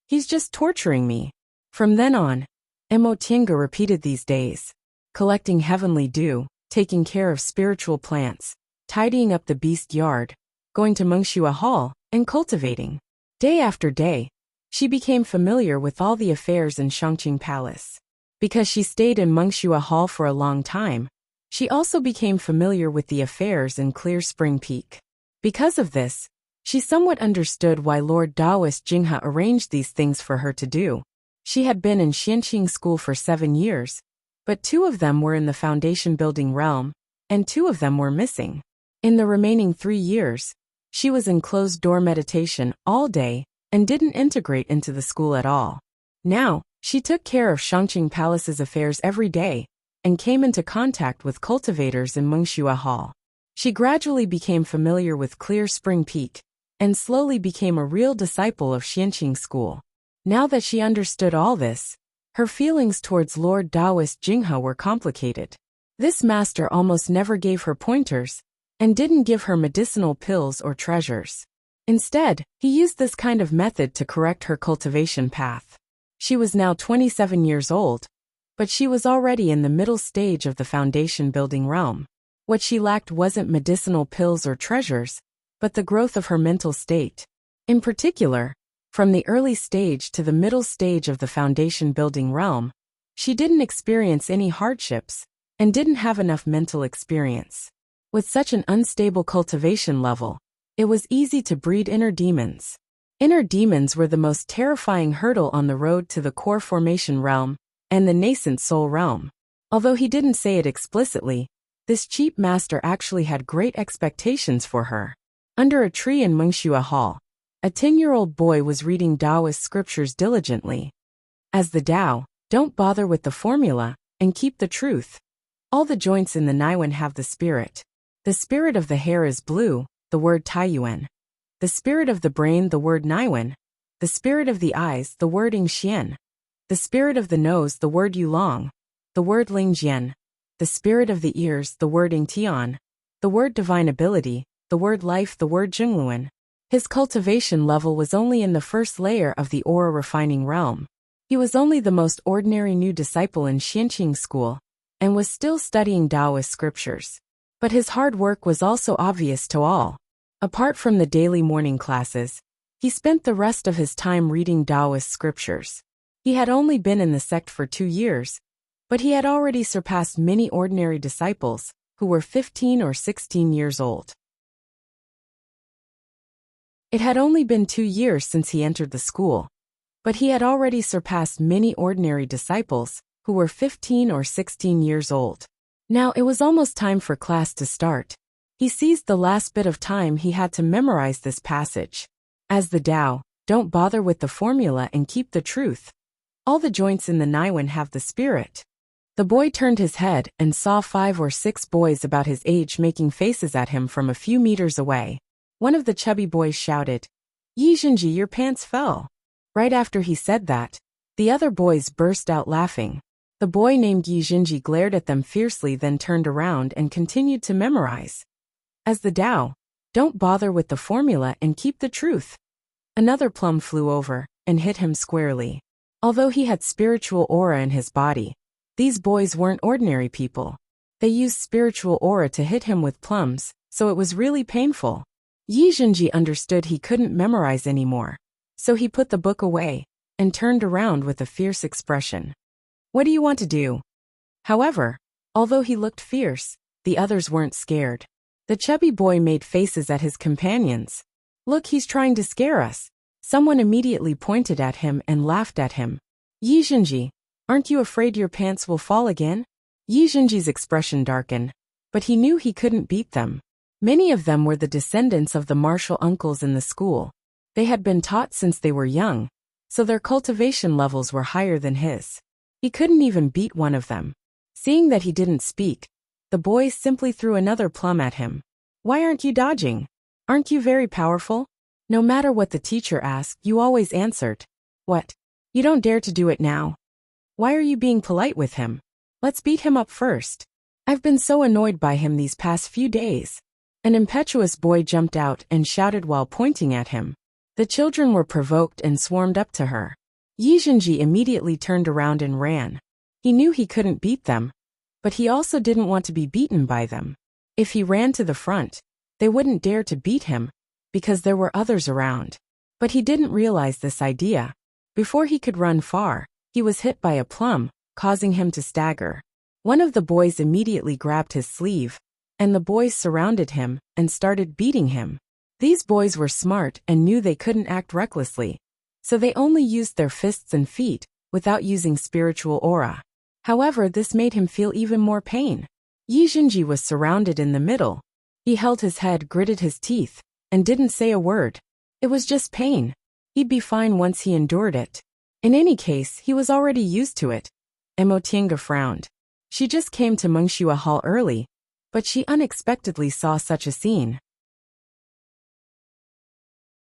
He's just torturing me. From then on, Emotienga repeated these days, collecting heavenly dew, taking care of spiritual plants, tidying up the beast yard, going to Mengxue Hall, and cultivating. Day after day, she became familiar with all the affairs in Shangqing Palace. Because she stayed in Mengxue Hall for a long time, she also became familiar with the affairs in Clear Spring Peak. Because of this, she somewhat understood why Lord Taoist Jinghe arranged these things for her to do. She had been in Xianqing School for 7 years, but 2 of them were in the foundation building realm, and 2 of them were missing. In the remaining 3 years, She was in closed-door meditation all day and didn't integrate into the school at all. Now, she took care of Shangqing Palace's affairs every day and came into contact with cultivators in Mengxua Hall. She gradually became familiar with Clear Spring Peak and slowly became a real disciple of Xianqing School. Now that she understood all this, her feelings towards Lord Taoist Jinghe were complicated. This master almost never gave her pointers and didn't give her medicinal pills or treasures. Instead, he used this kind of method to correct her cultivation path. She was now 27 years old, but she was already in the middle stage of the foundation building realm. What she lacked wasn't medicinal pills or treasures, but the growth of her mental state. In particular, from the early stage to the middle stage of the foundation building realm, she didn't experience any hardships and didn't have enough mental experience. With such an unstable cultivation level, it was easy to breed inner demons. Inner demons were the most terrifying hurdle on the road to the core formation realm and the nascent soul realm. Although he didn't say it explicitly, this cheap master actually had great expectations for her. Under a tree in Mengxua Hall, a 10-year-old boy was reading Taoist scriptures diligently. As the Tao, don't bother with the formula and keep the truth. All the joints in the Naiwen have the spirit. The spirit of the hair is blue, the word Taiyuan. The spirit of the brain, the word Naiwen. The spirit of the eyes, the word Yingxian. The spirit of the nose, the word Yulong. The word Lingjian. The spirit of the ears, the word Yingtian. The word divine ability, the word life, the word Jingluan. His cultivation level was only in the first layer of the aura refining realm. He was only the most ordinary new disciple in Xianqing School, and was still studying Taoist scriptures. But his hard work was also obvious to all. Apart from the daily morning classes, he spent the rest of his time reading Taoist scriptures. He had only been in the sect for 2 years, but he had already surpassed many ordinary disciples who were 15 or 16 years old. It had only been 2 years since he entered the school, but he had already surpassed many ordinary disciples who were 15 or 16 years old. Now it was almost time for class to start. He seized the last bit of time he had to memorize this passage. As the Tao, don't bother with the formula and keep the truth. All the joints in the Naiwen have the spirit. The boy turned his head and saw 5 or 6 boys about his age making faces at him from a few meters away. One of the chubby boys shouted, "Yi Zhenji, your pants fell." Right after he said that, the other boys burst out laughing. The boy named Yi Zhenji glared at them fiercely, then turned around and continued to memorize. As the Tao, don't bother with the formula and keep the truth. Another plum flew over and hit him squarely. Although he had spiritual aura in his body, these boys weren't ordinary people. They used spiritual aura to hit him with plums, so it was really painful. Yi Zhenji understood he couldn't memorize anymore, so he put the book away and turned around with a fierce expression. "What do you want to do?" However, although he looked fierce, the others weren't scared. The chubby boy made faces at his companions. "Look, he's trying to scare us." Someone immediately pointed at him and laughed at him. "Yi Zhenji, aren't you afraid your pants will fall again?" Yi Zhenji's expression darkened, but he knew he couldn't beat them. Many of them were the descendants of the martial uncles in the school. They had been taught since they were young, so their cultivation levels were higher than his. He couldn't even beat one of them. Seeing that he didn't speak, the boys simply threw another plum at him. "Why aren't you dodging? Aren't you very powerful? No matter what the teacher asked, you always answered. What? You don't dare to do it now? Why are you being polite with him? Let's beat him up first. I've been so annoyed by him these past few days." An impetuous boy jumped out and shouted while pointing at him. The children were provoked and swarmed up to her. Yi Zhenji immediately turned around and ran. He knew he couldn't beat them, but he also didn't want to be beaten by them. If he ran to the front, they wouldn't dare to beat him, because there were others around. But he didn't realize this idea. Before he could run far, he was hit by a plum, causing him to stagger. One of the boys immediately grabbed his sleeve, and the boys surrounded him and started beating him. These boys were smart and knew they couldn't act recklessly, so they only used their fists and feet, without using spiritual aura. However, this made him feel even more pain. Yi Zhenji was surrounded in the middle. He held his head, gritted his teeth, and didn't say a word. It was just pain. He'd be fine once he endured it. In any case, he was already used to it. Emotinga frowned. She just came to Mengxua Hall early, but she unexpectedly saw such a scene.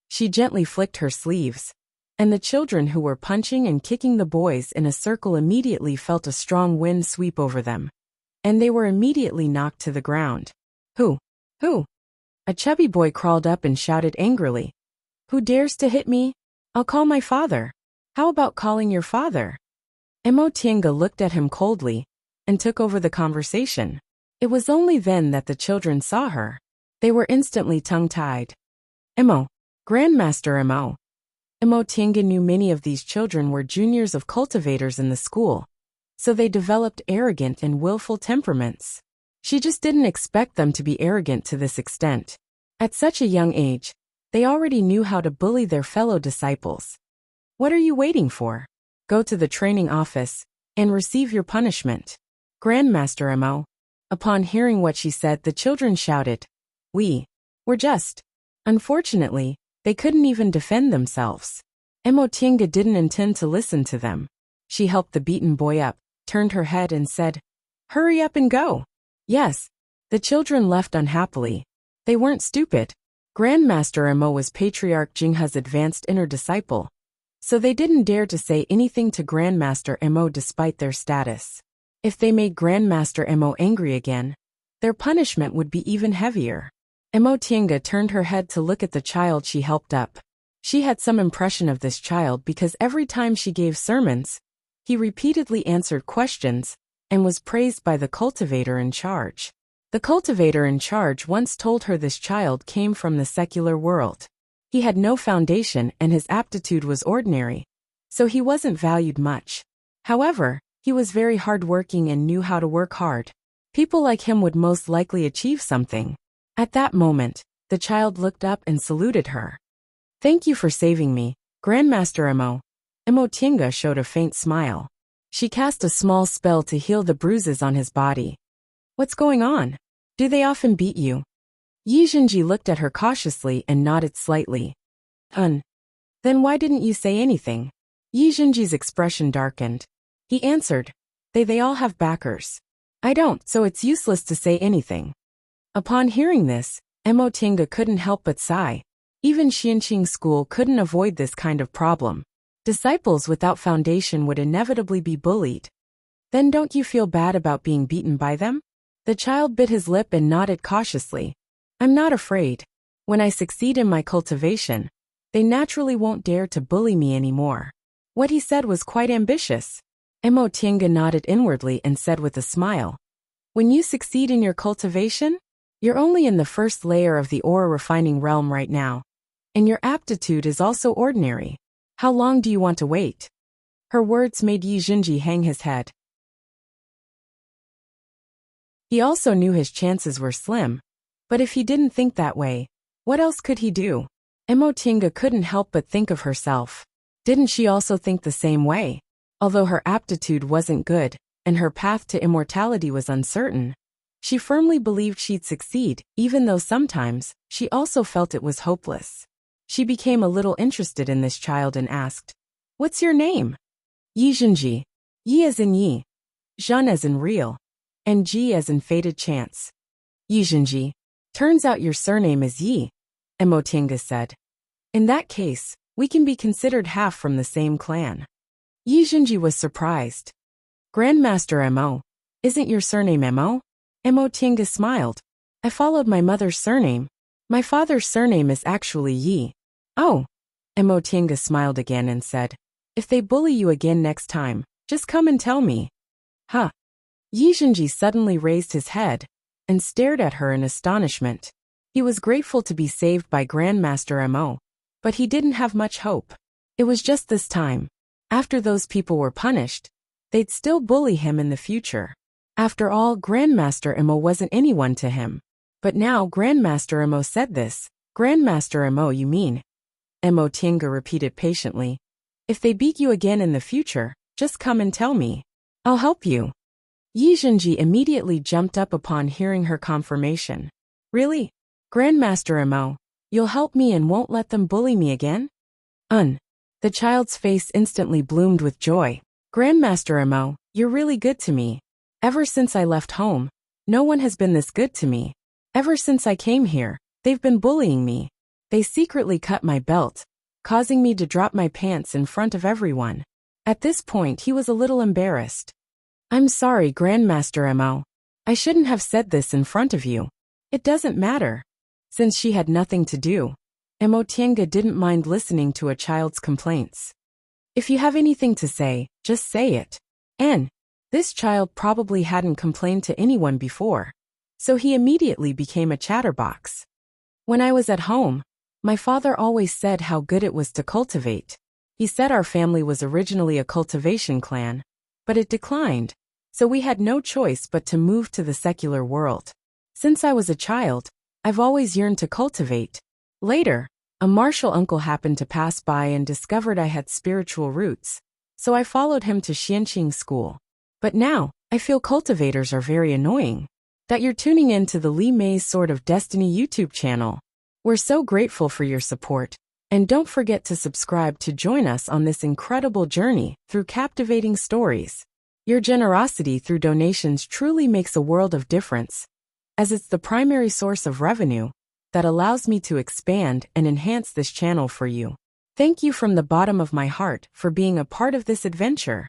She gently flicked her sleeves, and the children who were punching and kicking the boys in a circle immediately felt a strong wind sweep over them, and they were immediately knocked to the ground. Who? A chubby boy crawled up and shouted angrily. Who dares to hit me? I'll call my father. How about calling your father? Emotinga looked at him coldly and took over the conversation. It was only then that the children saw her. They were instantly tongue-tied. Emo. Grandmaster Emo. Emotinga knew many of these children were juniors of cultivators in the school, so they developed arrogant and willful temperaments. She just didn't expect them to be arrogant to this extent. At such a young age, they already knew how to bully their fellow disciples. What are you waiting for? Go to the training office and receive your punishment. Grandmaster Emo. Upon hearing what she said, the children shouted, we're just. Unfortunately, they couldn't even defend themselves. Emotinga didn't intend to listen to them. She helped the beaten boy up, turned her head and said, hurry up and go. Yes. The children left unhappily. They weren't stupid. Grandmaster Emo was Patriarch Jinghe's advanced inner disciple, so they didn't dare to say anything to Grandmaster Emo despite their status. If they made Grandmaster Emo angry again, their punishment would be even heavier. Emotinga turned her head to look at the child she helped up. She had some impression of this child because every time she gave sermons, he repeatedly answered questions and was praised by the cultivator in charge. The cultivator in charge once told her this child came from the secular world. He had no foundation and his aptitude was ordinary, so he wasn't valued much. However, he was very hardworking and knew how to work hard. People like him would most likely achieve something. At that moment, the child looked up and saluted her. Thank you for saving me, Grandmaster Emo. Emotinga showed a faint smile. She cast a small spell to heal the bruises on his body. What's going on? Do they often beat you? Yijinji looked at her cautiously and nodded slightly. Then why didn't you say anything? Yijinji's expression darkened. He answered, They all have backers. I don't, so it's useless to say anything. Upon hearing this, Emotinga couldn't help but sigh. Even Xianqing School couldn't avoid this kind of problem. Disciples without foundation would inevitably be bullied. Then don't you feel bad about being beaten by them? The child bit his lip and nodded cautiously. I'm not afraid. When I succeed in my cultivation, they naturally won't dare to bully me anymore. What he said was quite ambitious. Emotinga nodded inwardly and said with a smile, when you succeed in your cultivation, you're only in the first layer of the ore refining realm right now, and your aptitude is also ordinary. How long do you want to wait? Her words made Yijinji hang his head. He also knew his chances were slim, but if he didn't think that way, what else could he do? Emotinga couldn't help but think of herself. Didn't she also think the same way? Although her aptitude wasn't good, and her path to immortality was uncertain, she firmly believed she'd succeed, even though sometimes she also felt it was hopeless. She became a little interested in this child and asked, What's your name? Yijinji. Yi as in Yi, Zhen as in real, and Ji as in fated chance. Yijinji. Turns out your surname is Yi, Emotinga said. In that case, we can be considered half from the same clan. Yijinji was surprised. Grandmaster Emo, isn't your surname Emo? Emotinga smiled. I followed my mother's surname. My father's surname is actually Yi. Oh. Emotinga smiled again and said, If they bully you again next time, just come and tell me. Huh. Yijinji suddenly raised his head and stared at her in astonishment. He was grateful to be saved by Grandmaster Emo, but he didn't have much hope. It was just this time. After those people were punished, they'd still bully him in the future. After all, Grandmaster Emo wasn't anyone to him. But now Grandmaster Emo said this. Grandmaster Emo, you mean? Emotinga repeated patiently. If they beat you again in the future, just come and tell me. I'll help you. Yijinji immediately jumped up upon hearing her confirmation. Really? Grandmaster Emo, You'll help me and won't let them bully me again? The child's face instantly bloomed with joy. Grandmaster Mo, you're really good to me. Ever since I left home, no one has been this good to me. Ever since I came here, they've been bullying me. They secretly cut my belt, causing me to drop my pants in front of everyone. At this point, he was a little embarrassed. I'm sorry, Grandmaster Mo. I shouldn't have said this in front of you. It doesn't matter. Since she had nothing to do, Mo Tiange didn't mind listening to a child's complaints. If you have anything to say, just say it. And this child probably hadn't complained to anyone before, so he immediately became a chatterbox. When I was at home, my father always said how good it was to cultivate. He said our family was originally a cultivation clan, but it declined, so we had no choice but to move to the secular world. Since I was a child, I've always yearned to cultivate. Later, a martial uncle happened to pass by and discovered I had spiritual roots, so I followed him to Xianqing school. But now, I feel cultivators are very annoying. That you're tuning in to the Li Mei's Sword of Destiny YouTube channel. We're so grateful for your support, and don't forget to subscribe to join us on this incredible journey through captivating stories. Your generosity through donations truly makes a world of difference, as it's the primary source of revenue that allows me to expand and enhance this channel for you. Thank you from the bottom of my heart for being a part of this adventure.